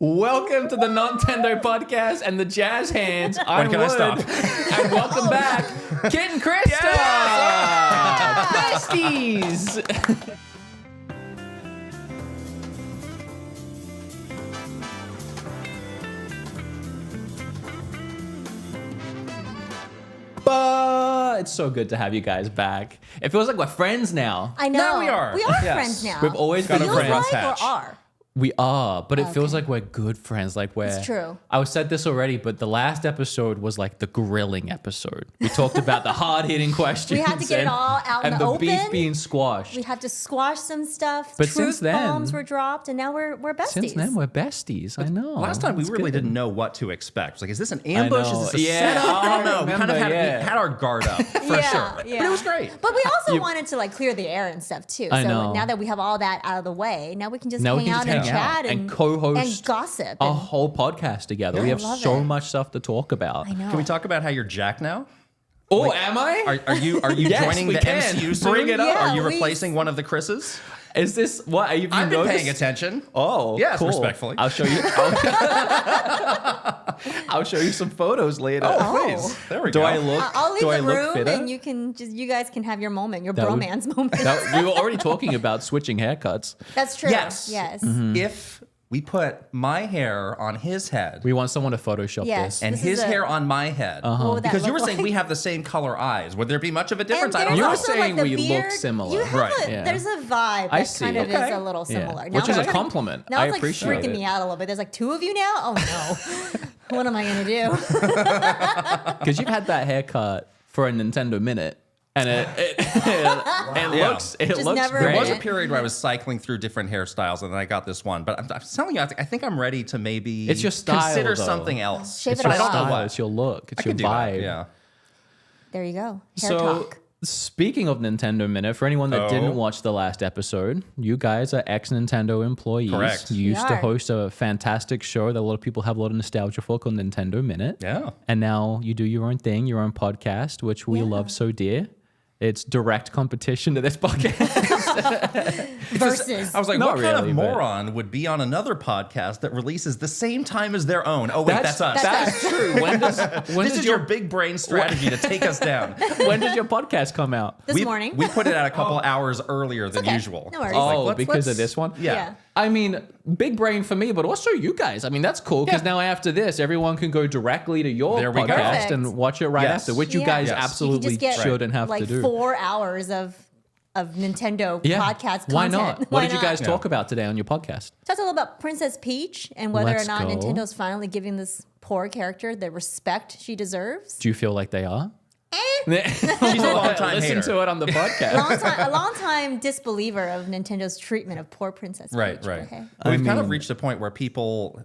Welcome to the Nontendo Podcast and the Jazz Hands. I'm When can I stop? And welcome back, Kit and Krysta! Besties! But it's so good to have you guys back. It feels like we're friends now. I know. Now we are. We are Yes. friends now. We've always been Got a Feels friends. friend. like Patch. or are. We are, but it feels like we're good friends. Like we're. It's true. I said this already, but the last episode was like the grilling episode. We talked about the hard-hitting questions. We had to get it all out in and the the beef open. being squashed. We had to squash some stuff. But Truth since then- bombs were dropped, and now we're besties. Since then, we're besties. I know. Last time we It's really good. didn't know what to expect. Like, is this an ambush? know. Is this a Yeah, setup? I don't know. We kind of remember, had, we had our guard up for Yeah, sure. yeah. But it was great. But we also wanted to like clear the air and stuff too. I so know. now that we have all that out of the way, now we can just Now we hang can out just and hang out chat and co-host and gossip. a and- whole podcast together. We I have love so it. much stuff to talk about. I know. Can we talk about how you're Jack now? Oh, am I? Are you Yes, joining we the can. MCU soon? Bring it up. Yeah, Are you we- replacing one of the Chris's? Is this what? Have you I've been noticed? paying attention. Oh, Yes, cool. respectfully. I'll show you. I'll show you some photos later. Oh. Please. There we Do go. I look? I'll leave do I the look room, fitter? and you guys can have your moment, your That would- bromance moment. We were already talking about switching haircuts. That's true. Yes. Yes. If we put my hair on his head We want someone to Photoshop Yes. this. and This his is a- hair on my head, What would that because you were look saying like? we have the same color eyes, would there be much of a difference? And I don't there's You know. were also, saying like, the we look beard, similar. You have Right. Yeah. There's a vibe I that see. kind of Okay. is a little Yeah. similar. Which is a it's like- compliment. Now I it's like appreciate freaking it. me out a little bit. There's like two of you now. Oh no, what am I gonna do? Because you've had that haircut for a Nintendo Minute, and it looks Just looks never There great. was a Right. period where I was cycling through different hairstyles, and then I got this one. But I'm telling you, I think I'm ready to maybe It's your style, consider though. something else. Shave It's it your But I don't know style, what. it's your look, it's I your could do vibe. that. Yeah. There you go. Hair So, talk. speaking of Nintendo Minute, for anyone that Oh. didn't watch the last episode, you guys are ex-Nintendo employees. Correct. You used to are. host a fantastic show that a lot of people have a lot of nostalgia for called Nintendo Minute. Yeah. And now you do your own thing, your own podcast, which we Yeah. love so dear. It's direct competition to this podcast. Versus. I was like, Not what kind really, of but- moron would be on another podcast that releases the same time as their own? Oh, wait, that's us. That's true. When does This is your big brain strategy to take us down. when does your podcast come out? This morning. We put it out a couple hours earlier than okay. usual. No worries. Oh, let's- because of let's- this one? Yeah. I mean, big brain for me, but also you guys. I mean, that's cool because Yeah. now after this, everyone can go directly to your There we go. podcast Perfect. and watch it right Yes. after, which you Yeah. guys Yes. You can absolutely just get, should and have like to do. 4 hours of Nintendo Yeah. podcast content. Why not? What Why did you not? guys talk about today on your podcast? Talked a little about Princess Peach and whether Let's or not go. Nintendo's finally giving this poor character the respect she deserves. Do you feel like they are? She's a long-time Listen hater. to it on the podcast. A long time disbeliever of Nintendo's treatment of poor Princess Right, Peach. right. Okay. But we've kind mean- of reached a point where people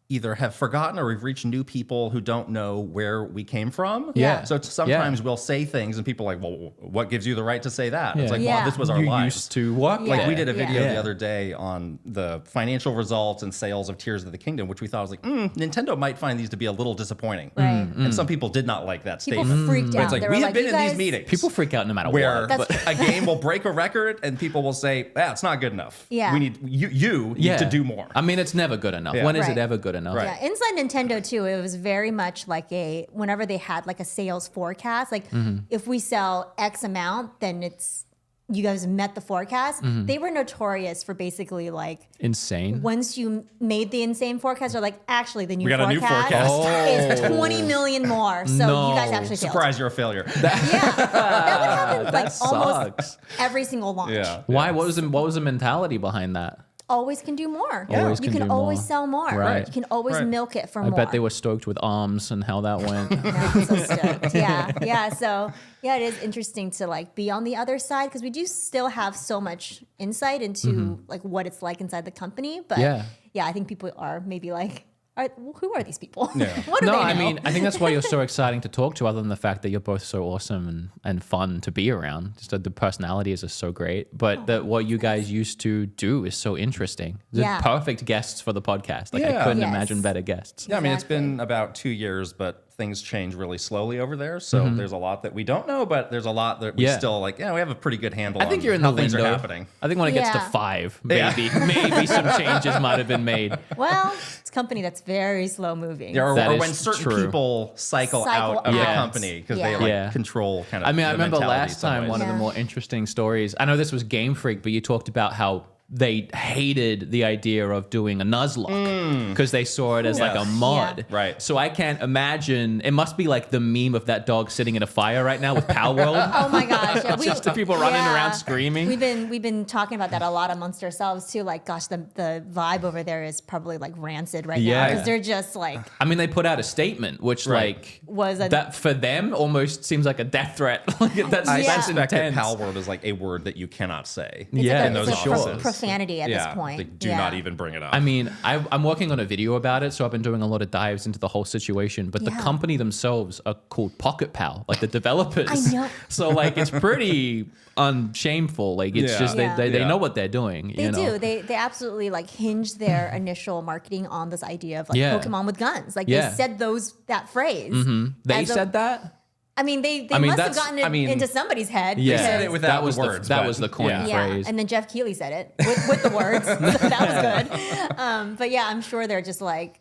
either have forgotten or we've reached new people who don't know where we came from. Yeah. So sometimes we'll say things and people are like, well, what gives you the right to say that? It's like, Yeah. well, this was our You lives. used to what? Yeah. Like we did a video Yeah. the other day on the financial results and sales of Tears of the Kingdom, which we thought was like, Nintendo might find these to be a little disappointing. Right. And some people did not like that People statement. freaked But out. it's like, They we were have been "You in these guys-" meetings People freak out no matter where what. but- a game will break a record and people will say, it's not good enough. Yeah. We need you need to do more. I mean, it's never good enough. Yeah. When is Right. it ever good enough? Right. Yeah, inside Nintendo too, it was very much like whenever they had like a sales forecast, like if we sell X amount, then it's you guys met the forecast. They were notorious for basically like Insane. once you made the insane forecast, they're like, actually the new got a new forecast forecast. is 20 million more. So No. you guys actually failed. Surprise, you're a failure. Yeah, that would happen like That almost sucks. every single launch. Yeah. Why? What was the mentality behind that? Always can do more. Always you can can do always more. sell more. Right. You can always Right. milk it for I more. bet they were stoked with arms and how that went. Yeah, I'm so stoked. Yeah. So yeah, it is interesting to like be on the other side because we do still have so much insight into like what it's like inside the company. But Yeah. I think people are maybe like, who are these people? Yeah. What do No, they I know? mean, I think that's why you're so exciting to talk to, other than the fact that you're both so awesome and fun to be around. Just that the personalities are so great. But that what you guys used to do is so interesting. They're Yeah. perfect guests for the podcast. Like, I Yeah. couldn't Yes. imagine better guests. Yeah, I mean, it's Exactly. been about 2 years, but things change really slowly over there. So there's a lot that we don't know, but there's a lot that we still like. We have a pretty good handle. I think on you're in how the things window. are happening. I think when it gets to 5, maybe some changes might have been made. Well, it's a company that's very slow moving. Or That is when certain true. people cycle out of the company because they like control kind of. I mean, I the remember mentality last time some one ways. of the more interesting stories. I know this was Game Freak, but you talked about how they hated the idea of doing a Nuzlocke because they saw it as like a mod. Yeah. Right. So I can't imagine. It must be like the meme of that dog sitting in a fire right now with Power World. Oh my gosh! Yeah, Just the people running around screaming. We've been talking about that a lot amongst ourselves too. Like, gosh, the vibe over there is probably like rancid right now because they're just like. I mean, they put out a statement which like was that for them almost seems like a death threat. Like that's I that's suspect that intense. Pal Word is like a word that you cannot say. Yeah, in those it's like offices. profanity at this point. Like, do not even bring it up. I mean, I'm working on a video about it, so I've been doing a lot of dives into the whole situation. But the company themselves are called Pocket Pal, like the developers. I know. So like, it's pretty unshameful. Like it's just they know what they're doing. They do. They absolutely like hinged their initial marketing on this idea of like Pokemon with guns. Like they said that phrase. They said that. I mean, they I mean, must have that's- gotten it I mean, into somebody's head. Yeah, because- said it without that was the words, that but- was the coin yeah. phrase. and then Jeff Keighley said it with the words. So that was good. But yeah, I'm sure they're just like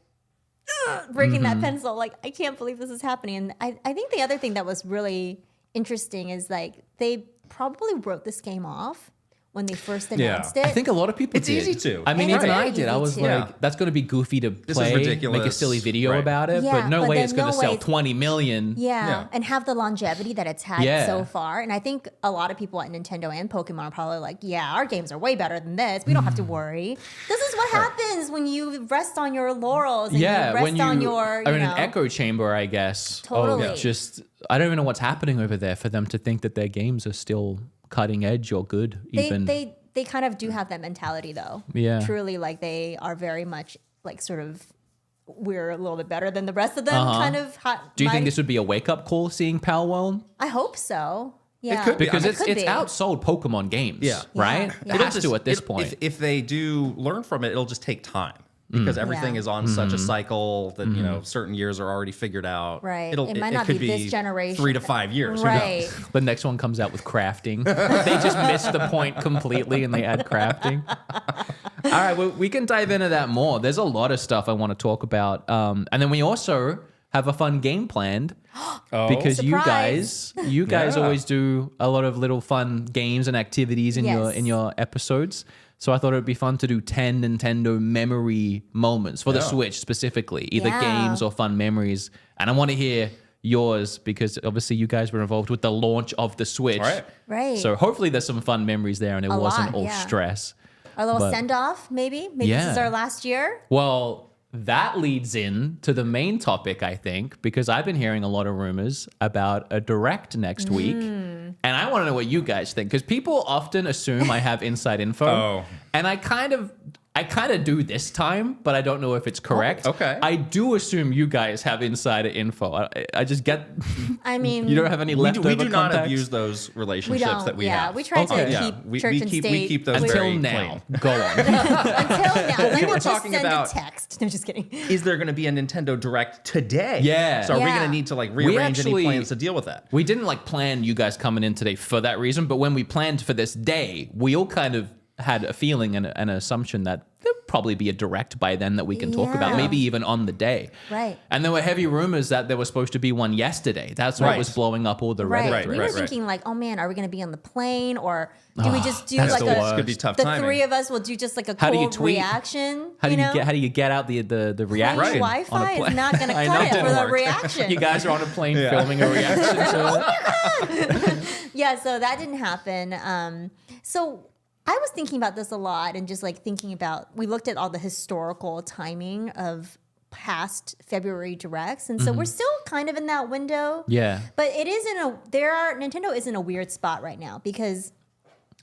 breaking that pencil. Like, I can't believe this is happening. And I think the other thing that was really interesting is like they probably wrote this game off when they first announced it. I think a lot of people It's did. easy to. I mean, And it's even I very did. I easy was to. like, Yeah. that's going to be goofy to This is play, ridiculous. make a silly video Right. about it, Yeah, but no but way then it's going no to sell way- 20 million. Yeah, and have the longevity that it's had Yeah. so far. And I think a lot of people at Nintendo and Pokemon are probably like, yeah, our games are way better than this. We don't have to worry. This is what happens when you rest on your laurels and you rest when you on your, are in an echo chamber, I guess. Totally. Just I don't even know what's happening over there for them to think that their games are still cutting edge or good. Even They kind of do have that mentality though. Yeah. Truly, like they are very much like sort of, we're a little bit better than the rest of them kind of. do you think this would be a wake up call seeing Pal World? I hope so. Yeah. could be. Because It could it's be. outsold Pokemon games. Yeah. Right? Yeah. It has to at this point. If they do learn from it, it'll just take time. Because everything is on such a cycle that certain years are already figured out. Right. It might not could be this generation. 3 to 5 years. Who knows? Right. The next one comes out with crafting. They just missed the point completely and they add crafting. All right, well, we can dive into that more. There's a lot of stuff I want to talk about. And then we also have a fun game planned because Surprise. you guys Yeah. always do a lot of little fun games and activities in your episodes. So I thought it would be fun to do 10 Nintendo memory moments for the Switch specifically, either games or fun memories. And I want to hear yours because obviously you guys were involved with the launch of the Switch. Right. Right. So hopefully there's some fun memories there and it wasn't lot, all yeah. stress. Our little But- send off, maybe. Maybe this is Yeah. our last year. Well, that leads in to the main topic, I think, because I've been hearing a lot of rumors about a direct next week. And I want to know what you guys think, because people often assume I have inside info. Oh. And I kind of do this time, but I don't know if it's correct. okay. I do assume you guys have insider info. I just get I mean, you don't have any We leftover do not contacts? abuse those we relationships don't. that we yeah, have. we try Okay. to Yeah, keep we church and keep- state. we keep those Until very now. clean. Go on. Until now. Let We me were just talking send about- a text. No, just kidding. Is there going to be a Nintendo Direct today? Yeah. So are we Yeah. going to need to like rearrange actually- any plans to deal with that? We didn't like plan you guys coming in today for that reason, but when we planned for this day, we all kind of had a feeling and an assumption that there'll probably be a direct by then that we can talk about, Yeah. maybe even on the day. Right. And there were heavy rumors that there was supposed to be one yesterday. That's what Right. was blowing up all the Right. Reddit We threads. were thinking like, oh man, are we going to be on the plane, or do we just do that's like the a? worst. Could be tough the timing. three of us will do just like a How do you cold tweet? reaction. How do know? you get out the reaction? Plane on a Wi-Fi plane? is not going to I cut know. it for Didn't the work. reaction. You guys are on a plane filming a reaction to it. Yeah, so that didn't happen. So I was thinking about this a lot and just like thinking about, we looked at all the historical timing of past February directs. And so we're still kind of in that window. Yeah. But it is Nintendo is in a weird spot right now because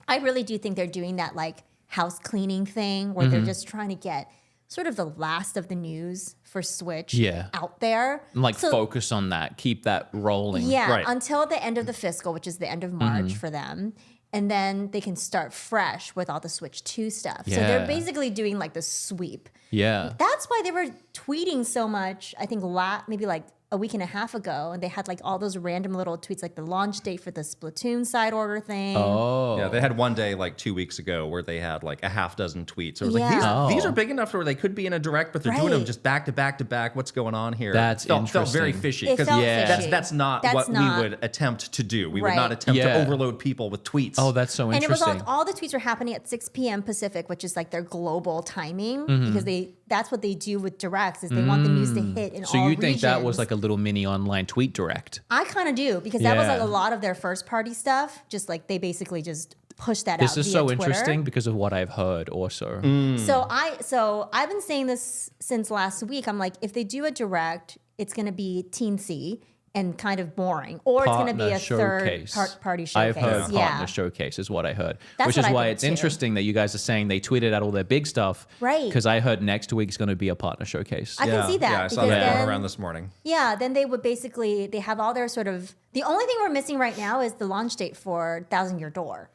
I really do think they're doing that like house cleaning thing where they're just trying to get sort of the last of the news for Switch out there. And like So- focus on that, keep that rolling. yeah, Right. until the end of the fiscal, which is the end of March for them. And then they can start fresh with all the Switch 2 stuff. So Yeah. they're basically doing like the sweep. Yeah. That's why they were tweeting so much, I think maybe like a week and a half ago, and they had like all those random little tweets, like the launch date for the Splatoon side order thing. Oh. Yeah, they had one day like 2 weeks ago where they had like a half dozen tweets. It was Yeah. like, these are big enough where they could be in a direct, but they're doing them Right. just back to back to back. What's going on here? That's felt very interesting. fishy. It 'Cause felt fishy. That's not That's what not- we would attempt to do. We would Right. not attempt Yeah. to overload people with tweets. Oh, that's so And it was interesting. all the tweets were happening at 6 p.m. Pacific, which is like their global timing, because that's what they do with directs is they want the news to hit in So all you think that was regions. like a little mini online tweet direct? I kind of do, because that was like Yeah. a lot of their first party stuff. Just like they basically just pushed that This out. is via so Twitter. interesting because of what I've heard also. So I've been saying this since last week. I'm like, if they do a direct, it's going to be teensy and kind of boring, or it's going to be Partner a showcase. third party I've showcase. heard Yeah. partner showcase is what I heard, That's which what is I why think it's too. interesting that you guys are saying they tweeted out all their big stuff. Right. Because I heard next week's going to be a partner showcase. I can see that. Yeah, I saw because that going then- around this morning. Yeah, then they would basically, they have all their sort of, the only thing we're missing right now is the launch date for Thousand Year Door.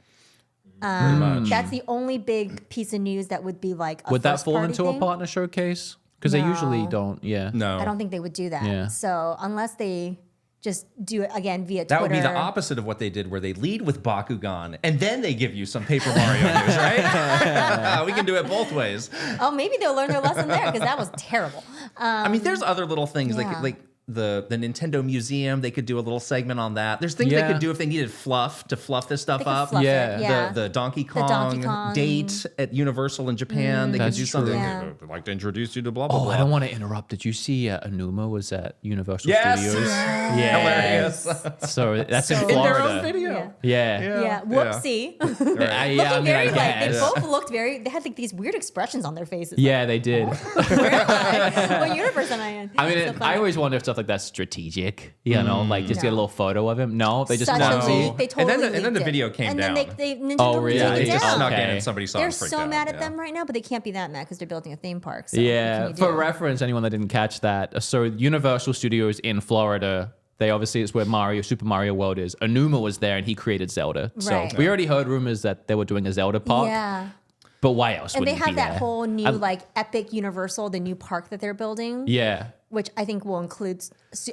That's the only big piece of news that would be like a Would that first fall party into thing. a partner showcase? Because they usually No. don't. Yeah. No. I don't think they would do that. Yeah. So unless they just do it again via That Twitter. would be the opposite of what they did, where they lead with Bakugan and then they give you some Paper Mario news, right? We can do it both ways. Oh, maybe they'll learn their lesson there because that was terrible. I mean, there's other little things yeah. like the Nintendo Museum. They could do a little segment on that. There's things they Yeah. could do if they needed fluff to fluff this stuff They could up. fluff it, Yeah. yeah. The Donkey Kong, Donkey Kong. date at Universal in Japan. They could That's do true. something. Yeah. I'd like to introduce you to blah blah Oh, blah. I don't want to interrupt. Did you see Anuma was at Universal Yes. Studios? Yes. Yeah. Hilarious. So that's So- in In In their Florida. own video. Yeah. Yeah. Whoopsie. I Looking mean, very I like they guess. both looked very. They had like these weird expressions on their faces. Yeah, they did. Like, where am I? What universe am I in? I mean, So I funny. always wonder if stuff like that's strategic. You know, like just get a No. little photo of him. No, they just Such want a to leak. see. They totally and then the leaked it. video came and down. then they Nintendo Oh, really? took They it just down. snuck in Okay. and somebody saw They're and freaked so out. mad at Yeah. them right now, but they can't be that mad because they're building a theme park. So Yeah, what can for you do? reference, anyone that didn't catch that, so Universal Studios in Florida, they obviously it's where Super Mario World is. Anuma was there and he created Zelda. So Right. we already heard rumors that they were doing a Zelda park. Yeah. But why else And would they it have be that there? whole new like epic Universal, the new park that they're building, Yeah. which I think will include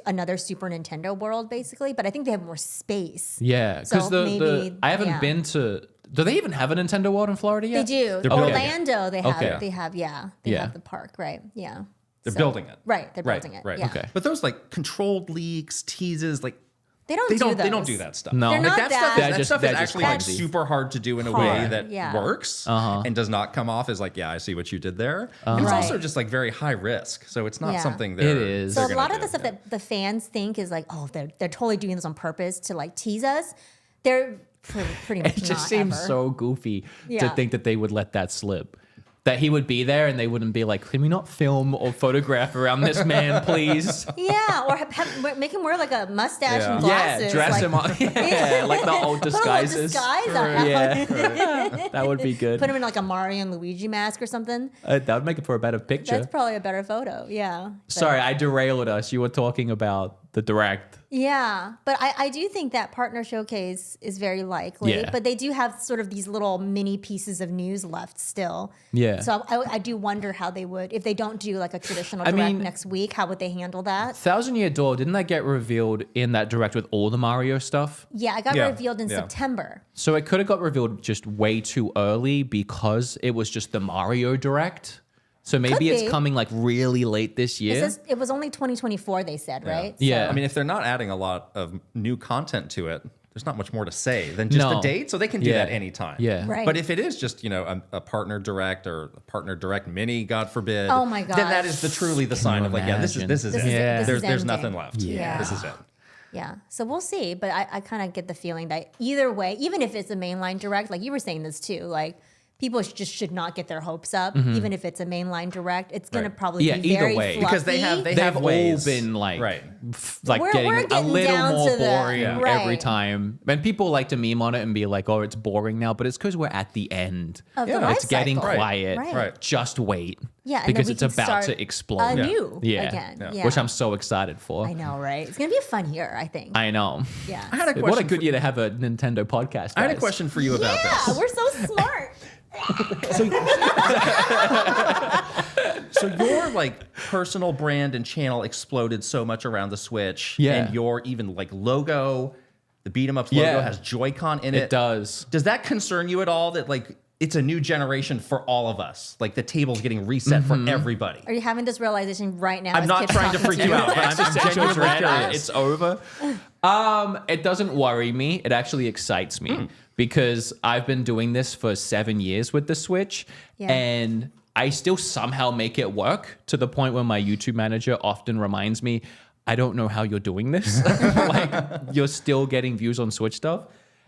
another Super Nintendo world, basically. But I think they have more space. Yeah. So Because maybe, I haven't yeah. been to. Do they even have a Nintendo World in Florida They yet? do. They're building it. Orlando, they have. Okay. They have. Yeah. They have the park. Right. Yeah. They're So- building it. Right. They're Right, building it. right. Yeah. Okay. But those like controlled leaks, teases, like They don't. they do don't those. do that stuff. No. They're Like, not That that. stuff, They're that just- stuff is they're just actually like clumsy. super hard to do in a Hard, way that yeah. works and does not come off as like, yeah, I see what you did there. And it's Right. also just like very high risk. So it's not Yeah. something It they're is. So they're a lot gonna of the do. stuff that the fans think is like, oh, they're totally doing this on purpose to like tease us. They're pretty much It just not seems ever. so goofy to Yeah. think that they would let that slip. That he would be there and they wouldn't be like, can we not film or photograph around this man, please? Yeah, or make him wear like a mustache and Yeah. glasses. Yeah, dress like, him up. Yeah, like the old Put a little disguises. disguise on. Yeah, that would be good. Put him in like a Mario and Luigi mask or something. That would make it for a better picture. That's probably a better photo. Yeah. But- Sorry, I derailed us. You were talking about the direct. Yeah, but I do think that partner showcase is very likely. Yeah. But they do have sort of these little mini pieces of news left still. Yeah. So I do wonder how they would, if they don't do like a traditional I direct mean- next week, how would they handle that? Thousand Year Door, didn't that get revealed in that direct with all the Mario stuff? Yeah, it got Yeah, revealed in yeah. September. So it could have got revealed just way too early because it was just the Mario direct. So maybe Could it's be. coming like really late this year. It was only 2024, they said, right? Yeah. I mean, if they're not adding a lot of new content to it, there's not much more to say than just the No. date. So they can do Yeah. that anytime. Yeah. Right. But if it is just, a partner direct or a partner direct mini, God forbid. Oh my Then that gosh. is truly the sign you of like, yeah, this is imagine? it. This is it. Yeah. This is There's ending. nothing left. Yeah. This is it. Yeah. So we'll see. But I kind of get the feeling that either way, even if it's a mainline direct, like you were saying this too, like people just should not get their hopes up, even if it's a mainline direct. It's going to Right. probably Yeah, be either very way. fluffy. Because they have They've all ways. been like, Right. We're getting a getting little down more to the- boring Yeah. every Right. time. And people like to meme on it and be like, oh, it's boring now, but it's because we're at the end. Of the Yeah. life It's getting cycle. quiet. Right. Right. Just wait. Yeah, and because then it's we can about start to explode. anew Yeah. again. Yeah. Yeah. Which I'm so excited for. I know, right? It's going to be a fun year, I think. I know. Yeah. I had a What a question. good year to have a Nintendo podcast. I had a guys. question for you about Yeah, this. we're so smart. So your like personal brand and channel exploded so much around the Switch. Yeah. And your even like logo, the Beatemups logo has Joy-Con in it. It does. Does that concern you at all that like it's a new generation for all of us? Like the table's getting reset for everybody. Are you having this realization right now? I'm as not kids trying to talking freak you out, but I'm Existential genuinely dread. curious. It's over. It doesn't worry me. It actually excites me because I've been doing this for 7 years with the Switch, and I still somehow make it work to the point where my YouTube manager often reminds me, I don't know how you're doing this. Like, you're still getting views on Switch stuff.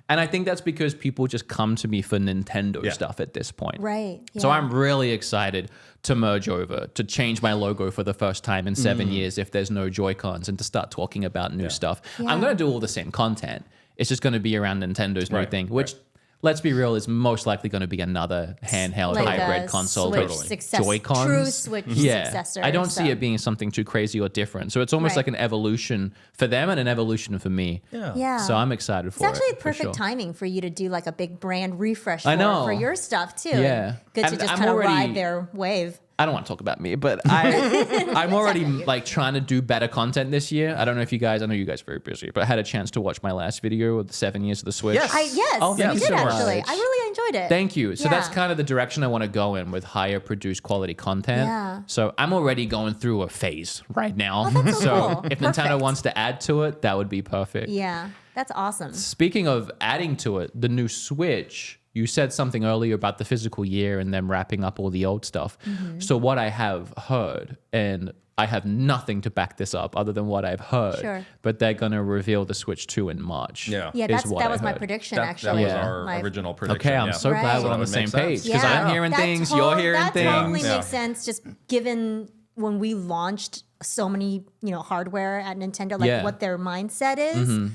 And I think that's because people just come to me for Nintendo stuff at this point. Right. So yeah. I'm really excited to merge over, to change my logo for the first time in 7 years if there's no Joy-Cons, and to start talking about new stuff. I'm going to do all the same content. It's just going to be around Nintendo's new thing, which, let's be real, is most likely going to be another handheld Like hybrid a console. Switch Joy-Cons. True Switch successor. I don't see so. it being something too crazy or different. So it's almost like an evolution for them and an evolution for me. Yeah. So I'm excited for it. It's actually for perfect sure. timing for you to do like a big brand refresh I know. for your stuff too. Yeah. Good to And just I'm kind of already- ride their wave. I don't want to talk about me, but I'm already like trying to do better content this year. I don't know if you guys, I know you guys are very busy, but I had a chance to watch my last video of the 7 years of the Switch. Yes. Yes, Oh, thank you you did so much. actually. I really enjoyed it. Thank you. So that's Yeah. kind of the direction I want to go in with higher produced quality content. Yeah. So I'm already going through a phase right now. that's so cool. If Nintendo Perfect. wants to add to it, that would be perfect. Yeah, that's awesome. Speaking of adding to it, the new Switch, you said something earlier about the physical year and them wrapping up all the old stuff. So what I have heard, and I have nothing to back this up other than what I've heard, Sure. but they're going to reveal the Switch 2 in March. Yeah. Yeah, is that what I was my heard. prediction That actually. was Yeah. our My- original prediction. Okay, I'm so Right. glad we're on the So it same makes page sense. because I'm hearing that things, you're hearing that things. totally Yeah. makes sense. Just given when we launched so many, hardware at Nintendo, like what their mindset is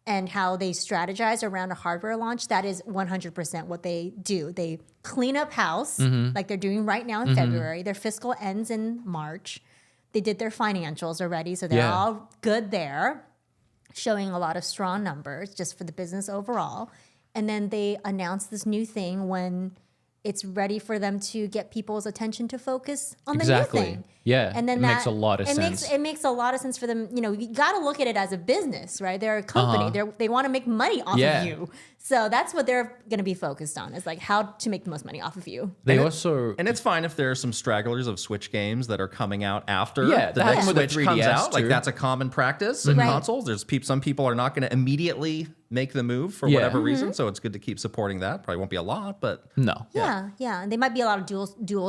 and how they strategize around a hardware launch. That is 100% what they do. They clean up house like they're doing right now in February. Their fiscal ends in March. They did their financials already, so they're all good there, showing a lot of strong numbers just for the business overall. And then they announced this new thing when it's ready for them to get people's attention to focus on the Exactly. new thing. Yeah, And then it makes a lot of sense. It makes a lot of sense for them. You got to look at it as a business, right? They're a company. They want to make money off of you. So that's what they're going to be focused on, is like how to make the most money off of you. They also... And it's fine if there are some stragglers of Switch games that are coming out after Yeah, the that next happened with the Switch comes 3DS out. Like too. that's a common practice in Right. consoles. There's some people are not going to immediately make the move for Yeah. whatever reason. So it's good to keep supporting that. Probably won't be a lot, but No. Yeah. And they might be a lot of dual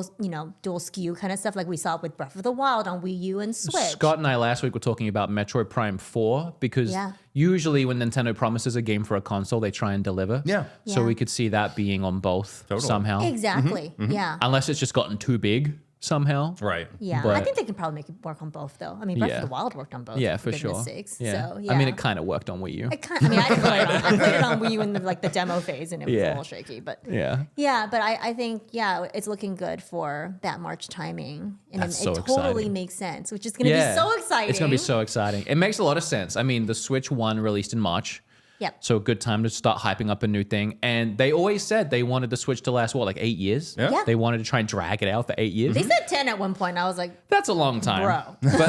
SKU kind of stuff like we saw with Breath of the Wild on Wii U and Switch. Scott and I last week were talking about Metroid Prime 4 because usually when Nintendo promises a game for a console, they try and deliver. Yeah. So Yeah. we could see that being on both somehow. Exactly. Yeah. Unless it's just gotten too big somehow. right. Yeah. But- I think they can probably make it work on both, though. I mean, Breath of the Wild worked on both. Yeah, for sure. goodness sakes. Yeah. So, yeah. I mean, it kind of worked on Wii U. I didn't play it on. I played it on Wii U in the demo phase, and it was a little shaky. But Yeah. but I think it's looking good for that March timing, and That's it so totally exciting. makes sense, which is going to be so exciting. It's going to be so exciting. It makes a lot of sense. I mean, the Switch 1 released in March. Yep. So a good time to start hyping up a new thing. And they always said they wanted the Switch to last, like 8 years? Yeah. They wanted to try and drag it out for 8 years. They said 10 at one point. And I was like, That's a long time. bro, But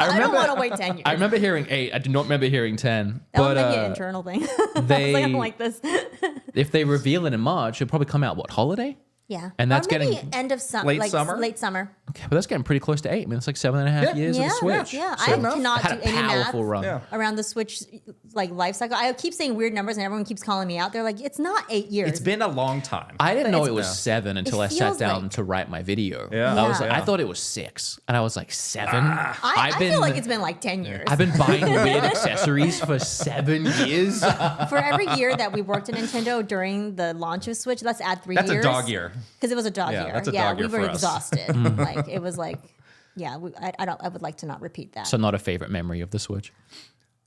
I don't want to wait 10 years. I remember hearing 8. I do not remember hearing 10. That but was like an internal thing. they- I was like, I don't like this. if they reveal it in March, it'll probably come out, holiday? Yeah. And that's or maybe getting- end of summer, Late like summer? late summer. Okay, but that's getting pretty close to 8. I mean, it's like 7.5 years of the Switch. Yeah. So I cannot had do a any math powerful run. Yeah. around the Switch life cycle. I keep saying weird numbers, and everyone keeps calling me out. They're like, it's not 8 years. It's been a long time. I didn't But know it's- it was 7 until I sat feels down like- to write my video. Yeah. I was like, Yeah. I thought it was 6, and I was like 7. I feel like it's been like 10 years. I've been buying weird accessories for 7 years. For every year that we worked at Nintendo during the launch of Switch, let's add 3 That's years. a dog year. Because it was a dog Yeah, year. that's a yeah, dog year we were for us. exhausted. Like it was like, yeah, I would like to not repeat that. So not a favorite memory of the Switch.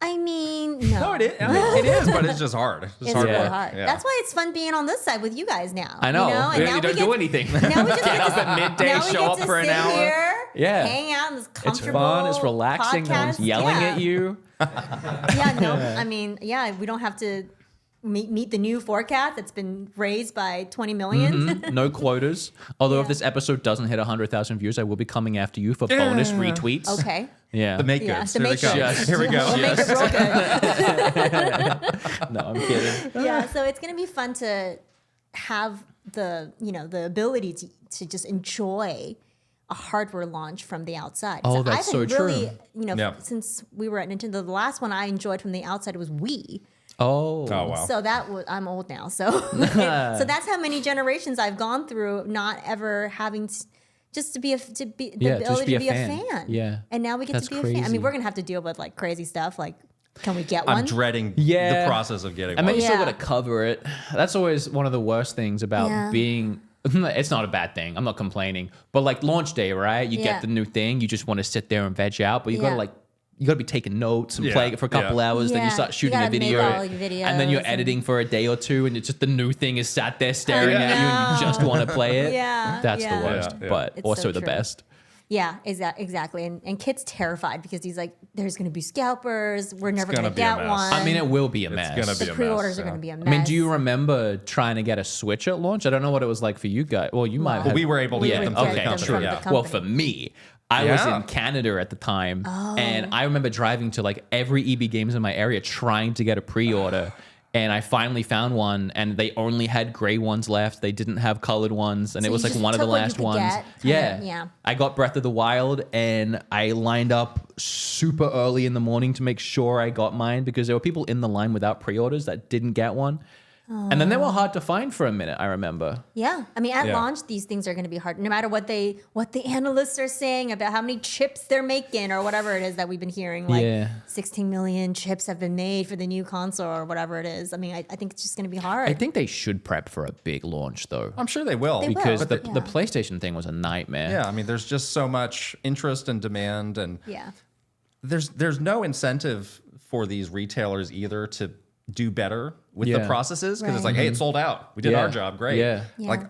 I mean, no. No, it is. I mean, it is, but it's just hard. It's hard really work. hard. Yeah. That's why it's fun being on this side with you guys now. I know. You know? And You now don't we do get- anything. Now we just Get get up to, at midday, now we show get up to for an sit hour. Here, Yeah. hang out in this It's comfortable fun. It's relaxing. No one's podcast. yelling Yeah. at you. Yeah, no, I mean, yeah, we don't have to meet the new forecast that's been raised by 20 million. No quotas. Although if Yeah. this episode doesn't hit 100,000 views, I will be coming after you for bonus retweets. Okay. Yeah. The make Yeah, goods. the Here they make come. goods. Here we go. We'll make it real good. No, I'm kidding. Yeah, so it's going to be fun to have the ability to just enjoy a hardware launch from the outside. Oh, So that's I so haven't really, true. Yeah. since we were at Nintendo, the last one I enjoyed from the outside was Wii. Oh. Oh, wow. So that was, I'm old now. So so that's how many generations I've gone through, not ever having just to be the just ability be to a be a fan. fan. Yeah. And now we get That's to be a fan. I crazy. mean, we're gonna have to deal with like crazy stuff. Like, can we get one? I'm dreading Yeah. the process of getting I mean, one. you still Yeah. got to cover it. That's always one of the worst things about Yeah. being. It's not a bad thing. I'm not complaining. But like launch day, right? You Yeah. get the new thing. You just want to sit there and veg out. But you got to Yeah. you got to be taking notes and Yeah. playing it for a couple Yeah. hours. Then you Yeah. start You shooting a gotta make video. all your And then you're videos and- editing for a day or two. And it's just the new thing is sat there staring I at you and you just want to play it. Yeah, That's yeah. the worst. Yeah, yeah. But It's also so the true. best. Yeah, exactly. And Kit's terrified because he's like, there's going to be scalpers. We're never gonna going to be a get mess. one. I mean, it will be a mess. gonna be the a pre-orders mess, are going yeah. to be a mess. I mean, do you remember trying to get a Switch at launch? I don't know what it was like for you guys. Well, you might have. we were able to get them from the okay, company, true. yeah. Well, for me, I was Yeah. in Canada at the time, Oh. and I remember driving to like every EB Games in my area trying to get a pre-order. And I finally found one, and they only had gray ones left. They didn't have colored ones, and So it was you like just one of the took what you last could ones. get, yeah. I got Breath of the Wild, and I lined up super early in the morning to make sure I got mine because there were people in the line without pre-orders that didn't get one. And then they were hard to find for a minute, I remember. Yeah, I mean, at Yeah. launch, these things are going to be hard. No matter what the analysts are saying about how many chips they're making or whatever it is that we've been hearing, like Yeah. 16 million chips have been made for the new console or whatever it is. I mean, I think it's just going to be hard. I think they should prep for a big launch, though. I'm sure they will. They will. Because But the PlayStation thing was a nightmare. Yeah, I mean, there's just so much interest and demand, and yeah, there's no incentive for these retailers either to do better with the Yeah. processes because it's Right. like, hey, it sold out. We did Yeah. our job, great. Yeah. Yeah. Like,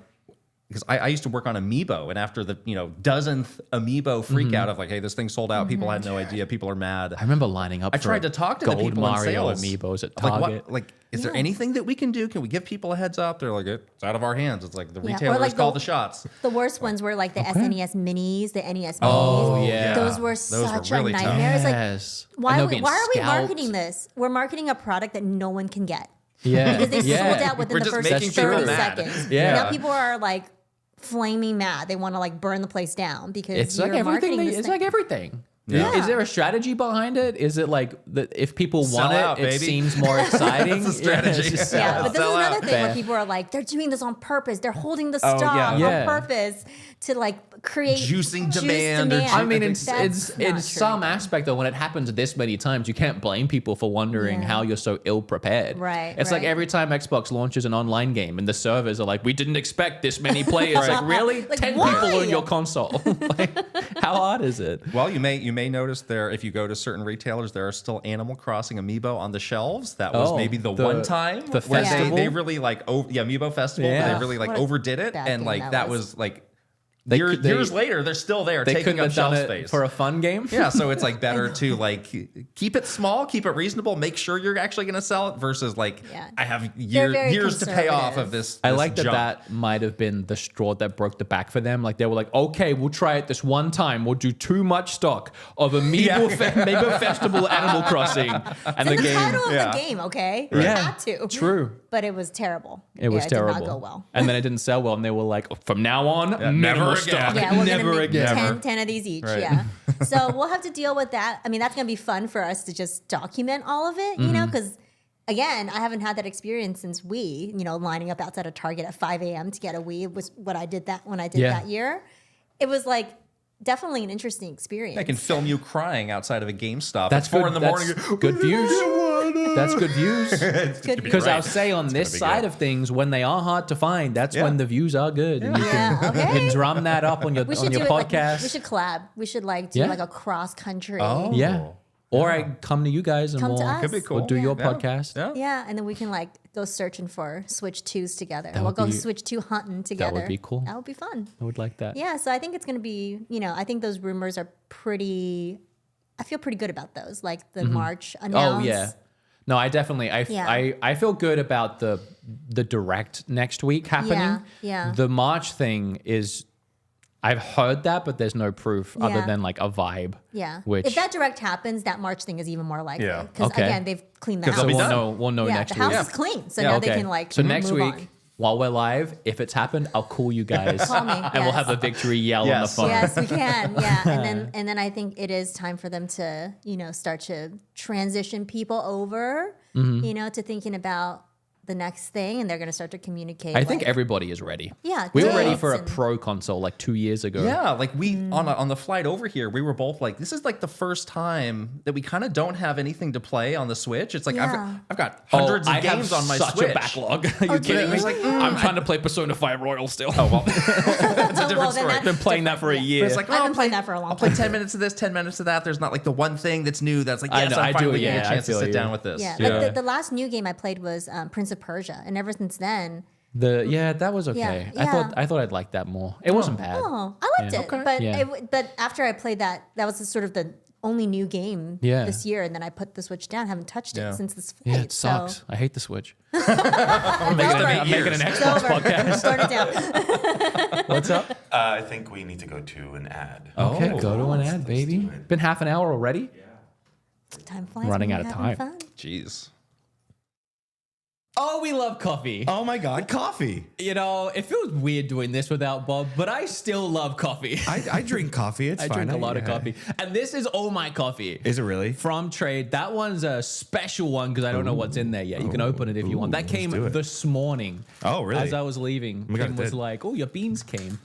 because I used to work on Amiibo, and after the dozenth Amiibo freak out of like, hey, this thing sold out, people had no idea, people are mad. I remember lining up I for tried to talk to the gold people in Mario sales. amiibos at I'm like, Target. what? Like, is there Yeah. anything that we can do? Can we give people a heads up? They're like, it's out of our hands. It's like the Yeah. Or retailers like call the- the shots. the worst ones were like the SNES minis, the NES minis. Oh, yeah. Those were Those were such really a tough. nightmare. It's like, Yes. why And are they're we, being why are we scalped. marketing this? We're marketing a product that no one can get. Yeah. Because they yeah. sold out within We're the just first making 30 people mad. seconds. Yeah. Now people are like flaming mad. They want to like burn the place down because It's you're like everything. marketing this It's thing. like everything. Yeah. Is there a strategy behind it? Is it like that if people Sell want it, out, it baby. seems more exciting? That's the strategy. Yeah, it's just Yeah, sell but out. this is Sell another out. thing where Fair. people are like, they're doing this on purpose. They're holding the Oh, stock yeah. Yeah. on purpose to like create Juicing juice demand or I mean, it's That's it's not in true. some aspect though. When it happens this many times, you can't blame people for wondering Yeah. how you're so ill prepared. Right, It's like right. every time Xbox launches an online game and the servers are like, "We didn't expect this many players." Like, really? Like, 10 why? people on your console. Like, how hard is it? Well, you may notice there if you go to certain retailers, there are still Animal Crossing amiibo on the shelves. That was Oh, maybe the the- one time the where festival? they really like Amiibo Festival. Where Yeah. they really like What a overdid it, bad and game like that that was. was like They years, could- they- years later, they're still there They taking couldn't up have done shelf it space for a fun game. Yeah, so it's like better to like keep it small, keep it reasonable, make sure you're actually going to sell it versus like Yeah. I have They're very years to pay off of conservative. this. I this like that junk. that might have been the straw that broke the back for them. Like they were like, okay, we'll try it this one time. We'll do too much stock of Amiibo Festival Animal Crossing. And the It's the game. title of Yeah. the game, okay? We Yeah, had to. true. But it was terrible. It was terrible. It did not go well. And then it didn't sell well. And they were like, from now on, never minimal again. stock. Yeah, we're Never gonna make again. 10 of these each. Right. Yeah. So we'll have to deal with that. I mean, that's gonna be fun for us to just document all of it, you know, because again, I haven't had that experience since Wii, lining up outside of Target at 5 a.m. to get a Wii was what I did when I did Yeah. that year. It was like definitely an interesting experience. I can film you crying outside of a GameStop That's at 4 good. in the That's morning. good views. That's good views. Good Because great. I'll say on this be side good. of things, when they are hard to find, that's Yeah. when the views are good. And you Yeah, can, okay. you can drum that up on your, we on should your do it like podcast. we should collab. We should like do Yeah. like a cross country. Oh. Yeah. Or I come to you guys and Come to we'll, us. Could be cool. we'll do Yeah. your Yeah. podcast. Yeah. Yeah, and then we can like go searching for Switch 2s together. That We'll would go be- Switch 2 hunting together. be cool. That would be fun. I would like that. Yeah, so I think it's going to be, I think those rumors are I feel pretty good about those. Like the March announce. Oh, yeah. No, I definitely, Yeah. I feel good about the direct next week happening. Yeah. The March thing is, I've heard that, but there's no proof other Yeah. than like a vibe. Yeah. Which, If that direct happens, that March thing is even more likely. Yeah. Because Okay. again, they've cleaned the house. so be done. we'll know yeah, next the house week. is clean. So Yeah, now Okay. they can like So next move week, on. while we're live, if it's happened, I'll call you guys. Call me, And we'll yes. have a victory yell on the Yes. phone. Yes, we can. Yeah. And then I think it is time for them to, start to transition people over, Mm-hmm. to thinking about the next thing, and they're going to start to communicate. I think like, everybody is ready. Yeah, We were ready dates for a and- pro console like 2 years ago. Yeah, like we on the flight over here, we were both like, this is like the first time that we kind of don't have anything to play on the Switch. It's like Yeah. I've got hundreds I of games have on my such Switch. a backlog. Are you kidding me? It's like, I'm trying to play Persona 5 Royal still. Oh well, it's a different Well, then story. that's I've been playing that for a different, year. But it's like, I've oh, been playing that for a long I'll play time. 10 minutes of this, 10 minutes of that. There's not like the one thing that's new that's like, I yes, know, I I'm do, finally getting yeah, a I chance to feel sit you. down with this. Yeah. Yeah. Like the last new game I played was Prince of Persia, and ever since then, That was okay. Yeah. I thought I'd like that more. It wasn't bad. I liked it. Okay. But Yeah. but after I played that was sort of the only new game Yeah. this year, and then I put the Switch down, haven't touched it Yeah. since this Yeah, flight. it sucks. So. I hate the Switch. I'm making an It's Xbox over. podcast. Burn it down. What's up? I think we need to go to an ad. Okay, Oh. go to an ad, baby. do it. Been half an hour already? Time flies. Running when out you're of having time. Fun. Jeez. Oh, we love coffee. Oh my God, coffee. You know, it feels weird doing this without Bob, but I still love coffee. I drink coffee. It's I fine. drink a lot of yeah. coffee. And this is all my coffee. Is it really? From Trade. That one's a special one because I don't know what's in there yet. You can open it if you want. That let's came do it. this morning. Oh, really? As I was leaving, my God, Kim it was did. like, "Oh, your beans came."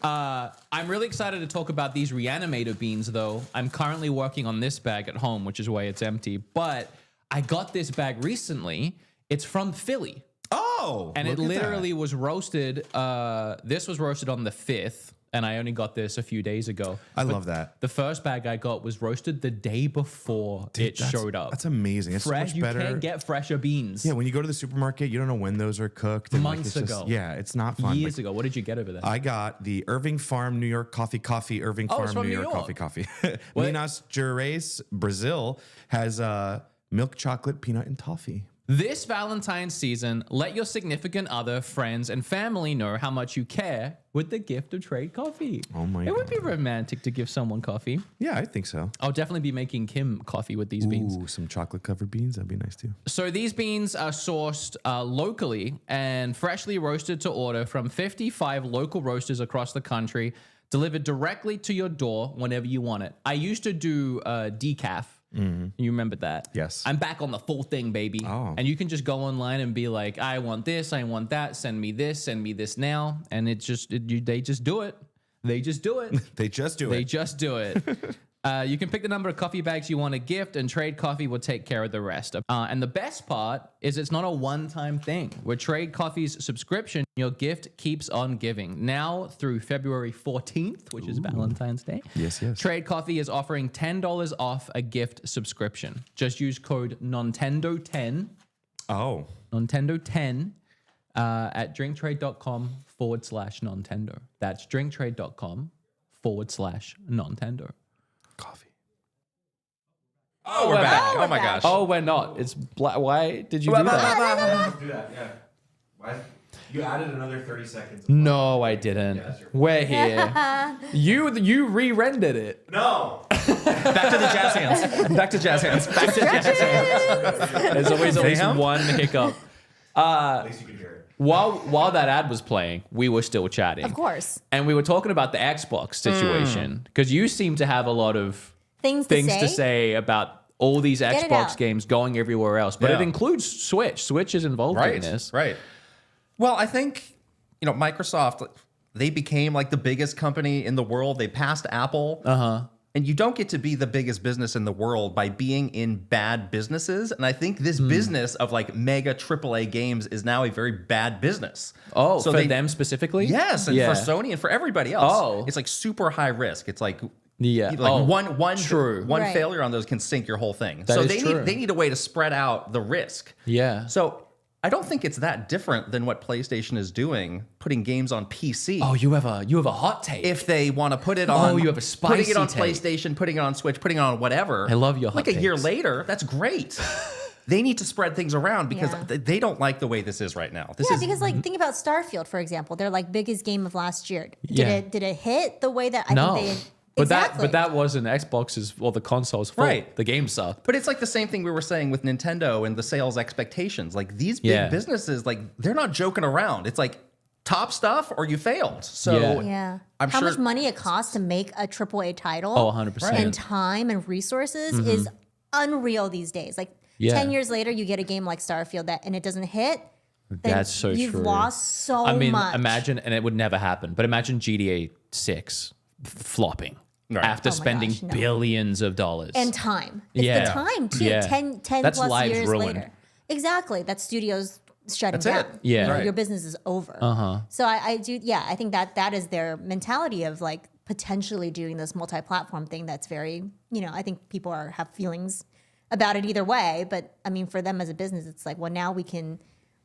I'm really excited to talk about these Reanimator beans, though. I'm currently working on this bag at home, which is why it's empty. But I got this bag recently. It's from Philly. Oh, And it look at that. literally was roasted. This was roasted on the 5th, and I only got this a few days ago. I love that. The first bag I got was roasted the day before it That's- showed up. That's amazing. It's Fresh, so much you better. can't get fresher beans. Yeah, when you go to the supermarket, you don't know when those are cooked. And Months it's just- ago. Yeah, it's not fun. Years ago. What did you get over there? I got the Irving Farm New York coffee. Irving Oh, it's Farm from New New York York. coffee. What? Minas Gerais, Brazil has milk chocolate, peanut, and toffee. This Valentine's season, let your significant other, friends, and family know how much you care with the gift of Trade coffee. Oh my It would be God. romantic to give someone coffee. Yeah, I think so. I'll definitely be making Kim coffee with these beans. Ooh, some chocolate covered beans. That'd be nice too. So these beans are sourced locally and freshly roasted to order from 55 local roasters across the country, delivered directly to your door whenever you want it. I used to do decaf. You remember that? Yes. I'm back on the full thing, baby. Oh. And you can just go online and be like, I want this, I want that, send me this now. And they just do it. They just do it. They just do They it. just do it. You can pick the number of coffee bags you want to gift, and Trade Coffee will take care of the rest. And the best part is it's not a one-time thing. With Trade Coffee's subscription, your gift keeps on giving. Now through February 14th, which is Valentine's Day. Yes, yes. Trade Coffee is offering $10 off a gift subscription. Just use code Nontendo10, Oh, Nontendo10, at drinktrade.com/Nontendo. That's drinktrade.com/Nontendo. coffee. Oh, we're back. Oh my back. gosh. Oh, we're not. It's black. Why did you do that? Do that, yeah. Why? You added another 30 seconds. No, I didn't. We're here. You re-rendered it. No! Back to the jazz hands. Back to jazz hands. Back to jazz hands. There's always at least Damn. one hiccup. At least you can hear it. While that ad was playing, we were still chatting. Of course. And we were talking about the Xbox situation because you seem to have a lot of Things to say about all these it Xbox out. games going everywhere else. But Yeah. it includes Switch. Switch is involved in this. Right. Well, I think, Microsoft, they became like the biggest company in the world. They passed Apple. And you don't get to be the biggest business in the world by being in bad businesses. And I think this business of like mega AAA games is now a very bad business. Oh, So for they- them specifically? Yes, and for Sony and for everybody else. Oh. It's like super high risk. It's like Yeah. like Oh, one true. one Right. failure on those can sink your whole thing. That So is they true. need a way to spread out the risk. Yeah. So I don't think it's that different than what PlayStation is doing, putting games on PC. Oh, you have a hot take. If they want to put it on, you have a putting it spicy on take. PlayStation, putting it on Switch, putting it on whatever. I love your hot Like a year takes. later, that's great. they need to spread things around because they don't like the way this is right now. This is because like think about Starfield, for example. They're like biggest game of last year. Did it hit the way that I think they But that wasn't Xbox's or the console's fault. Right. The game sucked. But it's like the same thing we were saying with Nintendo and the sales expectations. Like these big businesses, like they're not joking around. It's like top stuff or you failed. So I'm how much money it costs to make a AAA title 100%. and time and resources is unreal these days. Like 10 years later, you get a game like Starfield and it doesn't hit. That's so you've true. You've lost so much. I mean, imagine, and it would never happen, but imagine GTA 6 flopping. Right. After spending billions of dollars. And time. It's the time, too. Yeah. 10 That's plus lives years ruined. later. Exactly. That studio's shutting That's down. it. Yeah. You know, Right. your business is over. So I think that is their mentality of like potentially doing this multi-platform thing that's very, I think people have feelings about it either way. But I mean, for them as a business, it's like, well, now we can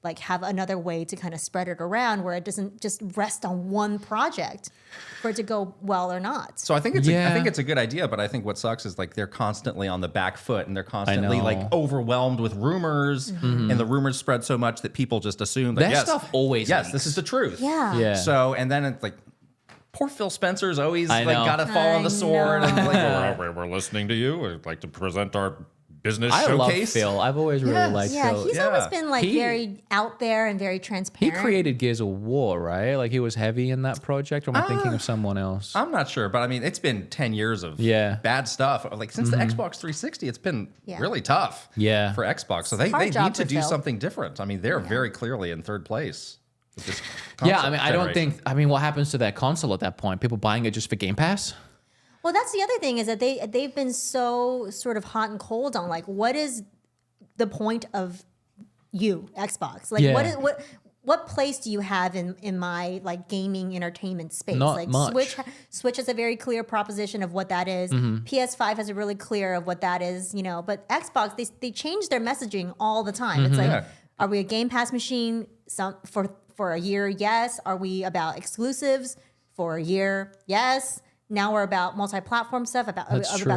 like have another way to kind of spread it around where it doesn't just rest on one project for it to go well or not. So I think it's a good idea, but I think what sucks is like they're constantly on the back foot and they're constantly like overwhelmed with rumors, and the rumors spread so much that people just assume that That stuff always yes, leaks. this is the truth. Yeah. So and then it's like poor Phil Spencer's always I like know. got to fall on the sword and like We're listening to you. We'd like to present our business I love showcase. Phil. I've always really liked Phil. He's always been like very out there and very He transparent. created Gears of War, right? Like he was heavy in that project, or am I thinking of someone else? I'm not sure, but I mean, it's been 10 years of bad stuff. Like since the Xbox 360, it's been really tough for Xbox. So they Hard job need to for do Phil. something different. I mean, they're very clearly in third place with this Yeah, I mean, I don't generation. think. I mean, what happens to that console at that point? People buying it just for Game Pass? Well, that's the other thing is that they've been so sort of hot and cold on like what is the point of you Xbox? Like what place do you have in my like gaming entertainment space? Not like much. Switch has a very clear proposition of what that is. PS5 has a really clear of what that is, but Xbox they change their messaging all the time. It's like are we a Game Pass machine for a year? Yes. Are we about exclusives for a year? Yes. Now we're about multi-platform stuff, about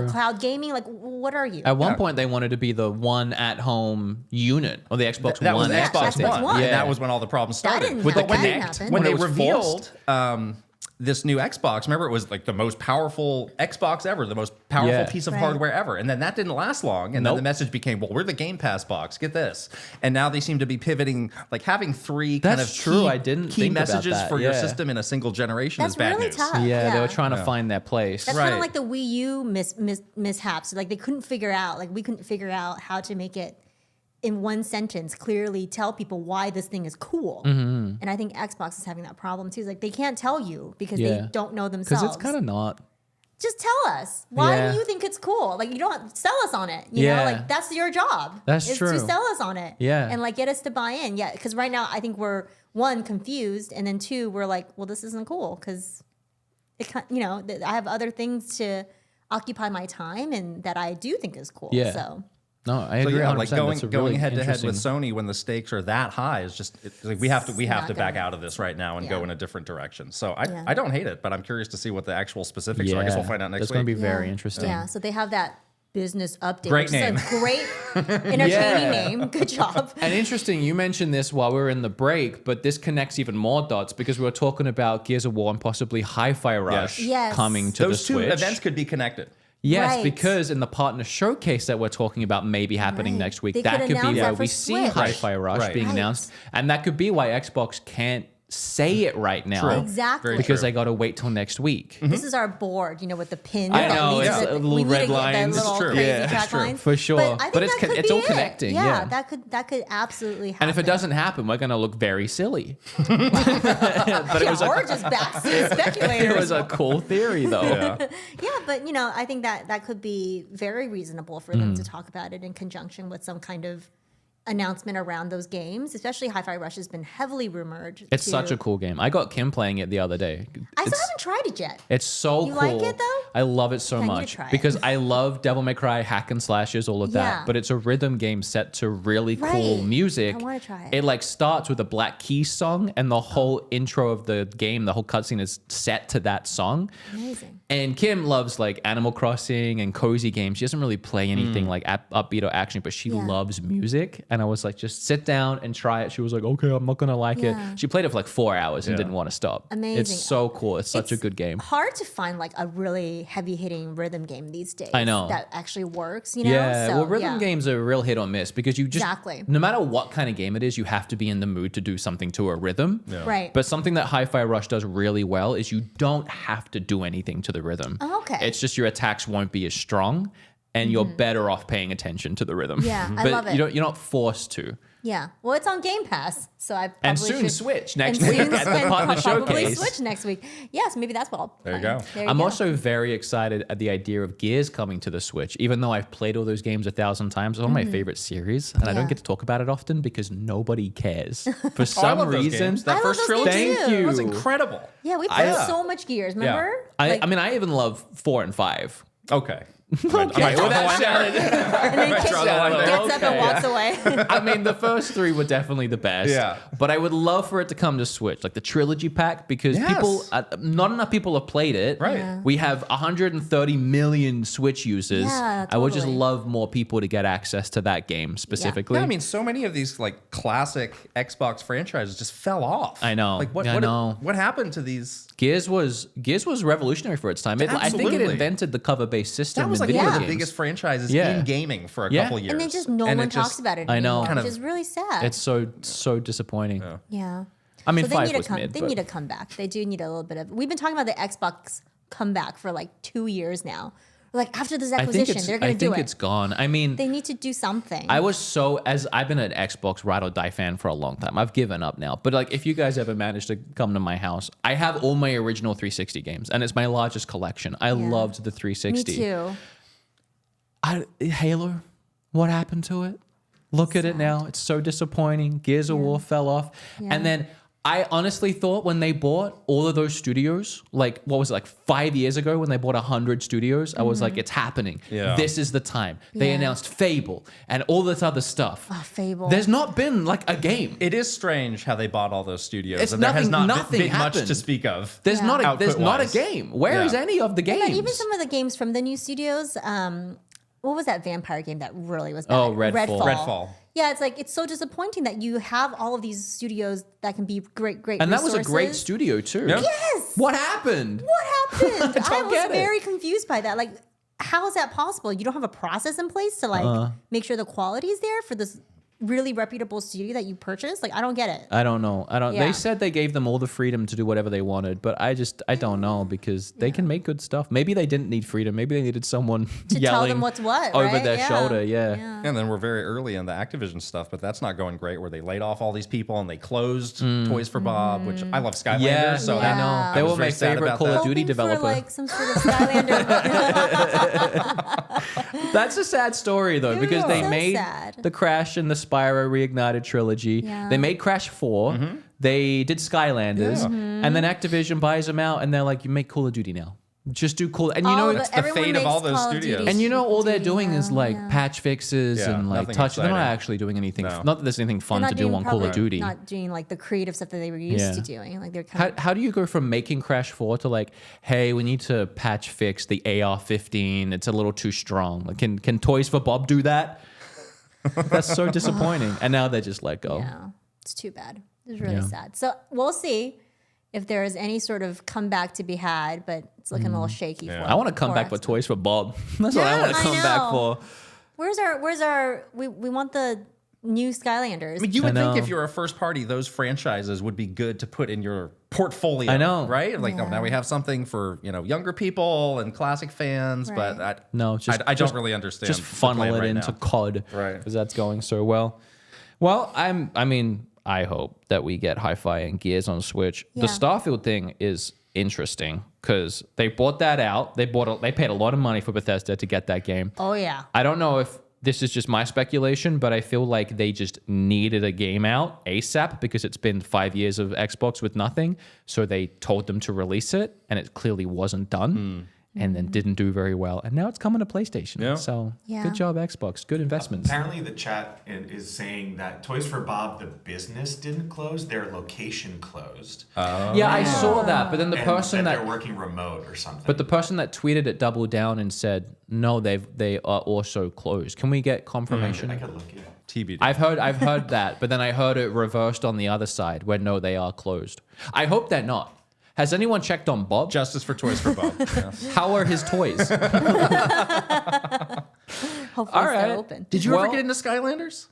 cloud gaming. Like, what are you? At one point, they wanted to be the one at-home unit, or the Xbox That One. was Xbox Xbox One. One. And Yeah. that was when all the problems started. didn't With the happen. That didn't Kinect. happen. When they it was revealed this new Xbox, remember it was like the most powerful Xbox ever, the most powerful piece of Right. hardware ever. And then that didn't last long. And then the message became, well, we're the Game Pass box. Get this. And now they seem to be pivoting, like having three kind That's of true. key, I didn't key think about messages that. for your Yeah. system in a single generation That's is bad really news. tough. Yeah, they were trying to find their place. That's kind Right. of like the Wii U mishaps. Like they couldn't figure out, like we couldn't figure out how to make it in one sentence clearly tell people why this thing is cool. And I think Xbox is having that problem too. It's like they can't tell you because they don't know themselves. Because it's kind of not. Just tell us. Why Yeah. do you think it's cool? Like you don't sell us on it. You know, Yeah. like that's your job. That's is true. to sell us on it. Yeah. And like get us to buy in. Yeah. Because right now I think we're one confused, and then two we're like, well, this isn't cool because it I have other things to occupy my time and that I do think is cool. Yeah. So No, I So agree. yeah, 100%. like That's a going really head to head with interesting- Sony when the stakes are that high is just it's like we have to not back gonna- out of this right now and go in a different direction. So Yeah. I don't hate it, but I'm curious to see what the actual specifics are. I guess we'll find out next That's week. going to be very interesting. Yeah. So they have that business update. Great which name. Is a great entertaining name. Good job. And interesting, you mentioned this while we were in the break, but this connects even more dots because we were talking about Gears of War and possibly Hi-Fi Rush Yes. coming to Those the two Switch. events could be connected. Yes, Right. because in the partner showcase that we're talking about maybe happening Right. next week, They that could could be announce where that for we see Switch. Hi-Fi Rush Right. being Right. announced. And that could be why Xbox can't say it right now. True. Exactly. Very Because true. they got to wait till next week. This is our board, with the pins. I that know, leads it's to a little we need red to get that lines. little It's true. crazy Yeah, it's track true. lines. For sure. But, I think But it's that could it's be all it. connecting, Yeah, yeah. that could absolutely happen. And if it doesn't happen, we're going to look very silly. But it was or a, just backseat speculators. it was a cool theory, though. Yeah, but I think that could be very reasonable for them to talk about it in conjunction with some kind of announcement around those games, especially Hi-Fi Rush has been heavily rumored. It's such a cool game. I got Kim playing it the other day. I still haven't tried it yet. It's so You cool. like it, though? I love it so I need to much try it. because I love Devil May Cry, hack and slashes, all of Yeah. that. But it's a rhythm game set to really cool Right. music. I wanna try it. It like starts with a Black Keys song, and the whole intro of the game, the whole cutscene is set to that song. Amazing. And Kim loves like Animal Crossing and cozy games. She doesn't really play anything like upbeat or action, but she Yeah. loves music. And I was like, just sit down and try it. She was like, okay, I'm not gonna like Yeah. it. She played it for like 4 hours and didn't want to stop. Amazing. It's so cool. It's such a good game. Hard to find like a really heavy hitting rhythm game these days. I know. That actually works, you know? Yeah, So, well, rhythm yeah. games are a real hit or miss because you just, Exactly. no matter what kind of game it is, you have to be in the mood to do something to a rhythm. Right. But something that Hi-Fi Rush does really well is you don't have to do anything to the rhythm. Oh, okay. It's just your attacks won't be as strong, and you're better off paying attention to the rhythm. Yeah, I but love it. You're not forced to. Yeah. Well, it's on Game Pass, so I probably And soon should, Switch next and week soon at the and partner probably showcase. Switch next week. Yes, maybe that's what I'll play. There you go. There you I'm go. also very excited at the idea of Gears coming to the Switch. Even though I've played all those games 1,000 times, it's one of my favorite series, and I don't Yeah. get to talk about it often because nobody cares. For I some love those reason, games. That I love first those trilogy, games thank too. you. was incredible. Yeah, we played Yeah. so much Gears, remember? I mean, I even love 4 and 5. Okay. Okay, well, that sounded- and then Kit draw the line there. gets up and Okay. walks away. I mean, the first 3 were definitely the best. Yeah. But I would love for it to come to Switch, like the trilogy pack, because Yes. people, not enough people have played it. Right. Yeah. We have 130 million Switch users. Yeah, I would just totally. love more people to get access to that game specifically. Yeah, I mean, so many of these like classic Xbox franchises just fell off. I know. Like what? I know. What happened to these? Gears was revolutionary for its time. I think it Absolutely. invented the cover-based system That was in like video one of games. the biggest franchises Yeah. in gaming for a Yeah. couple years. And then just no And one it just- talks about it I know. anymore, Kind which of- is really sad. It's so disappointing. Yeah. I mean, So they 5 need to was come. mid. They but- need to come back. They do need a little bit of. We've been talking about the Xbox comeback for like 2 years now. Like after this acquisition, they're going to do I think it. it's gone. I mean, They need to do something. I've been an Xbox ride or die fan for a long time. I've given up now. But like if you guys ever manage to come to my house, I have all my original 360 games and it's my largest collection. I loved the Me 360. too. Halo, what happened to it? Look at it now. It's so disappointing. Gears of War fell off. Yeah. And then I honestly thought when they bought all of those studios, like what was it, like 5 years ago when they bought 100 studios, I was like, it's happening. Yeah. This is the time. They Yeah. announced Fable and all this other stuff. Oh, Fable. There's not been like a game. It is strange how they bought all those studios, It's and there has nothing- not nothing been much happened. to speak of. There's Yeah. not a Output-wise. game. Where is Yeah. any of the games? And even some of the games from the new studios. What was that vampire game that really was bad? Oh, Redfall. Redfall. Yeah, it's like it's so disappointing that you have all of these studios that can be great and that was a great resources. studio too. Yeah. Yes. What happened? What happened? I don't was get it. very confused by that. Like, how is that possible? You don't have a process in place to like make sure the quality is there for this really reputable studio that you purchased. Like, I don't get it. I don't know. Yeah. They said they gave them all the freedom to do whatever they wanted, but I don't know because they can make good stuff. Maybe they didn't need freedom. Maybe they needed someone To tell yelling them what's what, over right? their Yeah. shoulder. Yeah. And then we're very early in the Activision stuff, but that's not going great. Where they laid off all these people and they closed Toys for Bob, which I love Skylanders. Yeah, so I know. Yeah. They I was were my very sad favorite about Call of that. Duty Hoping developer. for like some sort of Skylander. That's a sad story though, because they So made sad. the Crash and the Spyro Reignited trilogy. Yeah. They made Crash 4. They did Skylanders, Yeah. and then Activision buys them out, and they're like, "You make Call of Duty now. Just do Call." And you know, the everyone fate of all makes those Call of studios. Duty and you know, all they're Duty doing now, is like yeah. patch fixes Yeah, and like nothing touching. They're not exciting. actually doing anything. No. Not that there's anything fun They're to not do doing on Call of probably Duty. Not doing like the creative stuff that they were used Yeah. to doing. Like they're kind How do you go from making Crash 4 to like, hey, we need to patch fix the AR-15. It's a little too strong. Like, can Toys for Bob do that? That's so disappointing. And now they just let go. Yeah, it's too bad. It's really Yeah. sad. So we'll see if there is any sort of comeback to be had, but it's looking a little shaky. For I want to come back for with Toys for Bob. That's what I Yeah, want to I come back know. for. Where's our? We want the new Skylanders. I mean, you would I think know. if you're a first party, those franchises would be good to put in your portfolio. I know. right? Like, oh, now we have something for younger people and classic fans, but Right. I don't really understand. Just the funnel plan it right into now. COD. Right. Because that's going so well. Well, I hope that we get Hi-Fi and Gears on Switch. Yeah. The Starfield thing is interesting because they bought that out. They paid a lot of money for Bethesda to get that game. Oh yeah. I don't know if this is just my speculation, but I feel like they just needed a game out ASAP because it's been 5 years of Xbox with nothing. So they told them to release it, and it clearly wasn't done. And then didn't do very well. And now it's coming to PlayStation. Yeah. So good job, Xbox. Good investments. Apparently, the chat is saying that Toys for Bob, the business didn't close; their location closed. Yeah, I saw that. But then the person they're that working remote or something. But the person that tweeted it doubled down and said, no, they are also closed. Can we get confirmation? I could look it. TBD. I've heard that, but then I heard it reversed on the other side where no, they are closed. I hope they're not. Has anyone checked on Bob? Justice for Toys for Bob. How are his toys? Hopefully they're open. Did you ever get into Skylanders?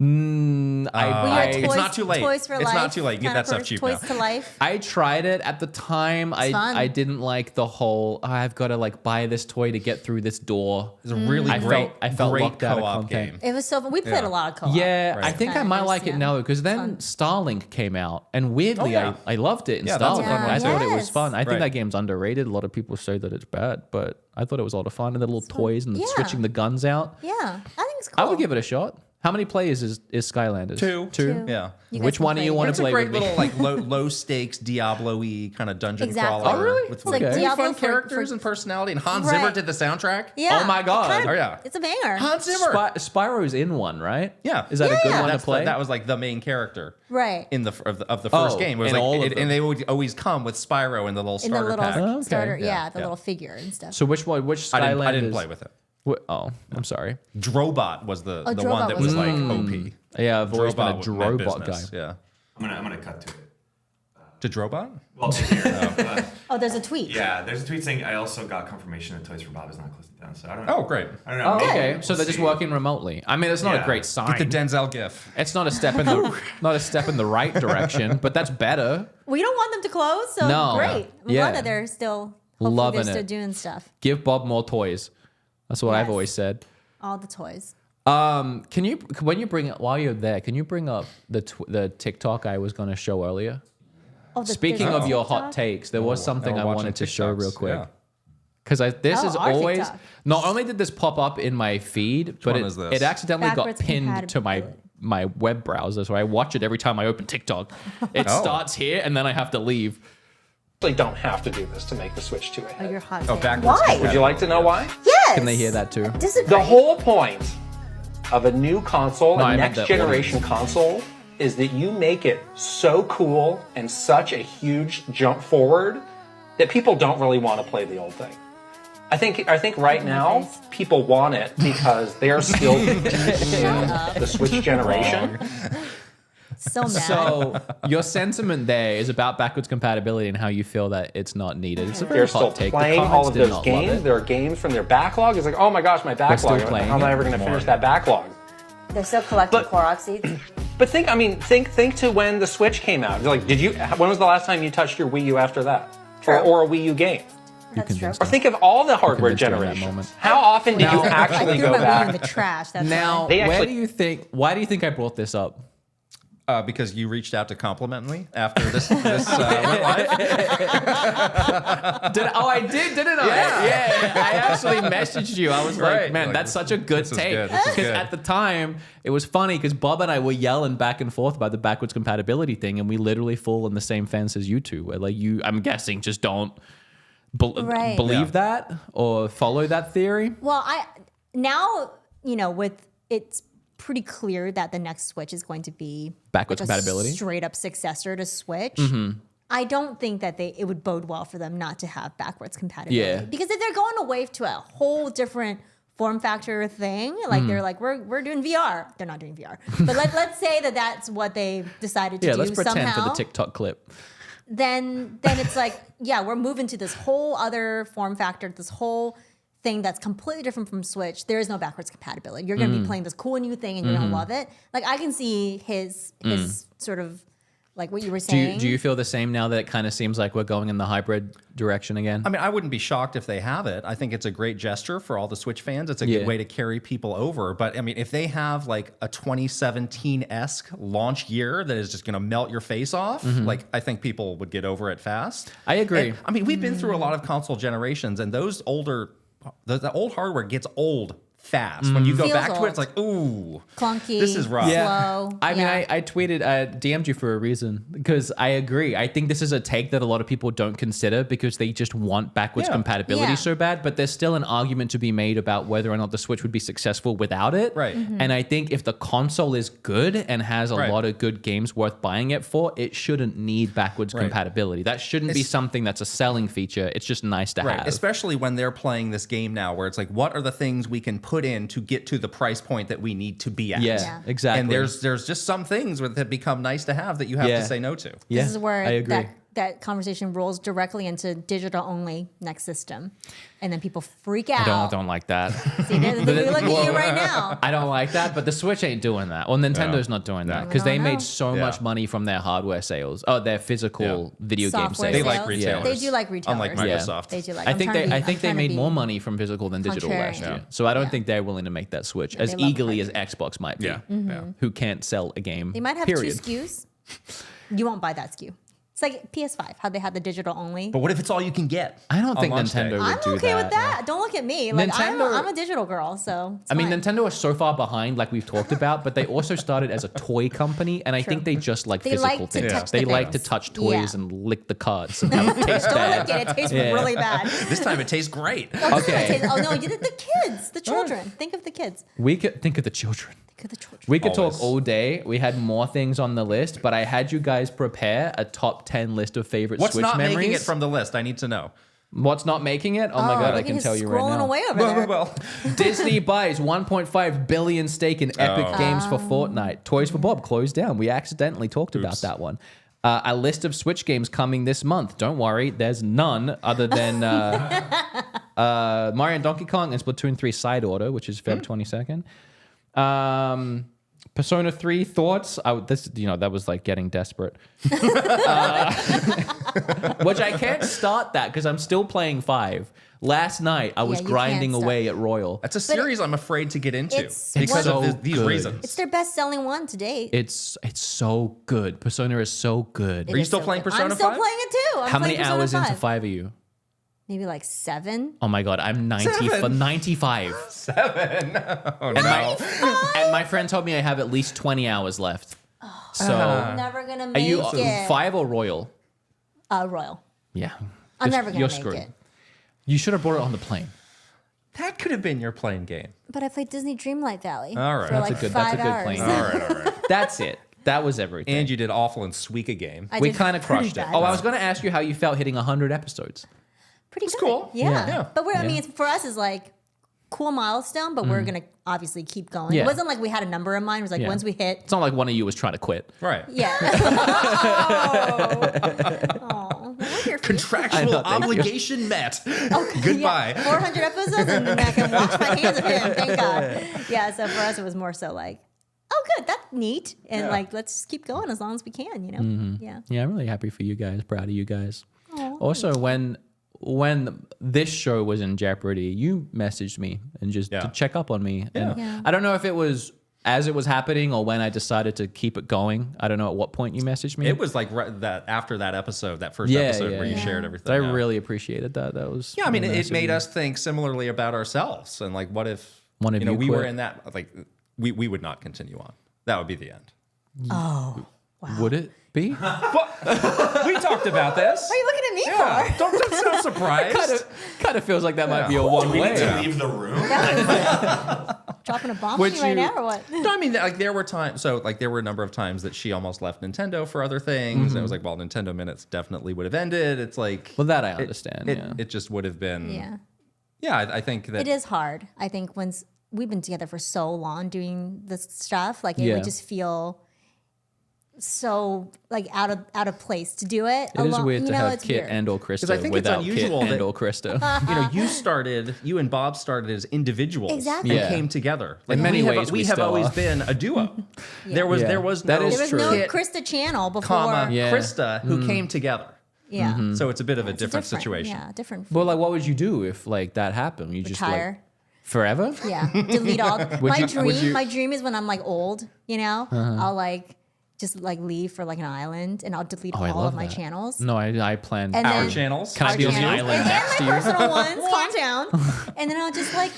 It's not too late. Toys for It's life, not too late. You can get that stuff kind of cheap Toys now. to life. I tried it at the time. fun. I didn't like the whole, I've got to like buy this toy to get through this door. It's a really I felt great locked out of co-op content. game. It was so fun. We played a lot of co-op. Yeah, Right. I think I might Skylanders, like it yeah. now because then Fun. Starlink came out, and weirdly, Oh, yeah. I loved it in Yeah, that's a Starlink. fun one I too. thought it was Yes. fun. I think Right. that game's underrated. A lot of people say that it's bad, but I thought it was a lot of fun. And the little toys and Yeah. switching the guns out. Yeah, I think it's cool. I would give it a shot. How many players is Skylanders? Two. Two. Yeah. You guys Which can one do play you want together. It's to a play great with me? little like low stakes Diablo-y kind of dungeon Exactly. crawler. Oh, really? With It's like really Diablo fun for- characters and personality. And Hans Right. Zimmer did the soundtrack. Yeah. Oh my God. Kind of- Oh, yeah. It's a banger. Hans Zimmer. Spyro's in one, right? Yeah. Is that a good Yeah. one to That's play? that was like the main character Right. in the first Oh, game. It was in like all of them. and they would always come with Spyro in the little In the starter little pack. Oh, okay. starter, Yeah, the yeah. little figure and stuff. So which one? Which Skylanders? I didn't play with it. Oh, I'm sorry. Drobot was the one Drobot that was was the like one. OP. Yeah, I've always been a meant Drobot guy. business, Yeah. I'm gonna cut to it. To Drobot? Well, to here. Oh, there's a tweet. Yeah, there's a tweet saying I also got confirmation that Toys for Bob is not closing down. So I don't know. Oh, great. I don't know. Oh, Maybe okay, we'll so they're just see. working remotely. I mean, it's not a Yeah. great sign. Get the Denzel gif. It's not a step in the right direction, but that's better. We don't want them to close, so No. great. I'm Yeah. glad that they're still hopefully Loving they're still it. doing stuff. Give Bob more toys. That's what I've Yes. always said. All the toys. Can you, when you bring it while you're there, can you bring up the TikTok I was going to show earlier? Oh, Speaking there's of a your TikTok? hot takes, there was something Now I we're wanted watching to show real TikToks, quick. yeah. Because this Oh, is our always TikTok. not only did this pop up in my feed, but one is this? it accidentally Backwards got pinned to my web browser, so I watch it every time I open TikTok. It Oh. starts here, and then I have to leave. They don't have to do this to make the switch to a Oh, hit. you're hot. Oh, backwards. Why? Would you like to know why? Yes. Can they hear that too? Disagree. The whole point of a new console, No, I a meant next the generation console, is that you make it so cool and such a huge jump forward that people don't really want to play the old thing. I think right now face. people want it because they're still in the Switch generation. So mad. So your sentiment there is about backwards compatibility and how you feel that it's not needed. It's a very They're still hot take. The playing all comments of did those not love games. it. There are games from their backlog. It's like, oh my gosh, my still backlog. playing How am I it ever going to finish that backlog? They're still collecting But- Korok seeds. But think to when the Switch came out. Like, when was the last time you touched your Wii U after that? Or a Wii U game? That's true. Or think of all the hardware convinced you in that generations. moment. How often did you I actually threw go my Wii in back? the trash. That's Now, why. They why actually- do you think I brought this up? Because you reached out to compliment me after this went live. I did, didn't I? Yeah. I actually messaged you. I was like, Right. man, Like, that's such a good this is take. good, this is Because good. at the time, it was funny because Bob and I were yelling back and forth about the backwards compatibility thing, and we literally fall in the same fence as you two. Where like I'm guessing, just don't Right. believe Yeah. that or follow that theory. Well, now with it's pretty clear that the next Switch is going to be Backwards like compatibility? a straight up successor to Switch. Mm-hmm. I don't think that it would bode well for them not to have backwards compatibility. Yeah. Because if they're going away to a whole different form factor thing, like Mm. they're like we're doing VR. They're not doing VR, but let's say that's what they decided to Yeah, do let's pretend somehow. for the TikTok clip. Then it's like, yeah, we're moving to this whole other form factor, this whole thing that's completely different from Switch. There is no backwards compatibility. You're going to be playing this cool new thing and you're going to love it. Like I can see his sort of like what you were saying. Do you feel the same now that it kind of seems like we're going in the hybrid direction again? I mean, I wouldn't be shocked if they have it. I think it's a great gesture for all the Switch fans. It's a Yeah. good way to carry people over. But I mean, if they have like a 2017-esque launch year that is just going to melt your face off, like I think people would get over it fast. I agree. And, I mean, we've been through a lot of console generations, and those the old hardware gets old fast. When you go Feels back to it, old. it's like, ooh, Clunky. this is rough. Slow. I mean, I tweeted, DM'd you for a reason because I agree. I think this is a take that a lot of people don't consider because they just want backwards compatibility Yeah. so bad. But there's still an argument to be made about whether or not the Switch would be successful without it. Right. And I think if the console is good and has a lot of good games worth buying it for, it shouldn't need backwards compatibility. That shouldn't be something that's a selling feature. It's just nice to have. Especially when they're playing this game now where it's like, what are the things we can put in to get to the price point that we need to be at? Yeah, exactly. And there's just some things that become nice to have that you have to say no to. Yeah, This is where I agree. that conversation rolls directly into digital only next system. And then people freak out. I don't like that. See, we look at you right now. I don't like that, but the Switch ain't doing that. Well, Nintendo's not doing that because they made so much money from their hardware sales. Oh, their physical video game Software sales. They like sales. retailers. They do like retailers. Unlike Microsoft. They do like. I I'm think trying they to be- made be more money from physical than digital last contrarian. year. So I don't think they're willing to make that switch as they love eagerly as contrarian. Xbox might be. Yeah. Mm-hmm. Who can't sell a game. They might have period. 2 SKUs. You won't buy that SKU. It's like PS5, how they had the digital only. But what if it's all you can get? I don't on think launch day? Nintendo would I'm do okay that. with that. Don't look at me. Like Nintendo- I'm a digital girl, so it's I mean, fine. Nintendo is so far behind, like we've talked about, but they also started as a toy company, and I think they just like They physical like to things. touch They the like to things. touch toys Yeah. and lick the cards and have it taste Don't bad. look at it. It tastes Yeah. really bad. This time it tastes great. Okay. Oh no, you did the kids, the children. Think of the kids. We could think of the children. Think of the children. We could Always. talk all day. We had more things on the list, but I had you guys prepare a top 10 list of favorite What's Switch not memories. making it from the list? I need to know. What's not making it? Oh my god, I look can at tell his you right scrolling now. away over there. Disney buys 1.5 billion stake in Epic Games for Fortnite. Toys for Bob closed down. We accidentally talked about that one. A list of Switch games coming this month. Don't worry, there's none other than Mario and Donkey Kong and Splatoon 3 Side Order, which is Feb 22nd. Persona 3 thoughts. That was like getting desperate. Which I can't start that because I'm still playing 5. Last night I was you grinding can't away at Royal. That's a series I'm afraid to get into It's because so of these good. reasons. It's their best selling one to date. It's so good. Persona is so good. Are you still playing Persona I'm still 5? playing it too. I'm How many playing Persona hours 5. into 5 are you? Maybe like 7. Oh my god, I'm 95. 7. Oh no. And my friend told me I have at least 20 hours left. So I'm never gonna are make you it. 5 or Royal? Royal. Yeah. I'm Just- never gonna you're make screwed. it. You should have brought it on the plane. That could have been your playing game. But I played Disney Dreamlight Valley. All right. For That's like that's 5 a good hours. plane. All right. That's it. That was everything. And you did awful in Suika game. I we did kind of pretty crushed it. bad. Oh, I was going to ask you how you felt hitting 100 episodes. Pretty good. cool. Yeah. Yeah. But I mean, for us, it's like cool milestone, but we're gonna obviously keep going. Yeah. It wasn't like we had a number in mind. It was like Yeah. once we hit. It's not like one of you was trying to quit. Right. Yeah. Oh, look your Contractual I know, thank you. obligation met. Goodbye. 400 episodes, and then I can wash my hands of him. Thank God. Yeah. So for us, it was more so like, oh, good, that's neat, and like let's just keep going as long as we can. You know. Yeah. Yeah, I'm really happy for you guys. Proud of you guys. Also, when this show was in jeopardy, you messaged me and just to check up on me. And Yeah. I don't know if it was as it was happening or when I decided to keep it going. I don't know at what point you messaged me. It was like that after that episode, that first Yeah, episode yeah, where you yeah. shared But everything. I yeah. really appreciated that. That was Yeah, I mean, really nice it of made you. us think similarly about ourselves and like, what if One of you we were quit. in that like we would not continue on. That would be the end. Oh. Wow. Would it be? We talked about this. What are you looking at me Yeah, for? don't sound surprised. kind of feels like that might be a one We need way. to leave the room. Dropping a bomb Would on me right you- now, or what? No, I mean, like there were times. So, like there were a number of times that she almost left Nintendo for other things, and it was like, well, Nintendo Minutes definitely would have ended. It's like, Well, that I understand. it just would have been. Yeah. Yeah, I think that It is hard. I think once we've been together for so long doing this stuff, like it Yeah. would just feel so like out of place to do it. It is weird to have Kit weird. and or Krysta I think it's without unusual Kit that- and or Krysta. you and Bob started as individuals, Exactly. and Yeah. came together. In many we ways, have, we we have still always are. been a duo. There was Yeah. there was That no is There was true. no Kit, Krista channel before. comma Yeah. Krista who came together. Yeah. So it's a bit of a It's different situation. Yeah, different. Well, like, what would you do if like that happened? You just like Retire. forever? Yeah, delete all. My you- dream, would you- my dream is when I'm like old, you know, I'll like just like leave for like an island, and I'll delete I all love of my that. channels. No, I planned. And Our then- channels. Can I Our be on the channels. island and next to my you? personal ones, calm down. And then I'll just like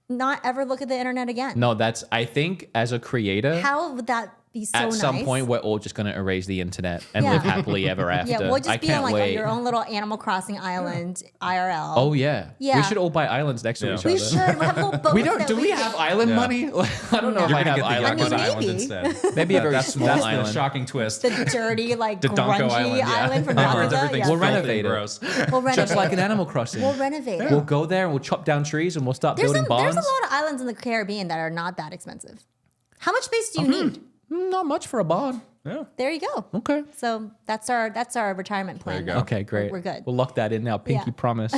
not ever look at the internet again. No, I think as a creator, How would that be so at nice? some point, we're all just going to erase the internet and Yeah. live happily ever after. Yeah, we'll just I be can't on like wait. your own little Animal Crossing island IRL. Oh, yeah. Yeah. We should all buy islands next to each other. We should. We have little boats. We don't. that Do we can- have island money? I don't know if You're I gonna have get the island Yakuza money. maybe. Island instead. Maybe a very small That's island. the shocking twist. The dirty, like The Donko grungy Island, island from Where Yakuza. everything's We'll filthy renovate and it. gross. We'll renovate Just like it. in Animal Crossing. We'll renovate it. We'll go there and we'll chop down trees and we'll start There's building a barns. lot of islands in the Caribbean that are not that expensive. How much space do you need? Not much for a barn. There you go. Okay. So that's our retirement plan. you go. now. Okay, great. We're good. We'll lock that in now. Pinky Yeah. promise.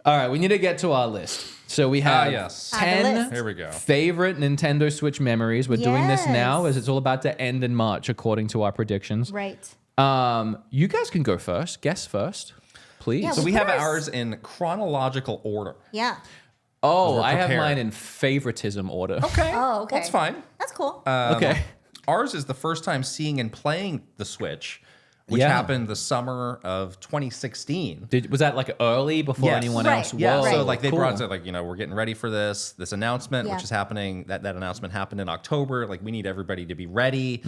All right, we need to get to our list. So we have yes. Ah, the 10 list. Here we go. favorite Nintendo Switch memories. We're doing this now Yes. as it's all about to end in March, according to our predictions. Right. You guys can go first. Guess first, please. Yeah, So we Of have course. ours in chronological order. Yeah. oh, we're I have prepared. mine in favoritism order. Okay. Oh, okay. That's fine. That's cool. Okay. Ours is the first time seeing and playing the Switch, which Yeah. happened the summer of 2016. Was that like early before Yes. anyone Right. else? Yeah, Whoa, so like they cool. brought it like, we're getting ready for this announcement, Yeah. which is happening. That announcement happened in October. Like we need everybody to be ready.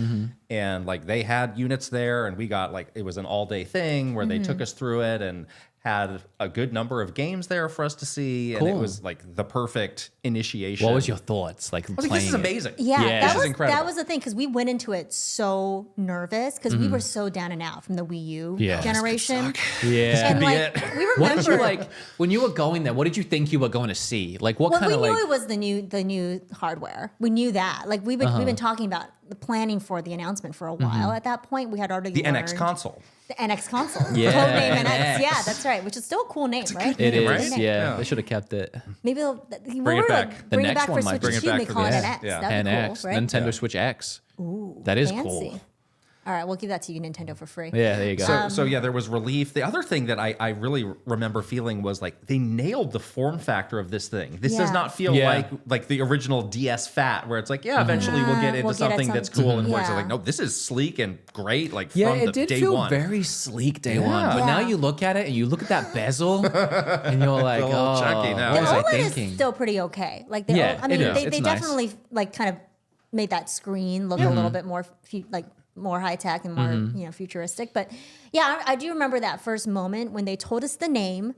And like they had units there and we got like, it was an all day thing where they took us through it and had a good number of games there for us to see. And it Cool. was like the perfect initiation. What was your thoughts? Like I was like, playing this is it? amazing. Yeah, Yeah. that This was is incredible. that was the thing because we went into it so nervous because we were so down and out from the Wii U Yeah. generation. Yeah. And be like it. we What did you remember like when you were going there? What did you think you were going to see? Like what well, kind we of knew like? it was the new hardware. We knew that. Like we've been talking about the planning for the announcement for a while. At that point, we had already The learned NX console. the NX console. Yeah, Codename NX. NX. Yeah, that's right. Which is still a cool name, right? It is, right? yeah. Yeah. They should have kept it. Maybe they'll Bring it back. The Bring it next back one for might Switch bring it 2. back They for call the it NX. NX. Yeah. That'd be NX, cool, right? Nintendo Switch X. That is Fancy. cool. All right, we'll give that to you, Nintendo, for free. Yeah, there you go. So yeah, there was relief. The other thing that I really remember feeling was like they nailed the form factor of this thing. This does Yeah. not feel Yeah. like the original DS Fat, where it's like, yeah, eventually we'll get into We'll get at something that's some- cool and works. Yeah. Like, no, this is sleek and great. Like Yeah, from it the did day feel one. very sleek day one. But Yeah. now you look at it and you look at that bezel and you're like, a little oh, chunky now. what The was I OLED thinking? is still pretty okay. Like, the Yeah, I mean, it is. they It's nice. definitely like kind of made that screen look a little bit more more high tech and more futuristic. But yeah, I do remember that first moment when they told us the name.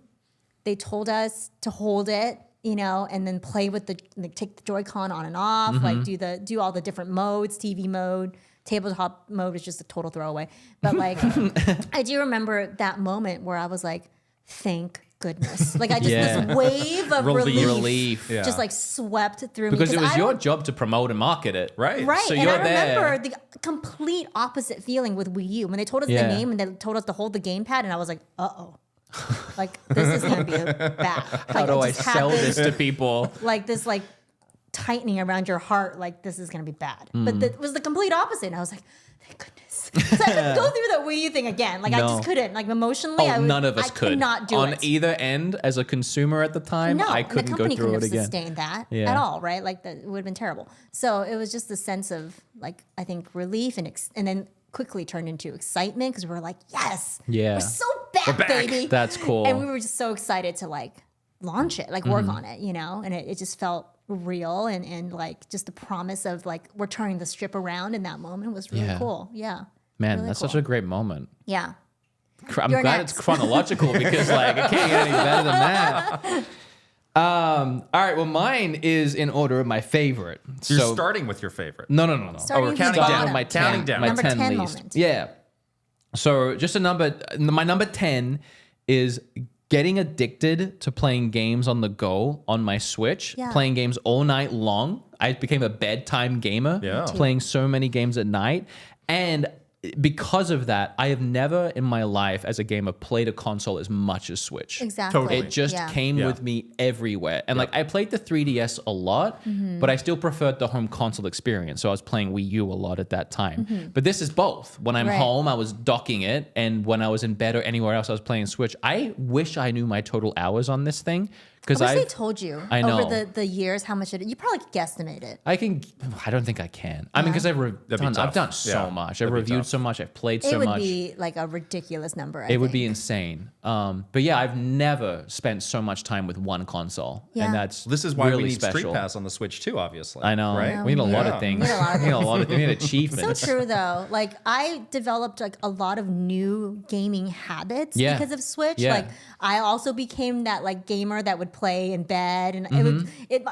They told us to hold it, and then play with take the Joy-Con on and off, like do all the different modes, TV mode. Tabletop mode is just a total throwaway. But like, I do remember that moment where I was like, thank goodness. Like I just, this wave of relief, Yeah. just like swept through Because me. it was I your don't- job to promote and market it. Right. Right. So and you're I remember there. the complete opposite feeling with Wii U. When they told us Yeah. the name and they told us to hold the gamepad, and I was like, uh-oh. Like, this is going to be bad. How do I sell this to people? Like, this, like, tightening around your heart, like, this is going to be bad. But it was the complete opposite. And I was like, thank goodness. So I couldn't go through the Wii U thing again. Like, I No. just couldn't. Like, emotionally, Oh, none of us I could. could not do On it. either end, as a consumer at the time, No, I and the couldn't go company through couldn't it have again. sustained that Yeah. at all, right? Like it would have been terrible. So it was just a sense of like I think relief and then quickly turned into excitement because we were like, yes, Yeah. we're so back, baby. That's cool. And we were just so excited to like launch it, like work on it, and it just felt real and like just the promise of like we're turning the strip around in that moment was really Yeah. cool. Yeah. Man, Really that's cool. such a great moment. Yeah. I'm You're glad next. it's chronological because like it can't get any better than that. All right, well, mine is in order of my favorite. You're So starting with your favorite. no. Starting we're with counting the down. Starting bottom. with my 10, Counting down. my Number 10 10 least. moment. Yeah. So just my number 10 is getting addicted to playing games on the go on my Switch, Yeah. playing games all night long. I became a bedtime gamer, Yeah. playing so many games at night. And because of that, I have never in my life as a gamer played a console as much as Switch. Exactly. Totally. It just Yeah. came Yeah. with me everywhere. And like I played the 3DS a lot, but I still preferred the home console experience. So I was playing Wii U a lot at that time. But this is both. When I'm Right. home, I was docking it. And when I was in bed or anywhere else, I was playing Switch. I wish I knew my total hours on this thing because I wish I they told you I know. over the years how much you probably could guesstimate it. I don't think I can. I mean, because I've done so Yeah. much. I've That'd be reviewed tough. so much. I've played It so would much. be like a ridiculous number. It would be insane. But yeah, I've never spent so much time with one console, Yeah. and that's This is why really we need special. Street Pass on the Switch too, obviously. I know. right? We need a lot Yeah. of things. We need a lot of We need a lot of things. We need So achievements. true though. Like I developed like a lot of new gaming habits Yeah. because of Switch. Yeah. Like I also became that like gamer that would play in bed, and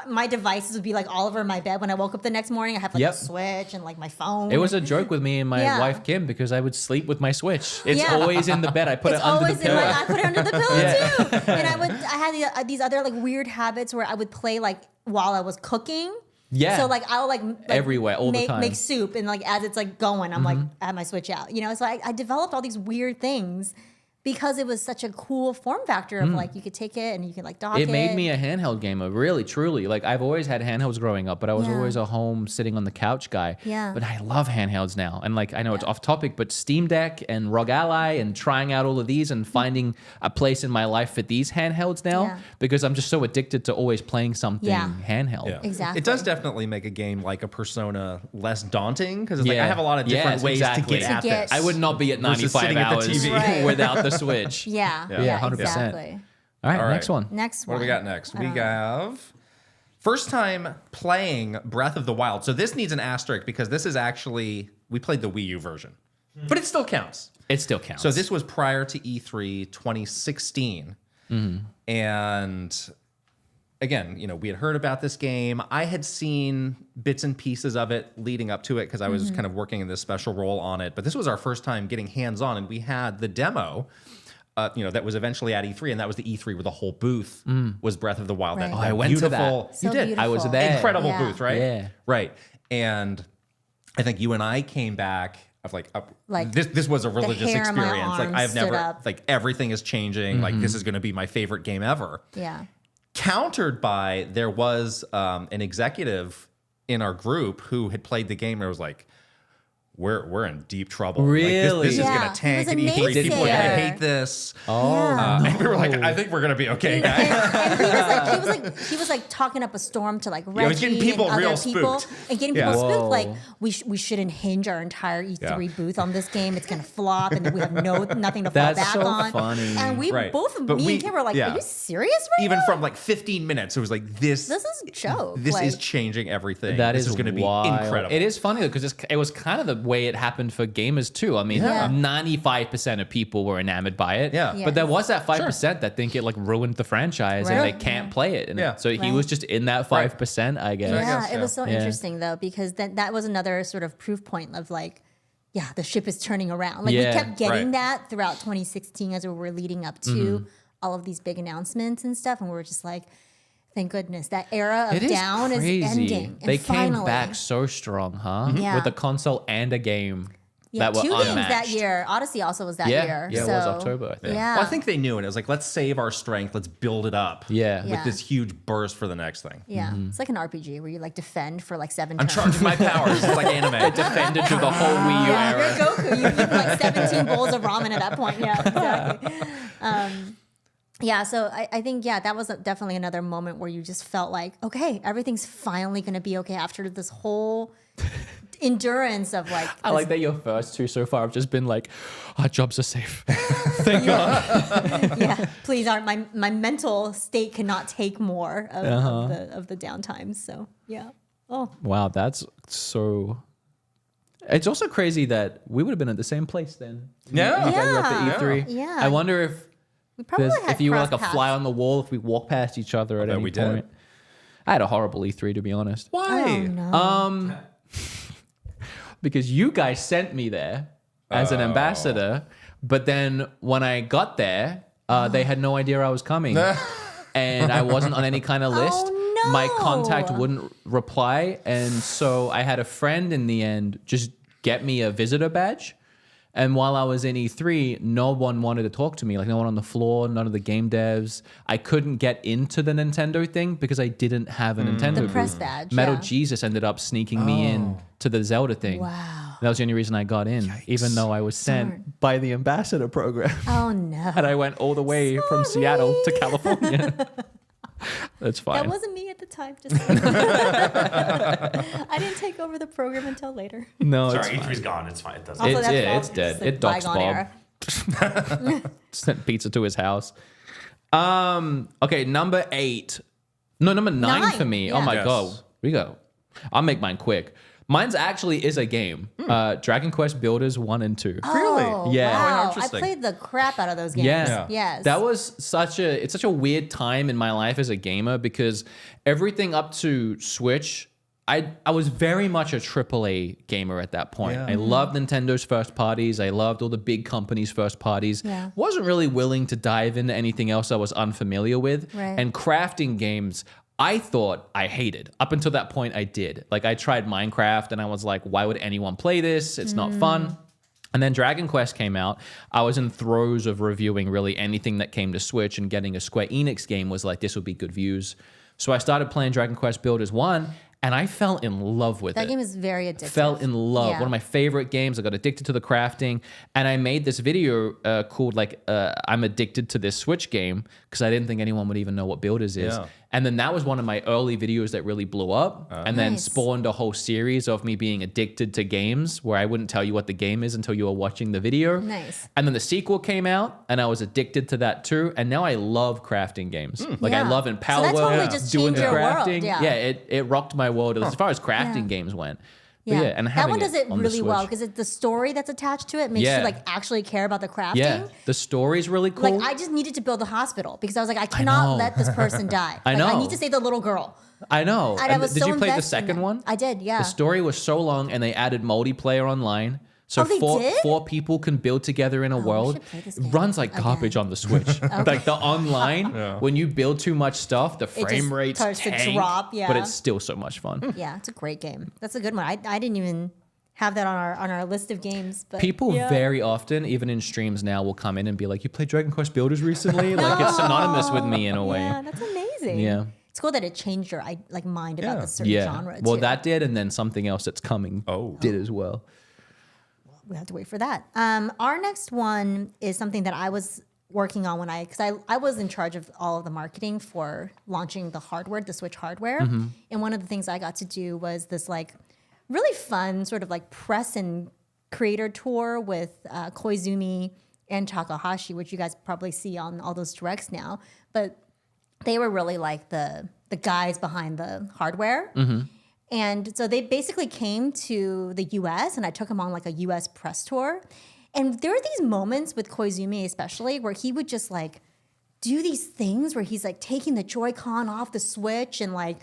my devices would be like all over my bed when I woke up the next morning. I have like Yep. a Switch and like my phone. It was a joke with me and my Yeah. wife Kim because I would sleep with my Switch. It's Yeah. always in the bed. I put It's it under the always in pillow. I put it under the pillow Yeah. too. And I had these other like weird habits where I would play like while I was cooking. Yeah. So like I'll like Everywhere, all the make, time. Make soup, and like as it's like going, I'm like I have my Switch out. You know, so I developed all these weird things because it was such a cool form factor of like you could take it and you could like dock it. It made me a handheld gamer, really, truly. Like I've always had handhelds growing up, but I was Yeah. always a home sitting on the couch guy. Yeah. But I love handhelds now. And like I know it's off topic, but Steam Deck and ROG Ally and trying out all of these and finding a place in my life for these handhelds now Yeah. because I'm just so addicted to always playing something Yeah. handheld. Yeah. Exactly. It does definitely make a game like a Persona less daunting because it's like Yeah. I have a lot of different Yes, ways exactly. to get at To get- this. I would not be at Versus 95 sitting at the hours TV. Right. without the Switch. Yeah. Yeah, 100%. Exactly. All right, All right. next one. Next What one. do we got next? We have first time playing Breath of the Wild. So this needs an asterisk because this is actually we played the Wii U version, but it still counts. It still counts. So this was prior to E3 2016. And again, you know, we had heard about this game. I had seen bits and pieces of it leading up to it because I was kind of working in this special role on it. But this was our first time getting hands-on, and we had the demo, you know, that was eventually at E3, and that was the E3 where the whole booth was Breath of the Wild. Right. That, Oh, I went to that. beautiful, So you did. beautiful. I was there. Incredible Yeah. booth, right? Yeah. Right. And I think you and I came back of Like, this was a religious hair on my experience. Like arms I've stood never up. like everything is changing. Like this is going to be my favorite game ever. Yeah. Countered by there was an executive in our group who had played the game and was like, we're in deep trouble. Like, Really? this is Yeah. going to tank He at was a E3. People are going to naysayer. hate this. Yeah. And we were like, I think we're going to be okay, guys. And he was like talking up a storm to like Reggie he was getting people and real other people spooked. and getting Yeah. people spooked. Whoa. Like we shouldn't hinge our entire E3 Yeah. booth on this game. It's gonna flop, and we have nothing to fall That's back so on. funny. And we Right. both, But me we- and Kim, were like, yeah. "Are you serious right Even now? from like 15 minutes, it was like, this This is a joke. This Like, is changing everything. That this is going to be wild. incredible. It is funny because it was kind of the way it happened for gamers too. I mean, Yeah. 95% of people were enamored by it. Yeah. But there Yes. was that 5% that think it like ruined the franchise and Right. they can't play it. And Yeah. so he Right. was just in that 5%, I guess. I Yeah, guess, it was so Yeah. interesting though, because that was another sort of proof point of like, yeah, the ship is turning around. Like Yeah, we kept getting right. that throughout 2016 as we were leading up to all of these big announcements and stuff, and we were just like, thank goodness that era of It is down crazy. is ending. And They finally, came back so strong, huh? Yeah. With a console and a game yeah, that were two unmatched. games that year. Odyssey also was that Yeah. year. Yeah, it so, was October, I think. Yeah, Well, I think they knew it. It was like, let's save our strength. Let's build it up. Yeah. With Yeah. this huge burst for the next thing. yeah, it's like an RPG where you like defend for like 7 I'm turns. charging my powers. It's like anime. Defended through the whole Wii U Yeah, era. you're Goku. You eat like 17 bowls of ramen at that point. Yeah, exactly. Yeah, so I think, yeah, that was definitely another moment where you just felt like, okay, everything's finally going to be okay after this whole endurance of like. I like that your first two so far have just been like, our jobs are safe. Thank God. Yeah, please, my mental state cannot take more of the downtimes. So, yeah. Oh, Wow, that's so. It's also crazy that we would have been at the same place then. Yeah. You guys were at Yeah. the E3. Yeah. I wonder if we probably had if you were like a crossed fly paths. on the wall if we walked past each other at bet any we did. point. I had a horrible E3 to be honest. Why? Oh, no. Because you guys sent me there as an ambassador, but then when I got there, they had no idea I was coming, and I wasn't on any kind of list. Oh, no. My contact wouldn't reply, and so I had a friend in the end just get me a visitor badge. And while I was in E3, no one wanted to talk to me. Like no one on the floor, none of the game devs. I couldn't get into the Nintendo thing because I didn't have a Nintendo The booth. press badge, Metal yeah. Jesus ended up sneaking me in to the Zelda thing. Wow. That was the only reason I got in, even though I was sent by the ambassador program. Oh, no. And I went all the way from Seattle to California. That's fine. That wasn't me at the time. Just I didn't take over the program until later. No, it's Sorry, fine. E3's gone. It's fine. It doesn't. Also, It's, that's yeah, all it's dead. just a It docks bygone Bob. era. Sent pizza to his house. Okay, number 8. No, number 9 9, for me. yeah. Oh my Yes. god. We go. I'll make mine quick. Mine's actually is a game. Dragon Quest Builders 1 and 2. Oh, Yeah. Oh, how wow. I interesting. played the crap out of those games. Yeah. Yes. That was such a weird time in my life as a gamer because everything up to Switch, I was very much a AAA gamer at that point. Yeah. I loved Nintendo's first parties. I loved all the big companies' first parties. Yeah. Wasn't really willing to dive into anything else I was unfamiliar with. Right. And crafting games, I thought I hated. Up until that point, I did. Like, I tried Minecraft and I was like, why would anyone play this? It's not fun. And then Dragon Quest came out. I was in throes of reviewing really anything that came to Switch, and getting a Square Enix game was like, this would be good views. So I started playing Dragon Quest Builders 1, and I fell in love with it. That game is very addictive. Fell in love. Yeah. One of my favorite games. I got addicted to the crafting, and I made this video called I'm addicted to this Switch game because I didn't think anyone would even know what Builders is. Yeah. And then that was one of my early videos that really blew up, and then Nice. spawned a whole series of me being addicted to games where I wouldn't tell you what the game is until you were watching the video. Nice. And then the sequel came out, and I was addicted to that too. And now I love crafting games. Like I Yeah. love in So Power that World, totally just doing changed the your world, crafting. yeah. It rocked my world as far as crafting Yeah. games went. But Yeah. and that having one does it on the really well Switch. because the story that's attached to it makes Yeah. you like actually care about the crafting. Yeah, the story's really cool. Like I just needed to build a hospital because I was like, I cannot know. let this person die. I Like, know. I need to save the little girl. I know. And I was did so you play the invested in second that. one? I did, yeah. The story was so long, and they added multiplayer online. So Oh, they did? four people can build together in a world. should play this It game runs like again. garbage on the Switch. Like the online, when you build too much stuff, the frame just rates starts to tank, drop, yeah. but it's still so much fun. Yeah, it's a great game. That's a good one. I didn't even have that on our list of games. But People yeah. very often, even in streams now, will come in and be like, "You played Dragon Quest Builders recently?" Like it's synonymous with me in a way. Yeah, that's amazing. Yeah. It's cool that it changed your mind about the certain Yeah. genre. Well, too. that did, and then something else that's coming did as well. We have to wait for that. Our next one is something that I was working on when because I was in charge of all of the marketing for launching the hardware, the Switch hardware. And one of the things I got to do was this like really fun sort of like press and creator tour with Koizumi and Takahashi, which you guys probably see on all those directs now. But they were really like the guys behind the hardware. And so they basically came to the US, and I took him on like a US press tour. And there are these moments with Koizumi especially where he would just like do these things where he's like taking the Joy-Con off the Switch and like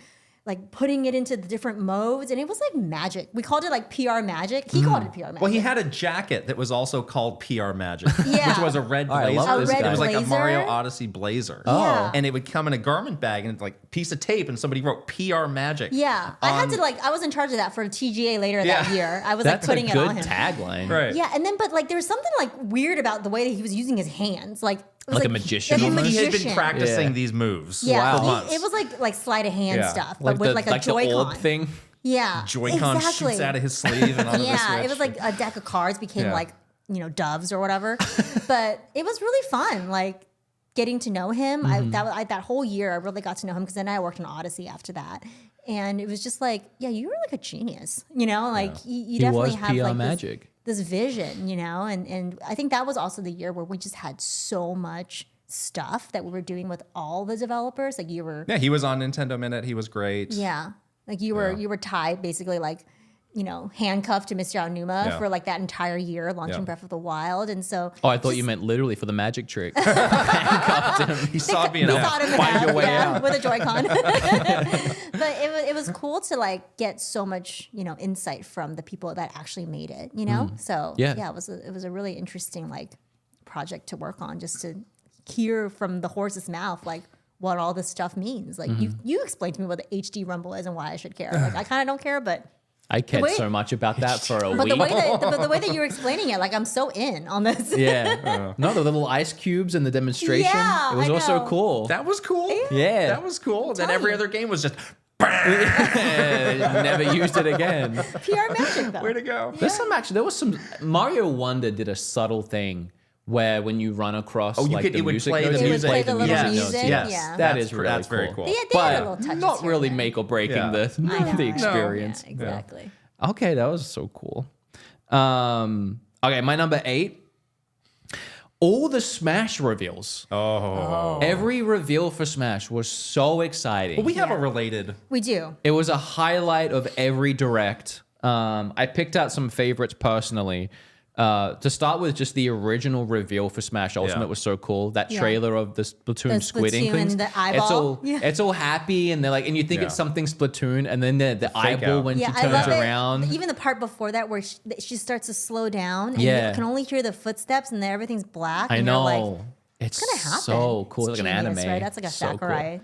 putting it into the different modes, and it was like magic. We called it like PR magic. He called it PR magic. Well, he had a jacket that was also called PR Magic, Yeah. which was a red I blazer. love this guy. It was like a blazer? Mario Odyssey blazer. Yeah. And it would come in a garment bag and it's like a piece of tape, and somebody wrote PR Magic. Yeah, I had to I was in charge of that for TGA later that Yeah. year. I was That's like putting a it good on him. tagline. Right. Yeah, and then but like there was something like weird about the way that he was using his hands, like it was Like a magician like a almost? He had been magician. practicing Yeah. these moves Yeah, for months. it was like sleight of hand Yeah. stuff, but with the, like a the Joy-Con orb thing. Yeah, Joy-Con exactly. shoots out of his sleeve and onto the Yeah, Switch. it was like a deck of cards became Yeah. like doves or whatever. But it was really fun, like getting to know him. That whole year I really got to know him because then I worked on Odyssey after that. And it was just like, yeah, you were like a genius, like you He definitely was have PR like magic. this vision, and I think that was also the year where we just had so much stuff that we were doing with all the developers. Like you were, Yeah, he was on Nintendo Minute. He was great. yeah, like you were tied basically like, handcuffed to Mr. Aonuma Yeah. for like that entire year launching Yeah. Breath of the Wild, and so Oh, I thought you meant literally for the magic trick. He saw me in they a thought him in Find half, your way out. with a Joy-Con. But it was cool to like get so much insight from the people that actually made it. So Yeah. it was a really interesting like project to work on, just to hear from the horse's mouth like what all this stuff means. Like you explained to me what the HD rumble is and why I should care. Like I kind of don't care, but I cared Wait. so much about that for a but week. the way that you were explaining it, like I'm so in on this. Yeah. No, the little ice cubes in the demonstration. Yeah, it was I also know. cool. That was cool. Yeah. That was cool. Then telling every you. other game was just, Never used it again. PR magic though. way to go. There was some Mario Wonder did a subtle thing where when you run across you like could- the it would music play notes, the it would music. play the little music music, notes. yeah. That That's is really that's cool. very cool. They But had little touches not here really and there. make or breaking Yeah. the experience. Yeah, exactly. Okay, that was so cool. Okay, my number 8. All the Smash reveals. Oh. Every reveal for Smash was so exciting. Well, we have a related. We do. It was a highlight of every direct. I picked out some favorites personally. To start with, just the original reveal for Smash Ultimate was so cool. That Yeah. trailer of the Splatoon The squid Splatoon inklings. and the It's eyeball. all Yeah. it's all happy and they're like, and you think it's Yeah. something Splatoon, and then the eyeball out. when Yeah, she I turns love around. it. Even the part before that where she starts to slow down and Yeah. you can only hear the footsteps and then everything's black. I and you're like, know. It's gonna happen. so cool. It's It's like an genius, anime. right? That's like a So cool. Sakurai.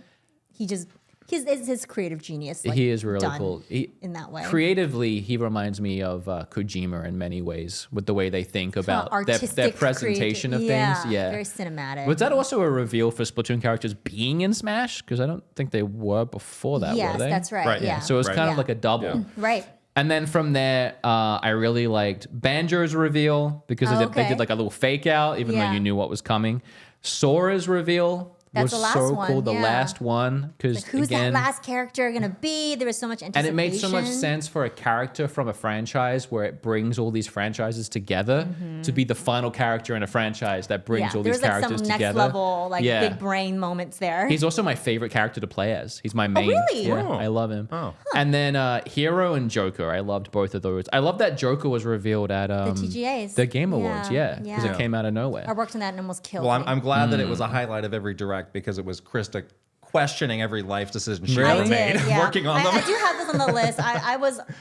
It's his creative genius. Like, He is really done cool. in that way. Creatively, he reminds me of Kojima in many ways with the way they think about their Artistic, presentation of creative- things. Yeah. very cinematic. Was that also a reveal for Splatoon characters being in Smash? Because I don't think they were before that, Yes, were they? that's right. Right, Yeah. So it was Right. kind of Yeah. like a double. Right. And then from there, I really liked Banjo's reveal because they Okay. did like a little fake out, even though Yeah. you knew what was coming. Sora's reveal That's was the last so one, cool. The yeah. last one, because Like, who's again, that last character gonna be? There was so much and anticipation. it made so much sense for a character from a franchise where it brings all these franchises together to be the final character in a franchise that brings all there these was like characters some next together. level, like Yeah. big brain moments there. He's also my favorite character to play as. He's my main. really? Yeah, Oh. I love him. Oh. And then Hero and Joker. I loved both of those. I love that Joker was revealed at the TGAs, the Game Awards. Yeah, because it came out of nowhere. I worked on that and almost killed Well, me. I'm glad that it Mm. was a highlight of every direct because it was Krysta questioning every life decision she Really? ever I made, did, yeah. working on them. I do have this on the list.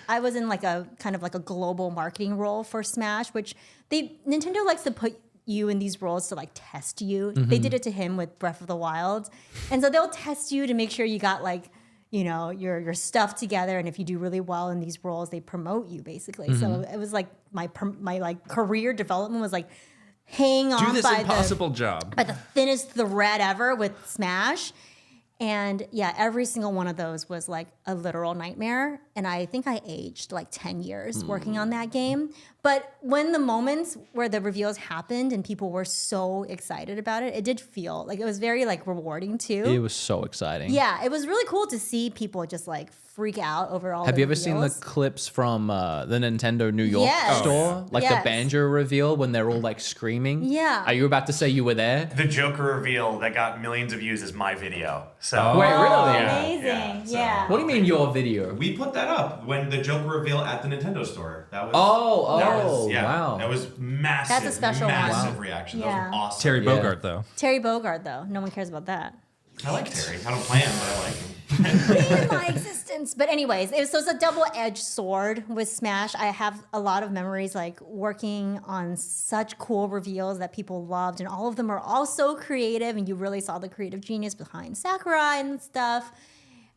I was in like a kind of like a global marketing role for Smash, which Nintendo likes to put you in these roles to like test you. Mm-hmm. They did it to him with Breath of the Wild, and so they'll test you to make sure you got like, you know, your stuff together, and if you do really well in these roles, they promote you basically. So Mm-hmm. it was like my like career development was like hang on Do this by impossible job. the thinnest thread ever with Smash. And yeah, every single one of those was like a literal nightmare. And I think I aged like 10 years working on that game. But when the moments where the reveals happened and people were so excited about it, it did feel like it was very like rewarding too. It was so exciting. Yeah, it was really cool to see people just like freak out over all Have the you ever seen the reveals. clips from the Nintendo New York Yes. store? Like the Yes. Banjo reveal when they're all like screaming? Yeah. Are you about to say you were there? The Joker reveal that got millions of views is my video. So Wait, really? Amazing. Yeah, so- Yeah. What do you mean your video? we put that up when the Joker reveal at the Nintendo store. That was Wow. That was massive. That's a special one. massive reaction. That Yeah. was awesome. Terry Yeah. Bogard, though. Terry Bogard, though. No one cares about that. I like Terry. I don't play him, but I like him. In my existence. But anyways, it's a double-edged sword with Smash. I have a lot of memories like working on such cool reveals that people loved, and all of them are all so creative, and you really saw the creative genius behind Sakurai and stuff.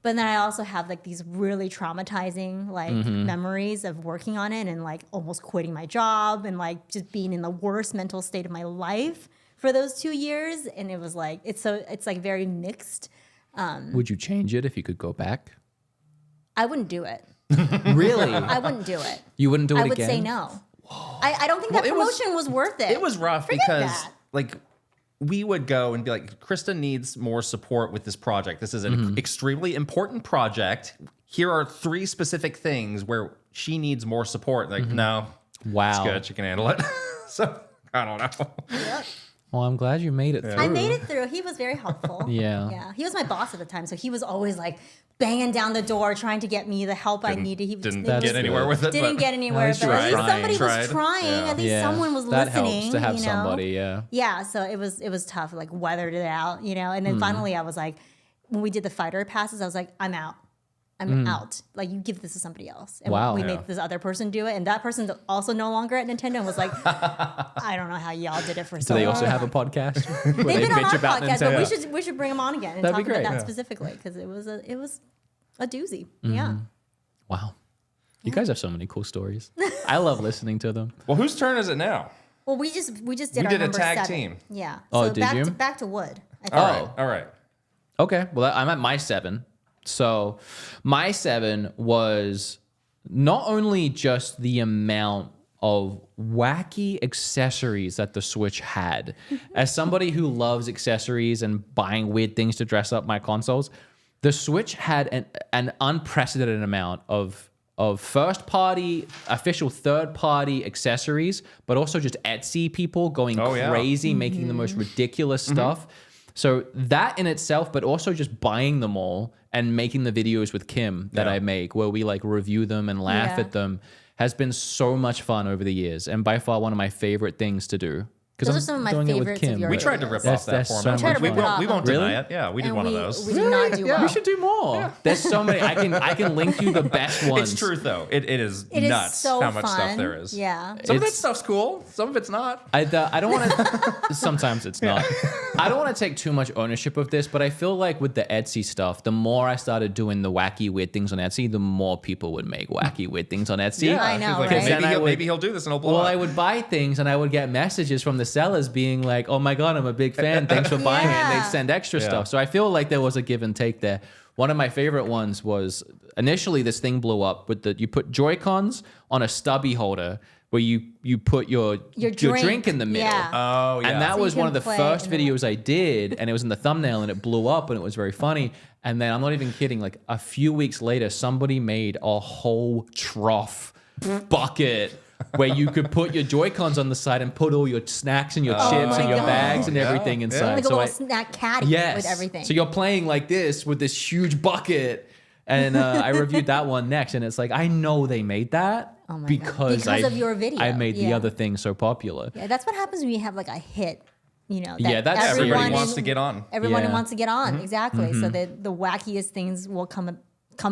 But then I also have like these really traumatizing like memories of working on it and like almost quitting my job and like just being in the worst mental state of my life for those 2 years. And it was like it's like very mixed. Would you change it if you could go back? I wouldn't do it. Really? I wouldn't do it. You wouldn't do it I would again? say no. I don't think that Well, it was- promotion was worth it. It was rough Forget because, that. like, we would go and be like, Krysta needs more support with this project. This is an extremely important project. Here are 3 specific things where she needs more support. Like, no, Wow. it's good. She can handle it. So, I don't know. Well, I'm glad you made it through. I made it through. He was very helpful. Yeah. Yeah. He was my boss at the time, so he was always like banging down the door trying to get me the help I needed. He Didn't it was- get anywhere with it. Didn't but get anywhere, least but you at were least trying. somebody Tried. was trying. Yeah. At least Yeah. someone was that listening. helps to have you know? somebody, yeah. Yeah, so it was tough. Like weathered it out, you know. And then finally, I was like, when we did the fighter passes, I was like, I'm out. I'm out. Like you give this to somebody else. And Wow. we Yeah. made this other person do it, and that person also no longer at Nintendo and was like, I don't know how y'all did it for so Do they long. also have a podcast? where They've they been on bitch our about podcast, Nintendo? but we should bring them on again and That'd be talk about great. that Yeah. specifically because it was a doozy. Yeah. Wow. You guys have so many cool stories. I love listening to them. Well, whose turn is it now? Well, we just did We our did a number tag 7. team. Yeah. Oh, so did back you? to back to Wood. I think. All right. Okay. Well, I'm at my 7. So my 7 was not only just the amount of wacky accessories that the Switch had. As somebody who loves accessories and buying weird things to dress up my consoles, the Switch had an unprecedented amount of first party, official third party accessories, but also just Etsy people going crazy, making the most ridiculous stuff. So that in itself, but also just buying them all and making the videos with Kim that I make, where we like review them and laugh at them, has been so much fun over the years, and by far one of my favorite things to do. Those are some of my favorites of yours. We tried to rip off that format. We won't deny it. Yeah, we did one of those. We did not do well. We should do more. Yeah. There's so many. I can link you the best ones. It's truth though. It is nuts so how much fun. stuff there is. Yeah. Some of that stuff's cool. Some of it's not. I don't want to. Sometimes it's not. I don't want to take too much ownership of this, but I feel like with the Etsy stuff, the more I started doing the wacky weird things on Etsy, the more people would make wacky weird things on Etsy. Yeah, I know. Like, Right? maybe he'll do this and it'll blow up. I would buy things and I would get messages from the sellers being like, "Oh my god, I'm a big fan. Thanks for buying it." And they'd send extra stuff. So I feel like there was a give and take there. One of my favorite ones was initially this thing blew up with you put Joy-Cons on a stubby holder where you put your drink in the middle. Yeah. Oh, yeah. And that So was you one of can the play first in the- videos I did, and it was in the thumbnail, and it blew up, and it was very funny. And then I'm not even kidding, like a few weeks later, somebody made a whole trough bucket where you could put your Joy-Cons on the side and put all your snacks and your chips and your bags and everything inside. Like a little snack caddy with everything. So you're playing like this with this huge bucket. And I reviewed that one next, and it's like, I know they made that because of your video. I made the other thing so popular. Yeah, that's what happens when you have like a hit. You know, Yeah, that's Everybody wants to get on. Everyone Yeah. wants to get on, exactly. So the wackiest things will come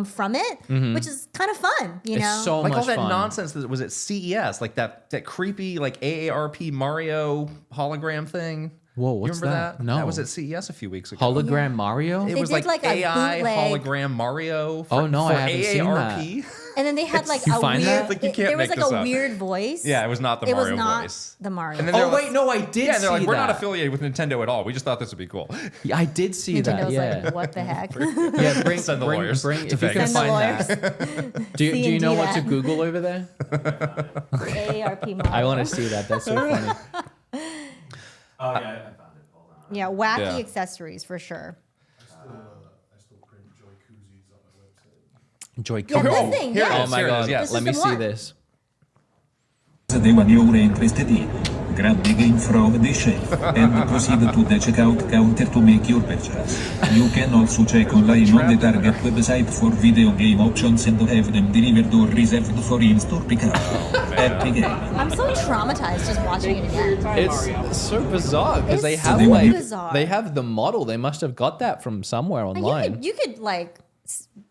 from it, which is kind of fun. You know, It's so Like much all that fun. nonsense that was at CES, like that creepy like AARP Mario hologram thing. Whoa, You what's remember that? that? No. That was at CES a few weeks ago. Hologram Mario? It They was did like like a AI bootleg- hologram Mario. Oh, no, I for haven't seen AARP. and then they had like You a find weird. that? Like, you can't there was make like this a up. weird voice. Yeah, it was not the It Mario was not voice. the Mario. And then they're Oh, like- wait, no, I did Yeah, see they're like, we're not that. affiliated with Nintendo at all. We just thought this would be cool. Yeah, I did see that, Nintendo's yeah. like, what the heck? Yeah, bring, Send the bring, lawyers bring, to if you can Vegas. Send the find that. Do you know what to that. Google over there? AARP Mario. I want to see that. That's so funny. Oh yeah, I found it. Hold on. Yeah, wacky Yeah. accessories for sure. I still print joy koozies on my website. Joy Yeah, Cookie. this thing. here it Yeah. Oh is, my here it is, god, yeah. This let is me the see one. this. The one you're interested in. Grab the game from the shelf and proceed to the checkout counter to make your purchase. You can also check online on the Target website for video game options and have them delivered or reserved for in-store pickup. Happy game. I'm so traumatized just watching it again. It's so bizarre because they It's have so like bizarre. they have the model. They must have got that from somewhere Like, online. you could like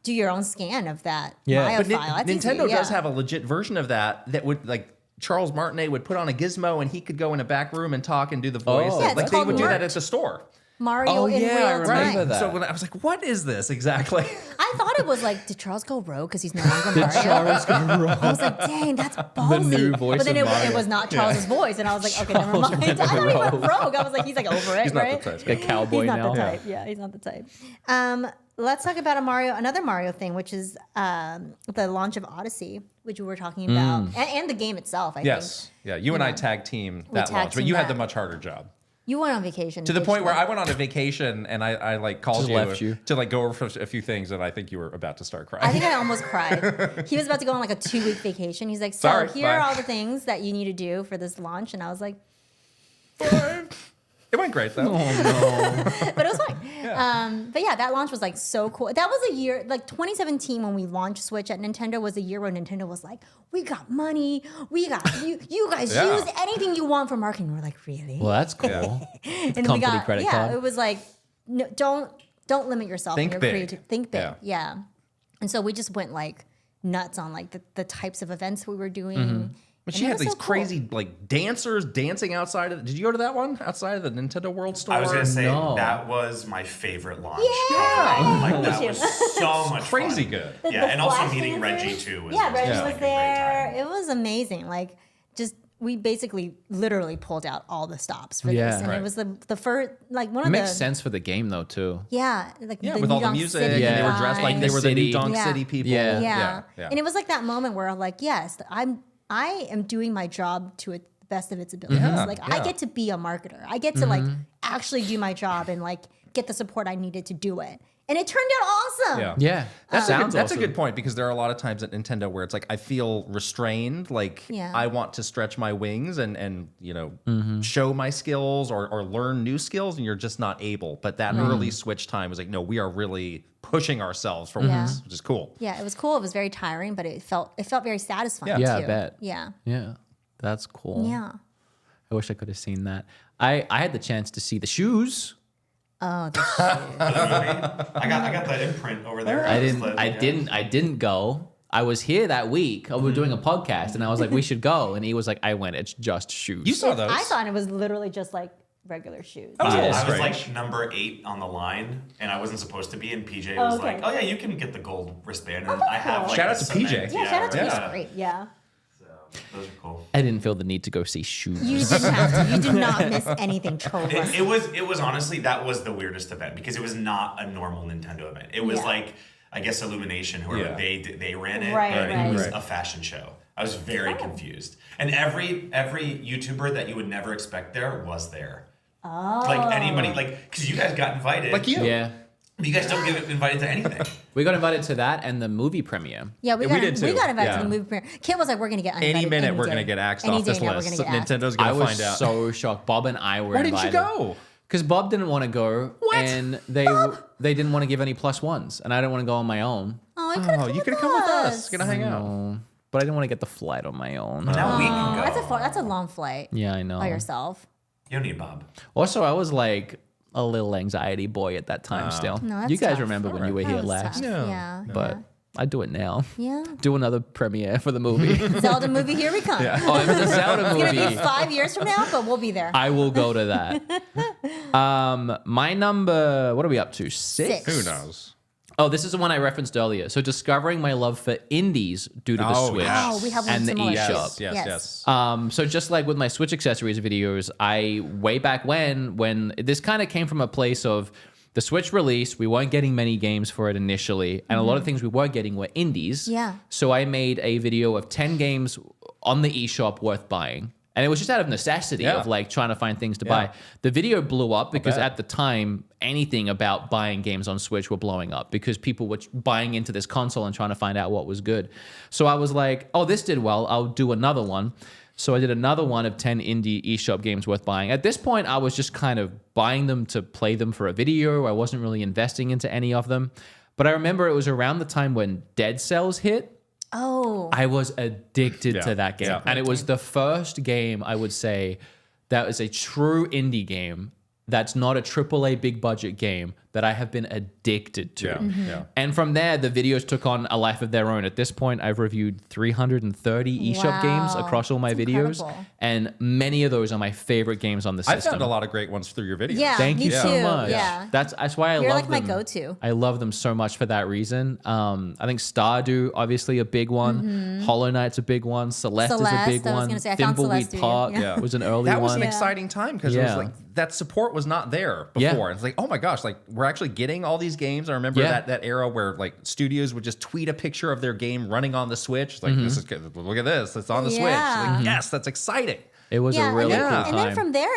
do your own scan of that Yeah. Maya But file. That's Nintendo easy, does yeah. have a legit version of that would like Charles Martinet would put on a gizmo and he could go in a back room and talk and do the voice. Oh. Yeah, it's like they called would do that Mert. at the store. Mario Oh, in yeah, I real remember time. that. So when I was like, what is this exactly? I thought it was like, did Charles go rogue because he's no longer Mario? I was like, dang, that's ballsy. new voice but then of it Mario. was not Charles's voice, and I was like, okay, never mind. I thought he went rogue. I was like, he's like over it, He's not right? the type. a cowboy He's not now. the type. Yeah, he's not the type. Let's talk about another Mario thing, which is the launch of Odyssey, which we were talking about, and the game itself. I Yes. think Yeah. You and I tag team that tag launch, but team you had that. the much harder job. you went on vacation To the point where digitally. I went on a vacation and I like called Just left you. to like go over a few things and I think you were about to start crying. I think I almost cried. He was about to go on like a 2-week vacation. He's like, so Sorry, here are bye. all the things that you need to do for this launch. And I was like, It went great though. but it was fine. But yeah, that launch was like so cool. That was a year, like 2017 when we launched Switch at Nintendo was a year where Nintendo was like, we got money. We got, you guys Yeah. use anything you want for marketing. We're like, really? Well, that's cool. And company credit card. it was like, no, don't limit yourself. Think in your big. creative. Think big. Yeah. Yeah. And so we just went like nuts on like the types of events we were doing. Mm-hmm. But And she it had was these so cool. crazy like dancers dancing outside of. Did you go to that one outside of the Nintendo World Store? I was gonna say No. that was my favorite launch. Yeah. Like that was so much crazy fun. good. Yeah, and also flash meeting dancers. Reggie too. Was, Yeah, Reggie just, was like, a great there. time. It was amazing. Like, just we basically literally pulled out all the stops for Yeah. this, and Right. it was the first like one It of makes the sense for the game though too. yeah like Yeah, the with New all the Donk music, City and they were dressed like vibes. they were the City. New Donk Yeah. City people. Yeah. Yeah. And it was like that moment where I'm like, yes, I'm I am doing my job to the best of its abilities. Yeah, Like I yeah. get to be a marketer. I get to like actually do my job and like get the support I needed to do it. And it turned out awesome. Yeah. Yeah, that sounds That's awesome. a good point because there are a lot of times at Nintendo where it's like I feel restrained, like Yeah. I want to stretch my wings and show my skills or learn new skills, and you're just not able. But that early Switch time was like, no, we are really pushing ourselves for once, which is cool. Yeah, it was cool. It was very tiring, but it felt very satisfying Yeah, too. I bet. Yeah. Yeah, that's cool. Yeah. I wish I could have seen that. I had the chance to see the shoes. Oh, the I got the imprint over there. I didn't go. I was here that week. We were doing a podcast, and I was like, we should go. And he was like, I went. It's just shoes. You saw those? I thought it was literally just like regular shoes. That was a little I was strange. like number 8 on the line, and I wasn't supposed to be. And PJ was okay. like, "Oh yeah, you can get the gold wristband." And I have like, Shout a out to cement- PJ. Yeah, shout out to right? you. Great. Yeah. So, those are cool. I didn't feel the need to go see shoes. You didn't have to. You did not miss anything, troll. It was honestly, that was the weirdest event because it was not a normal Nintendo event. It was Yeah. like, I guess Illumination, whoever they ran it, Right, and right. it was Right. a fashion show. I was very confused, and every YouTuber that you would never expect there was there. Oh. Like anybody, like because you guys got invited, Like you. Yeah. You guys don't get invited to anything. We got invited to that and the movie premiere. Yeah, we did too. got invited Yeah. to the movie premiere. Kit was like, "We're gonna get uninvited Any minute we're day. gonna get axed Any off this day now, list. We're gonna get axed. Nintendo's I gonna was find out. so shocked. Bob and I were Why didn't you invited. go? Because Bob didn't want to go, and they didn't want to give any +1s, and I didn't want to go on my own. Oh, you could have You could have come with us. Gonna hang out. But I didn't want to get the flight on my own. Now we can go. That's a long flight Yeah, I know. by yourself. You don't need Bob. Also, I was like a little anxiety boy at that time still. No, that's You guys tough. remember when you were That here was last. tough. Yeah. But I do it now. Yeah. Do another premiere for the movie. Zelda movie, here we come. Oh, if it's a Zelda It's gonna be movie, 5 years from now, but we'll be there. I will go to that. My number, what are we up to? 6? Six. Who knows? Oh, this is the one I referenced earlier. So discovering my love for indies due to the Oh, Switch yes. Oh, we have one and the similar. eShop. Yes. So just like with my Switch accessories videos, I way back when this kind of came from a place of the Switch released, we weren't getting many games for it initially, and a lot of things we were getting were indies. Yeah. So I made a video of 10 games on the eShop worth buying. And it was just out of necessity Yeah. of like trying to find things to buy. The video blew up because bet. at the time, anything about buying games on Switch were blowing up because people were buying into this console and trying to find out what was good. So I was like, oh, this did well. I'll do another one. So I did another one of 10 indie eShop games worth buying. At this point, I was just kind of buying them to play them for a video. I wasn't really investing into any of them. But I remember it was around the time when Dead Cells hit. Oh. I was addicted to that game. Yeah. And it was the first game, I would say, that was a true indie game that's not a AAA big budget game that I have been addicted to. Yeah. Yeah. And from there, the videos took on a life of their own. At this point, I've reviewed 330 eShop games Wow. across all my That's videos. incredible. And many of those are my favorite games on the I system. found a lot of great ones through your videos. Yeah. Thank me you too. so much. Yeah. That's why I You're love like them. my go-to. I love them so much for that reason. I think Stardew, obviously a big one. Hollow Knight's a big one. Celeste is a Celeste, big I was one. gonna say, I found Celeste Thimbleweed through you. Park Yeah. was an early That was one. an exciting time because it Yeah. was like that support was not there Yeah. before. It's like, oh my gosh, like we're actually getting all these games. I remember Yeah. that era where like studios would just tweet a picture of their game running on the Switch. Like this is good. Look at this. It's on the Switch. Yeah. Like, yes, that's exciting. It was a really and cool then, time. and then from there,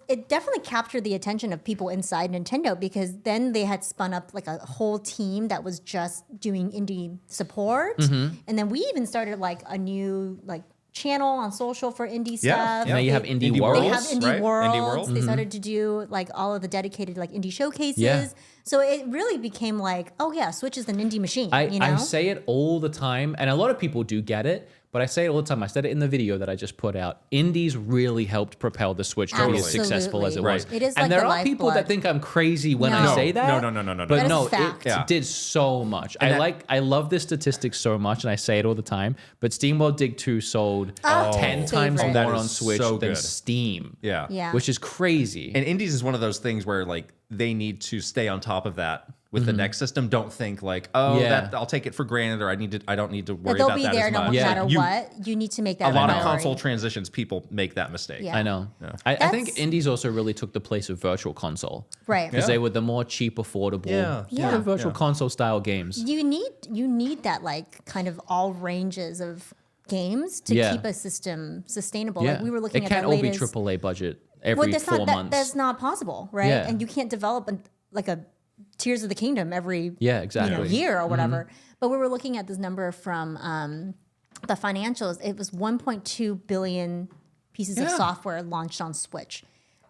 it definitely captured the attention of people inside Nintendo because then they had spun up like a whole team that was just doing indie support, Mm-hmm. and then we even started like a new like channel on social for indie Yeah, stuff. Now you have Indie Indie Worlds. They have Indie right? Worlds. Indie Worlds. They started to do like all of the dedicated like indie showcases. Yeah. So it really became like, oh yeah, Switch is an indie machine. I you know? say it all the time, and a lot of people do get it, but I say it all the time. I said it in the video that I just put out. Indies really helped propel the Switch to be as successful as it was. Absolutely. It is and like there the are people that lifeblood. think I'm crazy when I No. say that. No. But That is no, fact. it Yeah. did so much. I love this statistic so much, and I say it all the time. But SteamWorld Dig 2 sold 10 times favorite. more That on is Switch so than good. Steam. Yeah. Yeah. Which is crazy. And indies is one of those things where like they need to stay on top of that with the next system. Don't think like, oh, Yeah. that I'll take it for granted, or I don't need to But worry they'll about be that there as no much. Yeah. matter You- what. You need to make that A lot of priority. console transitions, people make that mistake. Yeah. I know. I think That's- indies also really took the place of Virtual Console. Right. Because Yeah. they were the more cheap, affordable, Yeah. Virtual Console style games. You need that like kind of all ranges of games to Yeah. keep a system sustainable. Yeah. Like we were looking it at can't the all latest. be AAA budget every that's 4 months. That's not possible, right? Yeah. And you can't develop like a Tears of the Kingdom every Yeah, exactly. year or whatever. But we were looking at this number from the financials. It was 1.2 billion pieces of software launched on Switch.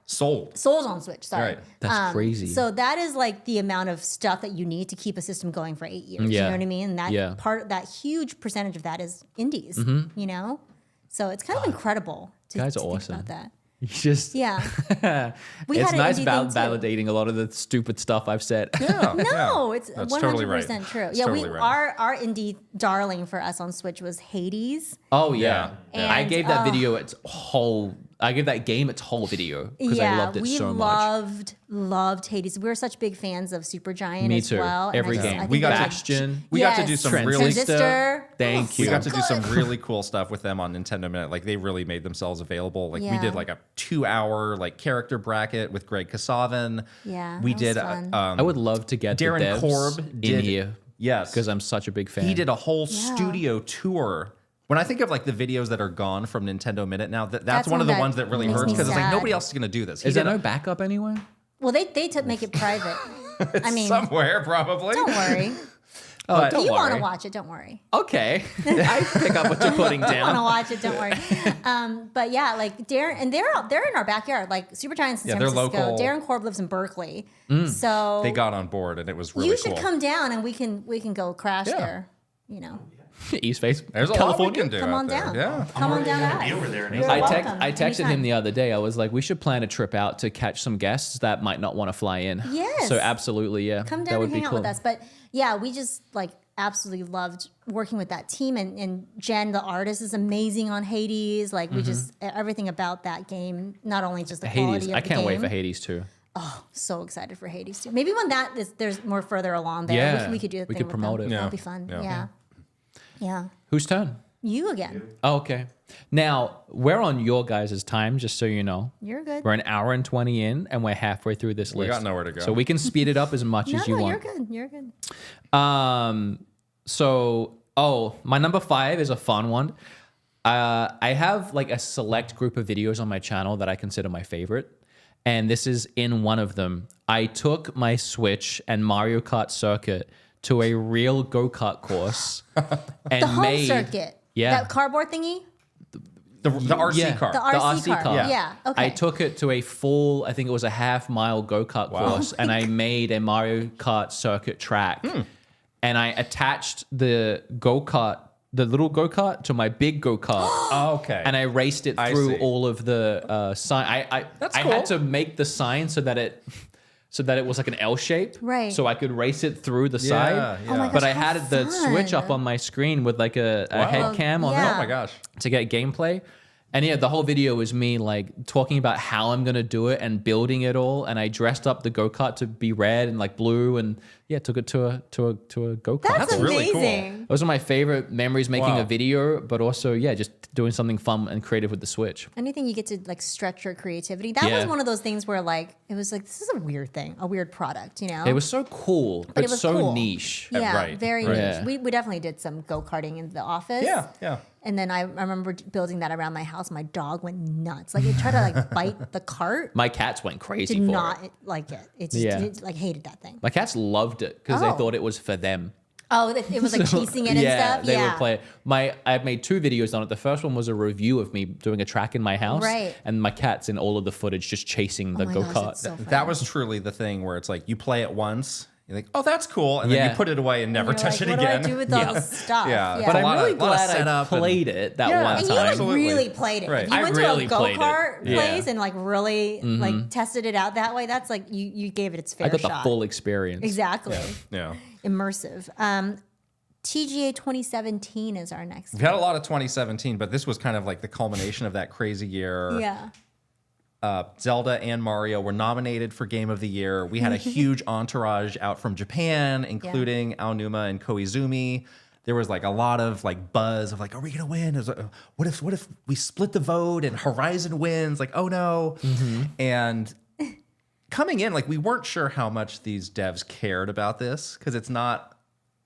Sold. Sold on Switch, sorry. Right. That's crazy. So that is like the amount of stuff that you need to keep a system going for 8 years. You Yeah. know what I mean? And that Yeah. that huge percentage of that is indies, you know? So it's kind of incredible to Guys are think awesome. about that. You just Yeah. We it's had an nice indie thing too. validating a lot of the stupid stuff I've said. Yeah. No, it's That's 100% totally right. true. That's Yeah, totally right. our indie darling for us on Switch was Hades. Oh yeah. Yeah. I And, gave that video its whole. I gave that game its whole video because Yeah, I loved it we so much. loved Hades. We were such big fans of Supergiant Me as too. well. Every I game. think We got they're, Bastion. We got to do Yes. some really Transistor. Thank We you. got to do some good. really cool stuff with them on Nintendo Minute. Like they really made themselves available. Like we Yeah. did like a 2-hour like character bracket with Greg Kasavin. Yeah, we that was did. fun. I would love to get Darren the devs Korb in did- here. Yes. because I'm such a big fan. He did a whole studio tour. When I think of like the videos that are gone from Nintendo Minute now, that's one of the ones that really makes hurts me because it's like sad. nobody else is going to do this. Is there no backup anywhere? Well, they make it private. I mean, somewhere probably? don't worry. Oh, But- don't If you want to worry. watch it, don't worry. Okay, I pick up what you're putting Want to down. watch it? Don't worry. But yeah, like Darren, and they're in our backyard. Like Supergiant's in Yeah, San they're Francisco. local. Darren Korb lives in Berkeley, so They got on board and it was really you cool. should come down and we can go crash there. You know, East Face, There's a California. lot we can do come out on there. down. Yeah. Come on down. gonna to be us. over there. You're I welcome. texted Anytime. him the other day. I was like, we should plan a trip out to catch some guests that might not want to fly in. Yes. So absolutely, yeah. Come that down would and be hang out cool. with us. But yeah, we just like absolutely loved working with that team. And Jen, the artist, is amazing on Hades. Like we just everything about that game. Not only just the quality Hades. of I the can't wait game. for Hades too. So excited for Hades too. Maybe when there's more further along there, Yeah. we could do a We thing could with promote them. it. That'd Yeah. be fun. Yeah. Yeah. Whose turn? You again. Oh, okay. Now we're on your guys' time, just so you know. You're good. We're an hour and 20 in, and we're halfway through this list. got nowhere to go. So we can speed it up as much No, as you no, want. you're good. You're good. My number 5 is a fun one. I have like a select group of videos on my channel that I consider my favorite. And this is in one of them. I took my Switch and Mario Kart Circuit to a real go-kart course and The home made circuit. Yeah. That cardboard thingy? The RC car. The RC car. Yeah. Yeah. Okay. I took it to a full, I think it was a half-mile go-kart course, and I made a Mario Kart circuit track. And I attached the go-kart, the little go-kart, to my big go-kart. Oh, okay. And I raced it I through see. all of the sign. I cool. had to make the sign so that it was like an L shape, Right. So I could race it through the side. yeah. Oh my But gosh, I how had the Switch fun. up on my screen with like a head cam on yeah. it Oh my gosh. to get gameplay. And yeah, the whole video was me like talking about how I'm gonna do it and building it all. And I dressed up the go-kart to be red and like blue, and yeah, took it to a go-kart. That's That's really cool. amazing. Those are my favorite memories, making Wow. a video, but also yeah, just doing something fun and creative with the Switch. Anything you get to like stretch your creativity. That Yeah. was one of those things where like it was like this is a weird thing, a weird product, you know? It was so cool, but it was so cool. niche. Yeah, Right, very right. niche. Yeah. We definitely did some go-karting in the office. Yeah. And then I remember building that around my house. My dog went nuts. Like it tried to like bite the cart. My cats went crazy Did for not it. like it. It just Yeah. it, like hated that thing. My cats loved it because Oh. they thought it was for them. Oh, it was like chasing it and stuff. They Yeah. would play. I made 2 videos on it. The first one was a review of me doing a track in my house, Right. and my cat's in all of the footage just chasing the Oh my go gosh, kart. it's so fun. That was truly the thing where it's like you play it once, you think, oh, that's cool, and then Yeah. you put it away and never You're touch like, it what again. do I do with all this stuff? Yeah. But a I'm lot of- really lot of glad I setup and- played it that Yeah. one And time. you like Absolutely. really played it. Right. If you I went really to a played it. go-kart Yeah. place and like really like tested it out that way, that's like you gave it its fair I got shot. the full experience. Exactly. Yeah. Immersive. TGA 2017 is our next. We've had a lot of 2017, but this was kind of like the culmination of that crazy year. Yeah. Zelda and Mario were nominated for Game of the Year. We had a huge entourage out from Japan, including Aonuma and Koizumi. There was like a lot of like buzz of like, are we gonna win? It was like, what if we split the vote and Horizon wins? Like, oh no. And coming in, like we weren't sure how much these devs cared about this because it's not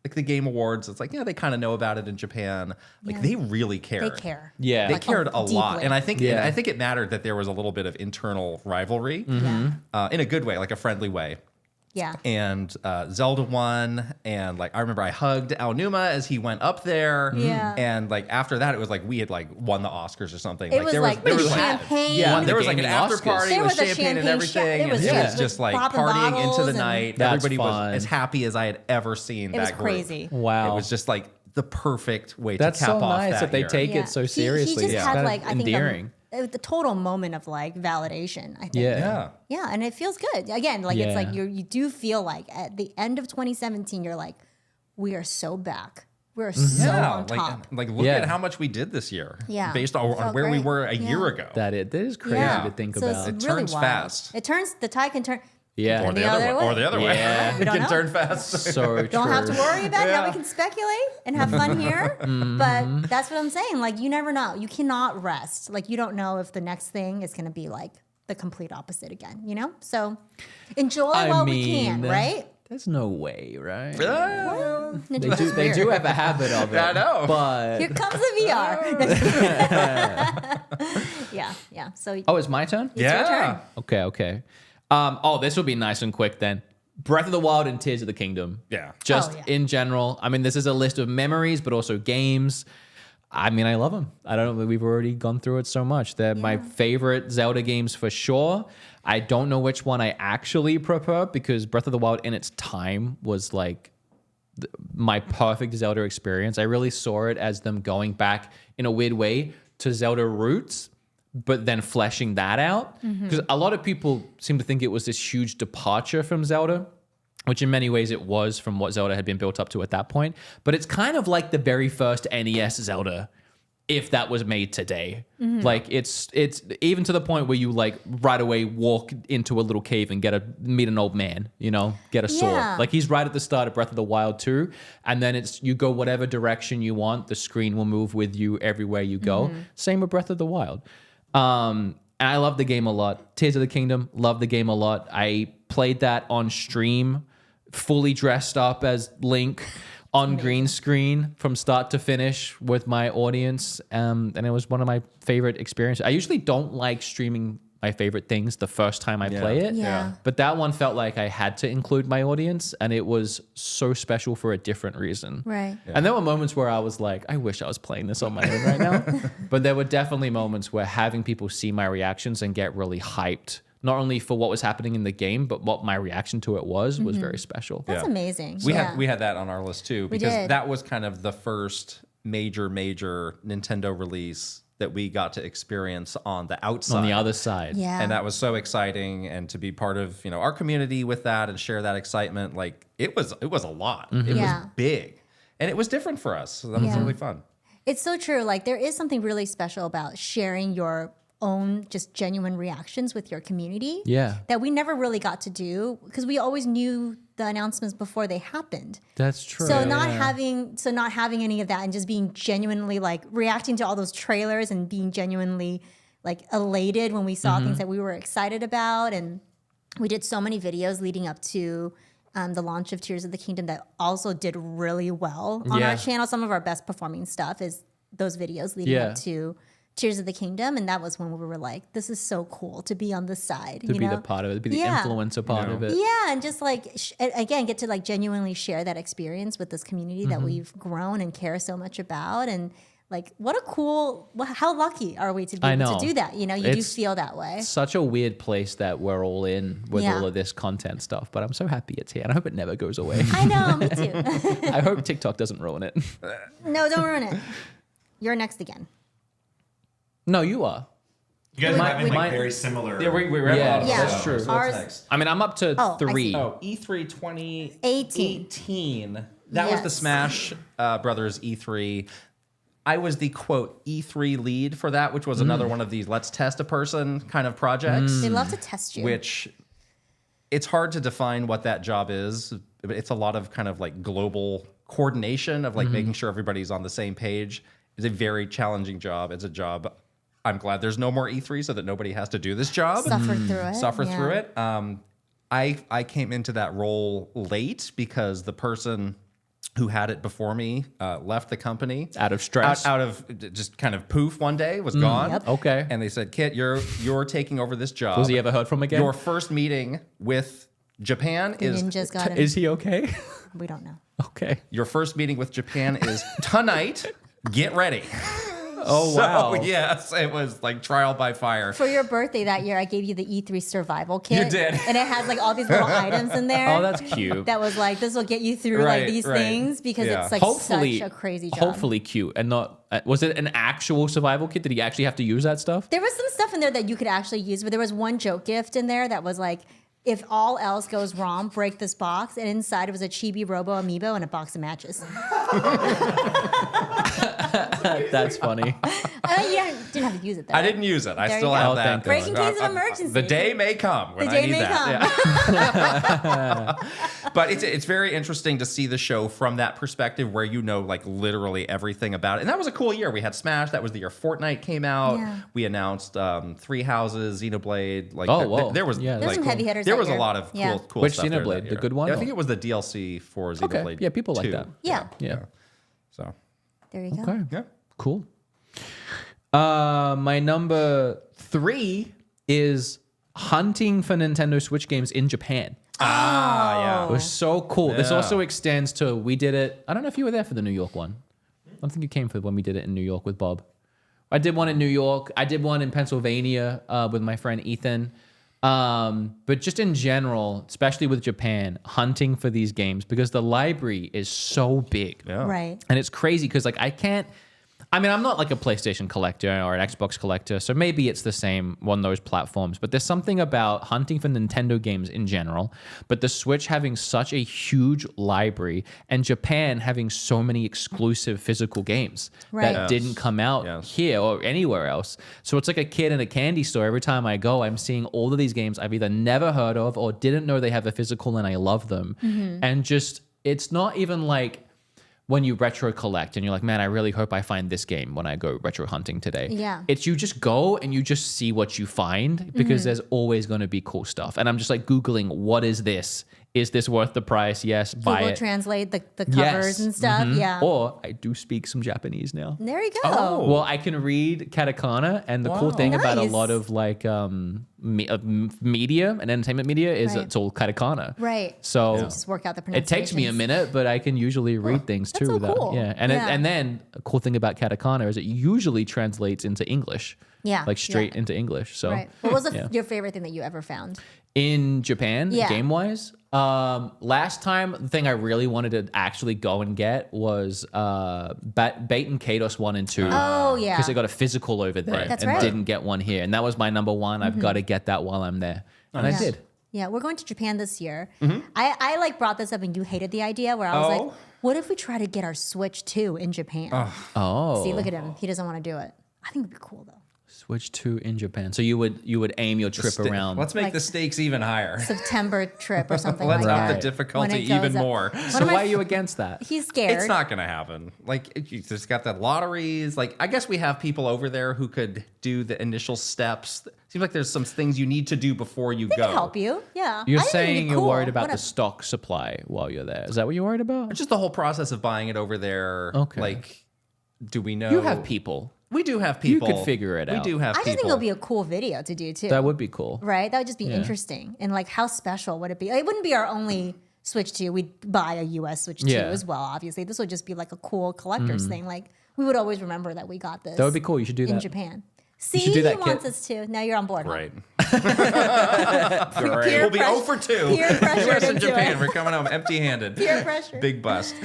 like the Game Awards, it's like, yeah, they kind of know about it in Japan. Like they really care. They care. Yeah. They cared a lot, deeply. and I think Yeah. I think it mattered that there was a little bit of internal rivalry, in a good way, like a friendly way. Yeah. And Zelda won, and like I remember I hugged Aonuma as he went up there. Yeah. And like after that, it was like we had like won the Oscars or something. It was like the champagne. Yeah. there was like an gaming after Oscars. party There with was a champagne and champagne everything. it was and it just was just like popping partying into bottles the and- night. That's Everybody fun. was as happy as I had ever seen It was that group. crazy. Wow. It was just like the perfect way That's to cap so off nice that they year. take it so seriously. He just It's had kind of like, I think, endearing. the total moment of like validation, I think. Yeah. Yeah, and it feels good. Again, like it's like Yeah. you do feel like at the end of 2017, you're like, we are so back. We're so on top. like look Yeah. at how much we did this year. Yeah. Based on Felt where we great. were a year Yeah. ago. That is crazy Yeah. to think So about. it's It really turns wild. fast. It turns, the tide can turn. Yeah. Or the other way. Or the other way. Yeah. We don't It can know. turn fast. So Don't have to true. worry about it. Now we can speculate and have fun here. Mm-hmm. But that's what I'm saying. Like, you never know. You cannot rest. Like, you don't know if the next thing is going to be like the complete opposite again, you know? So enjoy while we can, right? There's no way, right? Well, They do have a habit of it. I know. But Here comes the VR. yeah. So oh, it's my turn? your turn. Okay. This will be nice and quick then. Breath of the Wild and Tears of the Kingdom. Yeah. Just Oh, yeah. in general. I mean, this is a list of memories, but also games. I mean, I love them. I don't know. We've already gone through it so much. They're my favorite Zelda games for sure. I don't know which one I actually prefer because Breath of the Wild in its time was like my perfect Zelda experience. I really saw it as them going back in a weird way to Zelda roots, but then fleshing that out. Because a lot of people seem to think it was this huge departure from Zelda, which in many ways it was from what Zelda had been built up to at that point. But it's kind of like the very first NES Zelda, if that was made today. Like it's even to the point where you like right away walk into a little cave and meet an old man, you know, get a sword. Yeah. Like he's right at the start of Breath of the Wild 2. And then you go whatever direction you want. The screen will move with you everywhere you go. Same with Breath of the Wild. And I love the game a lot. Tears of the Kingdom, love the game a lot. I played that on stream, fully dressed up as Link on green screen from start to finish with my audience. And it was one of my favorite experiences. I usually don't like streaming my favorite things the first time I play it. Yeah. But that one felt like I had to include my audience, and it was so special for a different reason. Right. And there were moments where I was like, I wish I was playing this on my own right now. But there were definitely moments where having people see my reactions and get really hyped, not only for what was happening in the game, but what my reaction to it was very special. That's amazing. We had that on our list too, because did. that was kind of the first major Nintendo release that we got to experience on the outside. On the other side. Yeah. And that was so exciting, and to be part of, our community with that and share that excitement, like it was a lot. It Yeah. was big. And it was different for us. So that was Yeah. really fun. It's so true. Like there is something really special about sharing your own just genuine reactions with your community. Yeah. That we never really got to do because we always knew the announcements before they happened. That's true. So not having any of that and just being genuinely like reacting to all those trailers and being genuinely like elated when we saw things that we were excited about. And we did so many videos leading up to the launch of Tears of the Kingdom that also did really well on Yeah. our channel. Some of our best performing stuff is those videos leading up to Tears of the Kingdom. And that was when we were like, this is so cool to be on this side. to be the part of it, to be the influencer part of it. Yeah, and just like again, get to like genuinely share that experience with this community that we've grown and care so much about, and like how lucky are we to be able to do that? You do feel that way. Such a weird place that we're all in with Yeah. all of this content stuff, but I'm so happy it's here, and I hope it never goes away. I know, me too. I hope TikTok doesn't ruin it. No, don't ruin it. You're next again. No, you are. You guys are having mine- very similar. we're Yeah, Yeah. that's true. Ours- I mean, I'm up to Oh, I see. 3. Oh, E3 2018. That was the Yes. Smash Brothers E3. I was the quote E3 lead for that, which was another one of these let's test a person kind of projects. They love to test you. Which it's hard to define what that job is, but it's a lot of kind of like global coordination of like making sure everybody's on the same page. It's a very challenging job. It's a job. I'm glad there's no more E3 so that nobody has to do this job. Suffer through it. Suffer Yeah. through it. I came into that role late because the person who had it before me, left the company Out of stress? out of just kind of poof one day, was gone. Yep. Okay. And they said, Kit, you're taking over this job. Was he ever heard from again? Your first meeting with Japan The is ninjas got him. Is he okay? We don't know. Okay. your first meeting with Japan is tonight. Get ready. Oh, wow. So, yes, it was like trial by fire. For your birthday that year, I gave you the E3 survival kit. You did. And it has like all these little items in there. Oh, that's cute. That was like, this will get you through like Right, these right. things because Yeah. it's like Hopefully, such a crazy job. hopefully cute and not. Was it an actual survival kit? Did he actually have to use that stuff? There was some stuff in there that you could actually use, but there was one joke gift in there that was like, if all else goes wrong, break this box. And inside it was a chibi robo amiibo and a box of matches. That's funny. Didn't have to use it though. I didn't use it. I There still you go. have Oh, that. thank Break in case of emergency. The day may come when The I day need may that. come. Yeah. But it's very interesting to see the show from that perspective where you know like literally everything about it. And that was a cool year. We had Smash. That was the year Fortnite came out. Yeah. We announced Three Houses, Xenoblade. Like Oh, whoa. there was Yeah, There's some heavy hitters there that was a year. lot of Yeah. cool Which stuff there that Xenoblade? The year. good one? Yeah, I think it was the DLC for Okay. Xenoblade. Yeah, people like 2. that. Yeah. Yeah. So There you go. Okay. yeah. Cool. My number 3 is hunting for Nintendo Switch games in Japan. Ah, It was so cool. This Yeah. also extends to, we did it. I don't know if you were there for the New York one. I don't think you came for when we did it in New York with Bob. I did one in New York. I did one in Pennsylvania with my friend Ethan. But just in general, especially with Japan, hunting for these games because the library is so big. Yeah. Right. And it's crazy because like I'm not like a PlayStation collector or an Xbox collector, so maybe it's the same on those platforms. But there's something about hunting for Nintendo games in general, but the Switch having such a huge library and Japan having so many exclusive physical games Right. that didn't come out Yes. here or anywhere else. So it's like a kid in a candy store. Every time I go, I'm seeing all of these games I've either never heard of or didn't know they have a physical and I love them. And just, it's not even like when you retro collect and you're like, man, I really hope I find this game when I go retro hunting today. Yeah. It's you just go and you just see what you find because there's always going to be cool stuff. And I'm just like Googling, what is this? Is this worth the price? Yes, buy Google it. Translate the covers Yes. and stuff. Yeah. Or I do speak some Japanese now. There you go. Oh. Well, I can read katakana, and the cool thing about a Nice. lot of like media and entertainment media is Right. it's all katakana. Right. So Just work out the it pronunciation. takes me a minute, but I can usually read things too. so without, cool. Yeah, and Yeah. and then a cool thing about katakana is it usually translates into English. Yeah, like straight yeah. into English. So Right. What was yeah. your favorite thing that you ever found? in Japan, Yeah. game wise, last time the thing I really wanted to actually go and get was Bait and Kados 1 and 2. Oh, yeah. Because I got a physical over there That's and right. didn't get one here. And that was my number one. I've got to get that while I'm there. And I Yeah. did. Yeah, we're going to Japan this year. I like brought this up and you hated the idea where I was Oh. like, what if we try to get our Switch 2 in Japan? Oh. See, look at him. He doesn't want to do it. I think it'd be cool though. Switch 2 in Japan. So you would aim your trip around. Let's make Like- the stakes even higher. September trip or something Let's like up that. the difficulty When it goes even up. more. One So of my why are you against that? He's scared. It's not going to happen. Like, you just got the lotteries. Like, I guess we have people over there who could do the initial steps. Seems like there's some things you need to do before you They go. can help you. Yeah. You're I think it'd saying be you're cool. worried about the Whatever. stock supply while you're there. Is that what you're worried about? Just the whole process of buying it over there. Okay. Like, do we know? You have people. We do have You people. could figure it out. We do have I people. just think it'll be a cool video to do too. That would be cool. right? That would just be Yeah. interesting. And like, how special would it be? It wouldn't be our only Switch 2. We'd buy a US Switch 2 Yeah. as well, obviously. This would just be like a cool collector's thing. Like, we would always remember that we got this. That would be cool. You should do in that. Japan. See, should do that, he wants Kit. us to. Now you're on board. Huh? Right. Peer We'll be pressure- 0 for 2. Peer pressure US and into Japan. it. We're coming home empty-handed. Peer pressure. Big bust.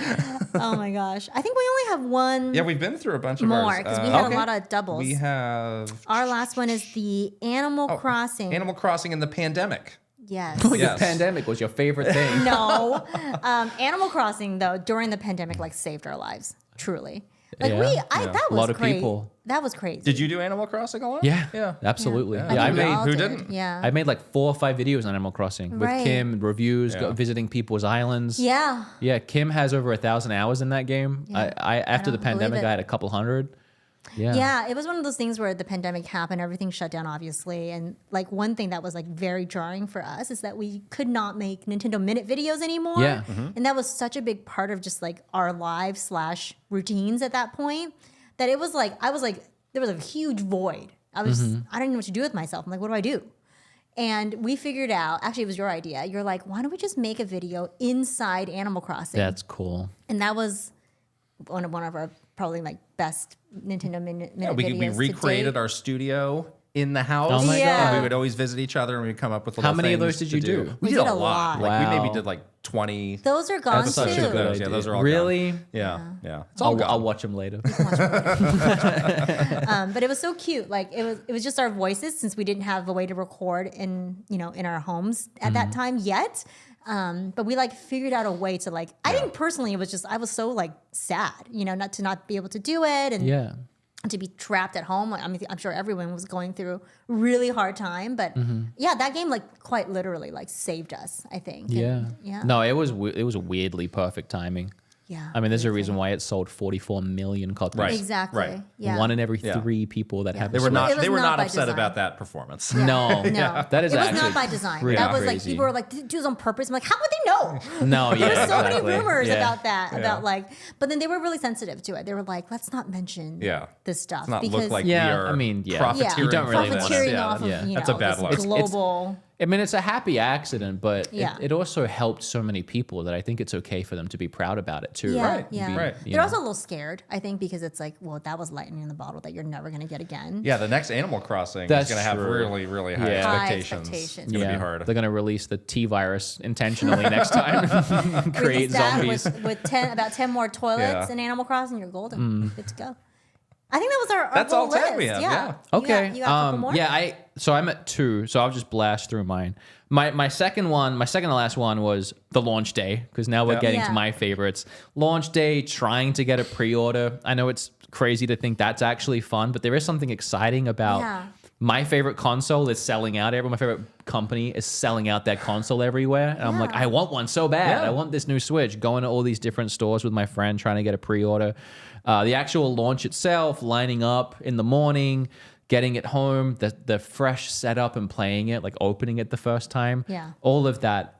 Oh my gosh. I think we only have one Yeah, we've been through a bunch of more ours. because we had Okay. a lot of doubles. We have Our last one is the Animal Crossing. Animal Crossing in the pandemic. Yes. Your Yes. pandemic was your favorite thing. No. Animal Crossing, though, during the pandemic, like saved our lives. Truly. Like Yeah. that A was lot of crazy. people. That was crazy. Did you do Animal Crossing a lot? Yeah. Yeah. Absolutely. Yeah. Yeah, I I think we made all who did. didn't? Yeah. I made like 4 or 5 videos on Animal Crossing with Right. Kim, reviews, Yeah. visiting people's islands. Yeah. Yeah, Kim has over 1,000 hours in that game. Yeah. I after the don't believe pandemic, it. I had a couple hundred. Yeah, it was one of those things where the pandemic happened, everything shut down, obviously. And like one thing that was like very jarring for us is that we could not make Nintendo Minute videos anymore. Yeah. And that was such a big part of just like our lives / routines at that point that it was like, I was like, there was a huge void. I didn't know what to do with myself. I'm like, what do I do? And we figured out, actually, it was your idea. You're like, why don't we just make a video inside Animal Crossing? That's cool. And that was one of our probably like best Nintendo Minute videos. We recreated our studio in the house. Oh my God. And we would always visit each other and we'd come up with little How many of things those did you to do? We did a lot. Like Wow. we maybe did like 20 Those are gone episodes too. of those. Yeah, those are all Really? gone. Yeah. It's all I'll gone. watch them later. But it was so cute. Like it was just our voices since we didn't have a way to record in our homes at that time yet. But we like figured out a way to like. I think personally, it was just I was so like sad, not to not be able to do it and Yeah. to be trapped at home. I mean, I'm sure everyone was going through a really hard time, but yeah, that game like quite literally like saved us. I think. And, yeah. No, it was weirdly perfect timing. Yeah. I mean, there's a reason why it sold 44 million copies. Right. Exactly. Right. Yeah. One in every 3 people that have They a were Switch. not. It was They were not not by upset design. about that performance. No, No, that is it was actually not by design. pretty That was like crazy. people were like, "Did you do this on purpose?" I'm like, "How would they know?" No, yeah, There's so exactly. many rumors Yeah. about that. About like, but then they were really sensitive to it. They were like, "Let's not mention this stuff Let's not because look like Yeah, we are I mean, yeah. profiteering. You don't from really this. wanna- profiteering Yeah. off of Yeah. That's a bad this look. global." I mean, it's a happy accident, but Yeah. it also helped so many people that I think it's okay for them to be proud about it too. Yeah, Right? yeah. Right. They're also a little scared, I think, because it's like, well, that was lightning in the bottle that you're never going to get again. Yeah, the next Animal Crossing That's is going to have true. really, really high Yeah. High expectations. expectations. It's going to be hard. They're going to release the T virus intentionally next time. Create Release that zombies. with about 10 more toilets Yeah. in Animal Crossing, you're golden. Good to go. I think that was our That's whole all 10 list. we have, Yeah. yeah. Okay. You got a couple more? Yeah, so I'm at 2, so I'll just blast through mine. My second to last one was the launch day, because now we're getting Yeah. to my favorites. Launch day, trying to get a pre-order. I know it's crazy to think that's actually fun, but there is something exciting about my favorite console is selling out. My favorite company is selling out their console everywhere. And I'm like, I want one so bad. I want this new Switch. Going to all these different stores with my friend trying to get a pre-order. The actual launch itself, lining up in the morning, getting it home, the fresh setup and playing it, like opening it the first time. Yeah. All of that.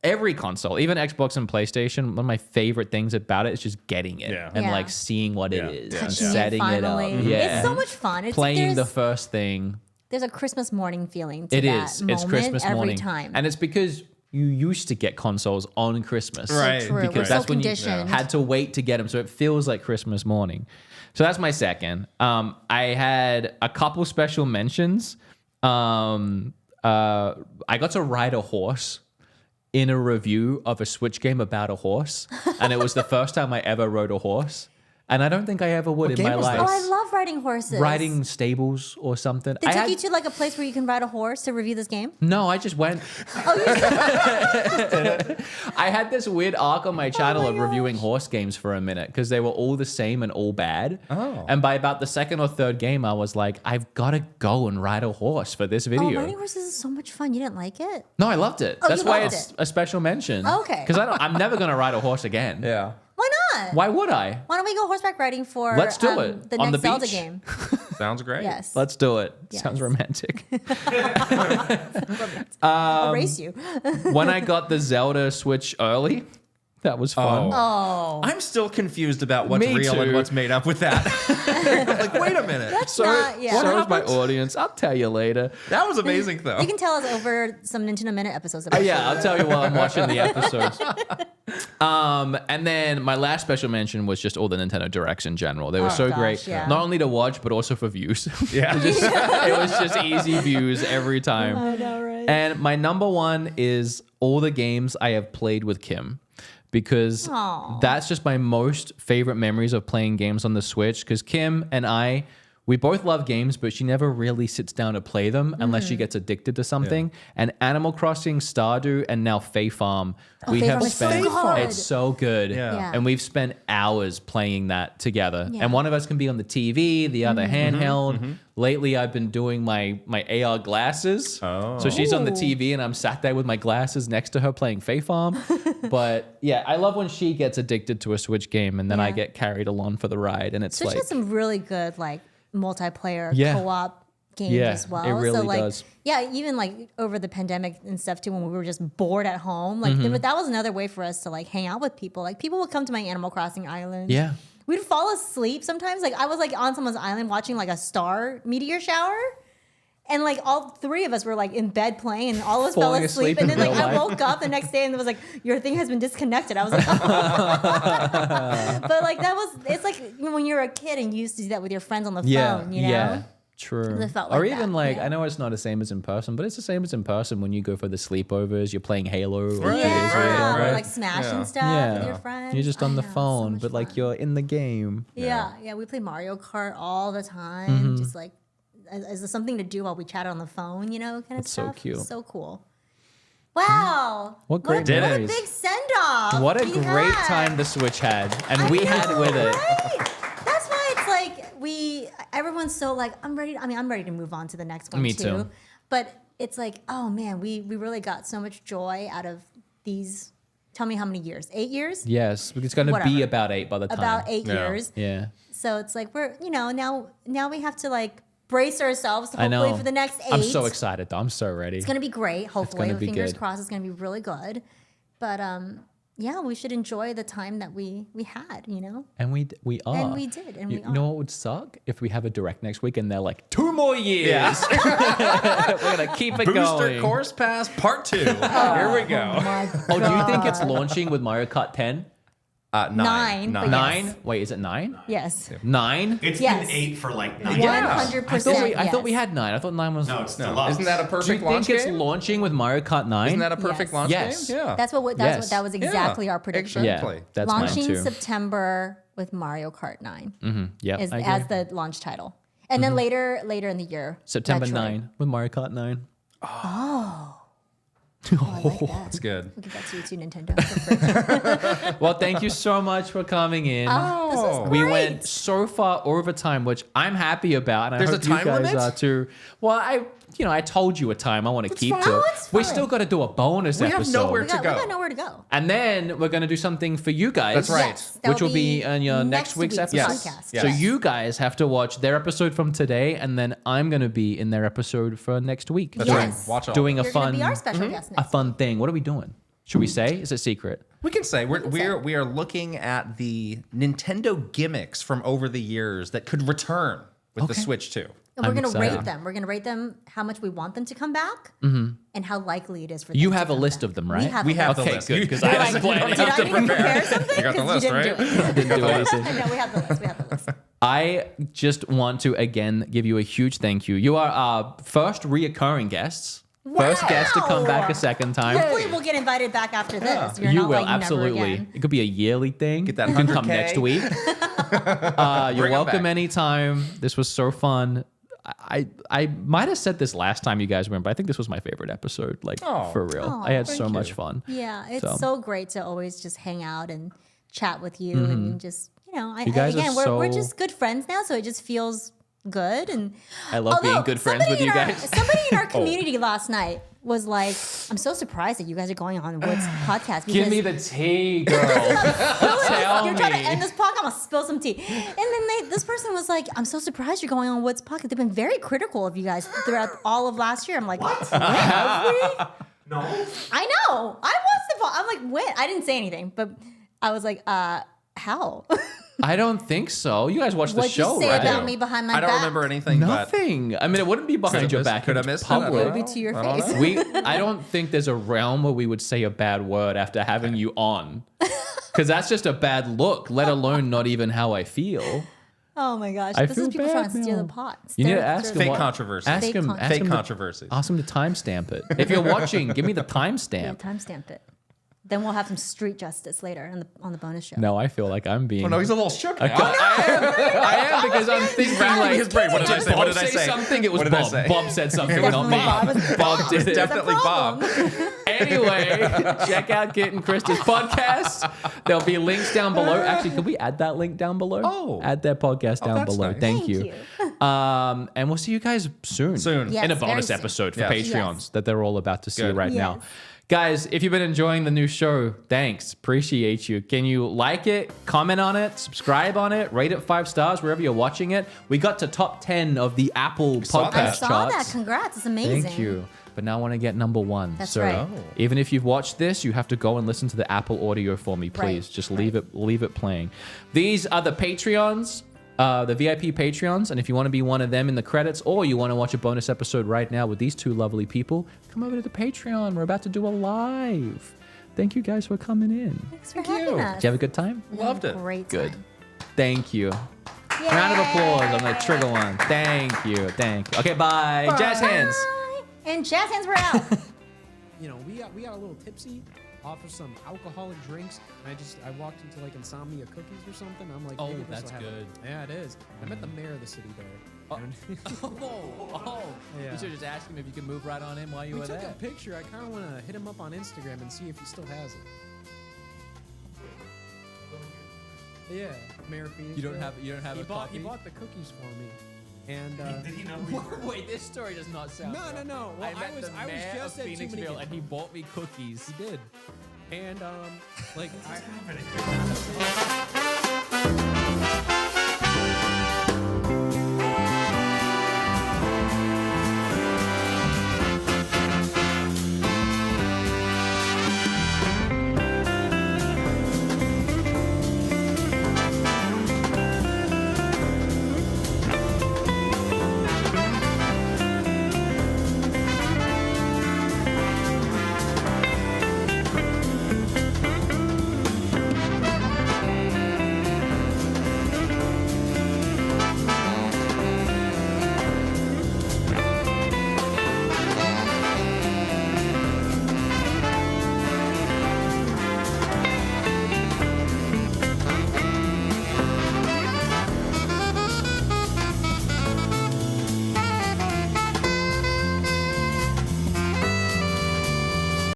Every console, even Xbox and PlayStation, one of my favorite things about it is just getting it Yeah. and Yeah. like seeing what Yeah. it is, Yeah. and Touching it setting it up. finally. Yeah. It's so much fun. Playing the there's- first thing. There's a Christmas morning feeling to It that is. moment It's Christmas every morning. time. And it's because you used to get consoles on Christmas. Right. True. Because We're so that's when you conditioned. had to wait to get them. So it feels like Christmas morning. So that's my second. I had a couple special mentions. I got to ride a horse in a review of a Switch game about a horse. And it was the first time I ever rode a horse. And I don't think I ever would in game my was life. Oh, I love riding horses. Riding stables or something. They I took had- you to like a place where you can ride a horse to review this game? No, I just went. I had this weird arc on my channel of reviewing horse games for a minute because they were all the same and all bad. Oh. And by about the second or third game, I was like, I've got to go and ride a horse for this Oh, video. riding horses is so much fun. You didn't like it? No, I loved it. Oh, That's you why loved it's it. a special mention. Okay. Because I'm never going to ride a horse again. Yeah. Why not? Why would I? Why don't we go horseback riding for Let's do it. the On next the Zelda beach. game? Sounds great. Yes. Let's do it. Yes. Sounds romantic. I'll race you. When I got the Zelda Switch early, that was fun. Oh. I'm still confused about what's Me real too. and what's made up with that. I'm like, wait a minute. That's not, yeah. So is my audience. I'll tell you later. That was amazing, though. You can tell us over some Nintendo Minute episodes. About Yeah, I'll tell you while I'm watching the episodes. And then my last special mention was just all the Nintendo Directs in general. They were so gosh, great, yeah. not only to watch but also for views. Yeah. It was just easy views every time. I know, right? And my number one is all the games I have played with Kim. Because Aw. that's just my most favorite memories of playing games on the Switch. Because Kim and I we both love games, but she never really sits down to play them unless she gets addicted to something. And Animal Crossing, Stardew, and now Fae Farm, we Fae have Farm is so spent. good. It's so good, Yeah. and we've spent hours playing that together. And one of us can be on the TV, the other handheld. Lately, I've been doing my AR glasses. So she's on the TV, and I'm sat there with my glasses next to her playing Fae Farm. But yeah, I love when she gets addicted to a Switch game, and then I get carried along for the ride. And it's Switch like, has some really good like multiplayer Yeah. co-op games Yeah, as well. it really so like, does. yeah, even like over the pandemic and stuff too, when we were just bored at home, like that was another way for us to like hang out with people. Like people would come to my Animal Crossing island. yeah. We'd fall asleep sometimes. Like I was like on someone's island watching like a star meteor shower. And like all three of us were like in bed playing, and all of us Falling fell asleep. asleep And in then like real I life. woke up the next day and it was like, your thing has been disconnected. I was like, oh. But like it's like when you're a kid and you used to do that with your friends on the phone, you know? Yeah. True. It felt or like even that, like, yeah. I know it's not the same as in person, but it's the same as in person when you go for the sleepovers, you're playing Halo or Right, Gears or Yeah, whatever. or like smashing stuff Yeah. with your friends. You're just on I the know, so phone, much but like fun. you're in the game. Yeah, we play Mario Kart all the time, Mm-hmm. just like as something to do while we chat on the phone, you know, kind of That's so stuff. cute. So cool. Wow. What great what a memories. big send off. What a great time the Switch had, and we had with it. Right? That's why it's like everyone's so like, I'm ready to move on to the next one Me too. too. But it's like, oh man, we really got so much joy out of these. Tell me how many years? 8 years? Yes, it's going to be Whatever. about 8 by the time. About 8 years. Yeah. So it's like we're, now we have to like brace ourselves I know. hopefully for the next 8. I'm so excited though. I'm so ready. It's gonna be great. Hopefully, gonna be fingers good. crossed, it's gonna be really good. But yeah, we should enjoy the time that we had, you know. And we are. And we did, and you we know are. what would suck? If we have a direct next week and they're like, 2 more years. We're going to keep it Booster going. Course Pass Part 2. Here we go. Oh, do you think it's launching with Mario Kart 10? 9, but 9? Yes. Wait, is it 9? Yes. 9? It's Yes. been 8 for like 9 Yeah. years. 100%. I thought we yes. had 9. I thought 9 was. No, it's deluxe. Isn't that a Do you perfect launch think it's game? launching with Mario Kart 9? Isn't that a perfect Yes. launch Yes. game? Yeah. That was exactly our prediction. Yeah, Exactly. that's mine Launching too. September with Mario Kart 9 Yep, as I agree. Mm-hmm. the launch title, and then later in the year, September Metroid. 9 with Mario Kart 9. I like that. That's good. We'll give that to you too, Nintendo. Well, thank you so much for coming in. This was We great. went so far over time, which I'm happy about. And There's I a hope time you guys limit? are too. Well, I told you a time I want to keep fine. to. Oh, it's We fine. still got to do a bonus We have episode. nowhere we to got go. nowhere to go. And then we're going to do something for you guys. That's right. Yes, that'll Which will be in your next week's episode. podcast. Yes. So Yes. you guys have to watch their episode from today, and then I'm going to be in their episode for next week. That's Yes. right. Watch all. Doing of a it. You're gonna fun, be our special guest a next fun thing. What are we doing? Should we say? Is it secret? We can say we are looking at the Nintendo gimmicks from over the years that could return with the Okay. Switch 2. And we're I'm going to rate excited. them. We're going to rate them how much we want them to come back and how likely it is for them You to have a come list back. of them, right? We have the Okay, list. good, You- 'cause you're I like, wasn't you don't planning. Did have I to even prepare. prepare something? You got the 'Cause list, you right? didn't do it. Didn't do anything. No, we have the list. We have the list. I just want to again give you a huge thank you. You are our first reoccurring guests. First guest to come back a second time. Hopefully, we'll get invited back after this. You're You not will like never absolutely. again. It could be a yearly thing. Get that you can come 100K. next week. You're Bring 'em welcome back. anytime. This was so fun. I might have said this last time you guys were in, but I think this was my favorite episode. Like Oh. for real, I had so much fun. Yeah, it's So. so great to always just hang out and chat with you and just, You guys are again, we're so- just good friends now, so it just feels good. And I love being good friends with you guys. Somebody in Oh. our community last night was like, "I'm so surprised that you guys are going on Wood's podcast." Give me the tea, girl. Tell You're trying to me. end this podcast. I'm gonna spill some tea. And then this person was like, "I'm so surprised you're going on Wood's podcast. They've been very critical of you guys throughout all of last year." I'm like, "What? Have we?" No. I know. I watched the. I'm like, "When?" I didn't say anything, but I was like, "How?" I don't think so. You guys watched the What'd show, you say right? about me behind my I back? don't remember anything. But Nothing. I mean, it wouldn't be behind your back. Could I It's miss it? I don't public. know. Maybe to your I don't face. know. I don't think there's a realm where we would say a bad word after having you on. Because that's just a bad look, let alone not even how I feel. Oh my gosh! I This feel is people bad trying to steal now. the pot. You need to Steal- ask him Fake what- controversy. Ask Fake him. controversy. Fake him controversies. Ask him to timestamp it. If you're watching, give me the Yeah, timestamp. timestamp it. Then we'll have some street justice later on the bonus show. No, I feel like I'm being. Oh no, he's a little shook now. I am because I'm thinking like his brain. What did I say? Bob What did I say? something? It was What did I Bob. say? Bob said something, not me. Bob did it. Definitely Bob. Anyway, check out Kit and Krysta's podcast. There'll be links down below. Actually, can we add that link down below? Oh. Add their podcast down that's below. nice. Thank you. And we'll see you guys soon. Yes, in a very bonus soon. episode for Yes. Patreons Yes. that they're all about to see Good. right now. Yes. Guys, if you've been enjoying the new show, thanks. Appreciate you. Can you like it, comment on it, subscribe on it, rate it 5 stars wherever you're watching it? We got to top 10 of the Apple saw that. I podcast saw charts. that. Congrats. It's amazing. Thank you. But now I want to get number 1. That's so right. even if you've watched this, you have to go and listen to the Apple audio for me, please. Right. Just leave it playing. These are the Patreons, the VIP Patreons, and if you want to be one of them in the credits, or you want to watch a bonus episode right now with these 2 lovely people, come over to the Patreon. We're about to do a live. Thank you guys for coming in. Thanks for having us. Did you have a good time? Loved it. Great Good. time. Thank you. Yay. Round of applause on the trigger one. Thank you. Okay, bye. Jazz hands. Bye. And jazz hands were out. You know, we got a little tipsy off of some alcoholic drinks, and I walked into like insomnia cookies or something. I'm like, Oh, maybe this that's will happen. good. Yeah, it is. I met the mayor of the city there. You Yeah. should just ask him if you can move right on in while you We were took there. a picture. I kind of want to hit him up on Instagram and see if he still has it. Yeah, Mayor Phoenix. You don't have He a bought copy? the cookies for me, and Did he know who you were? Wait, this story does not sound. No. Well, I was just at too many Phoenixville, and he bought me cookies. He did, and like What's happening?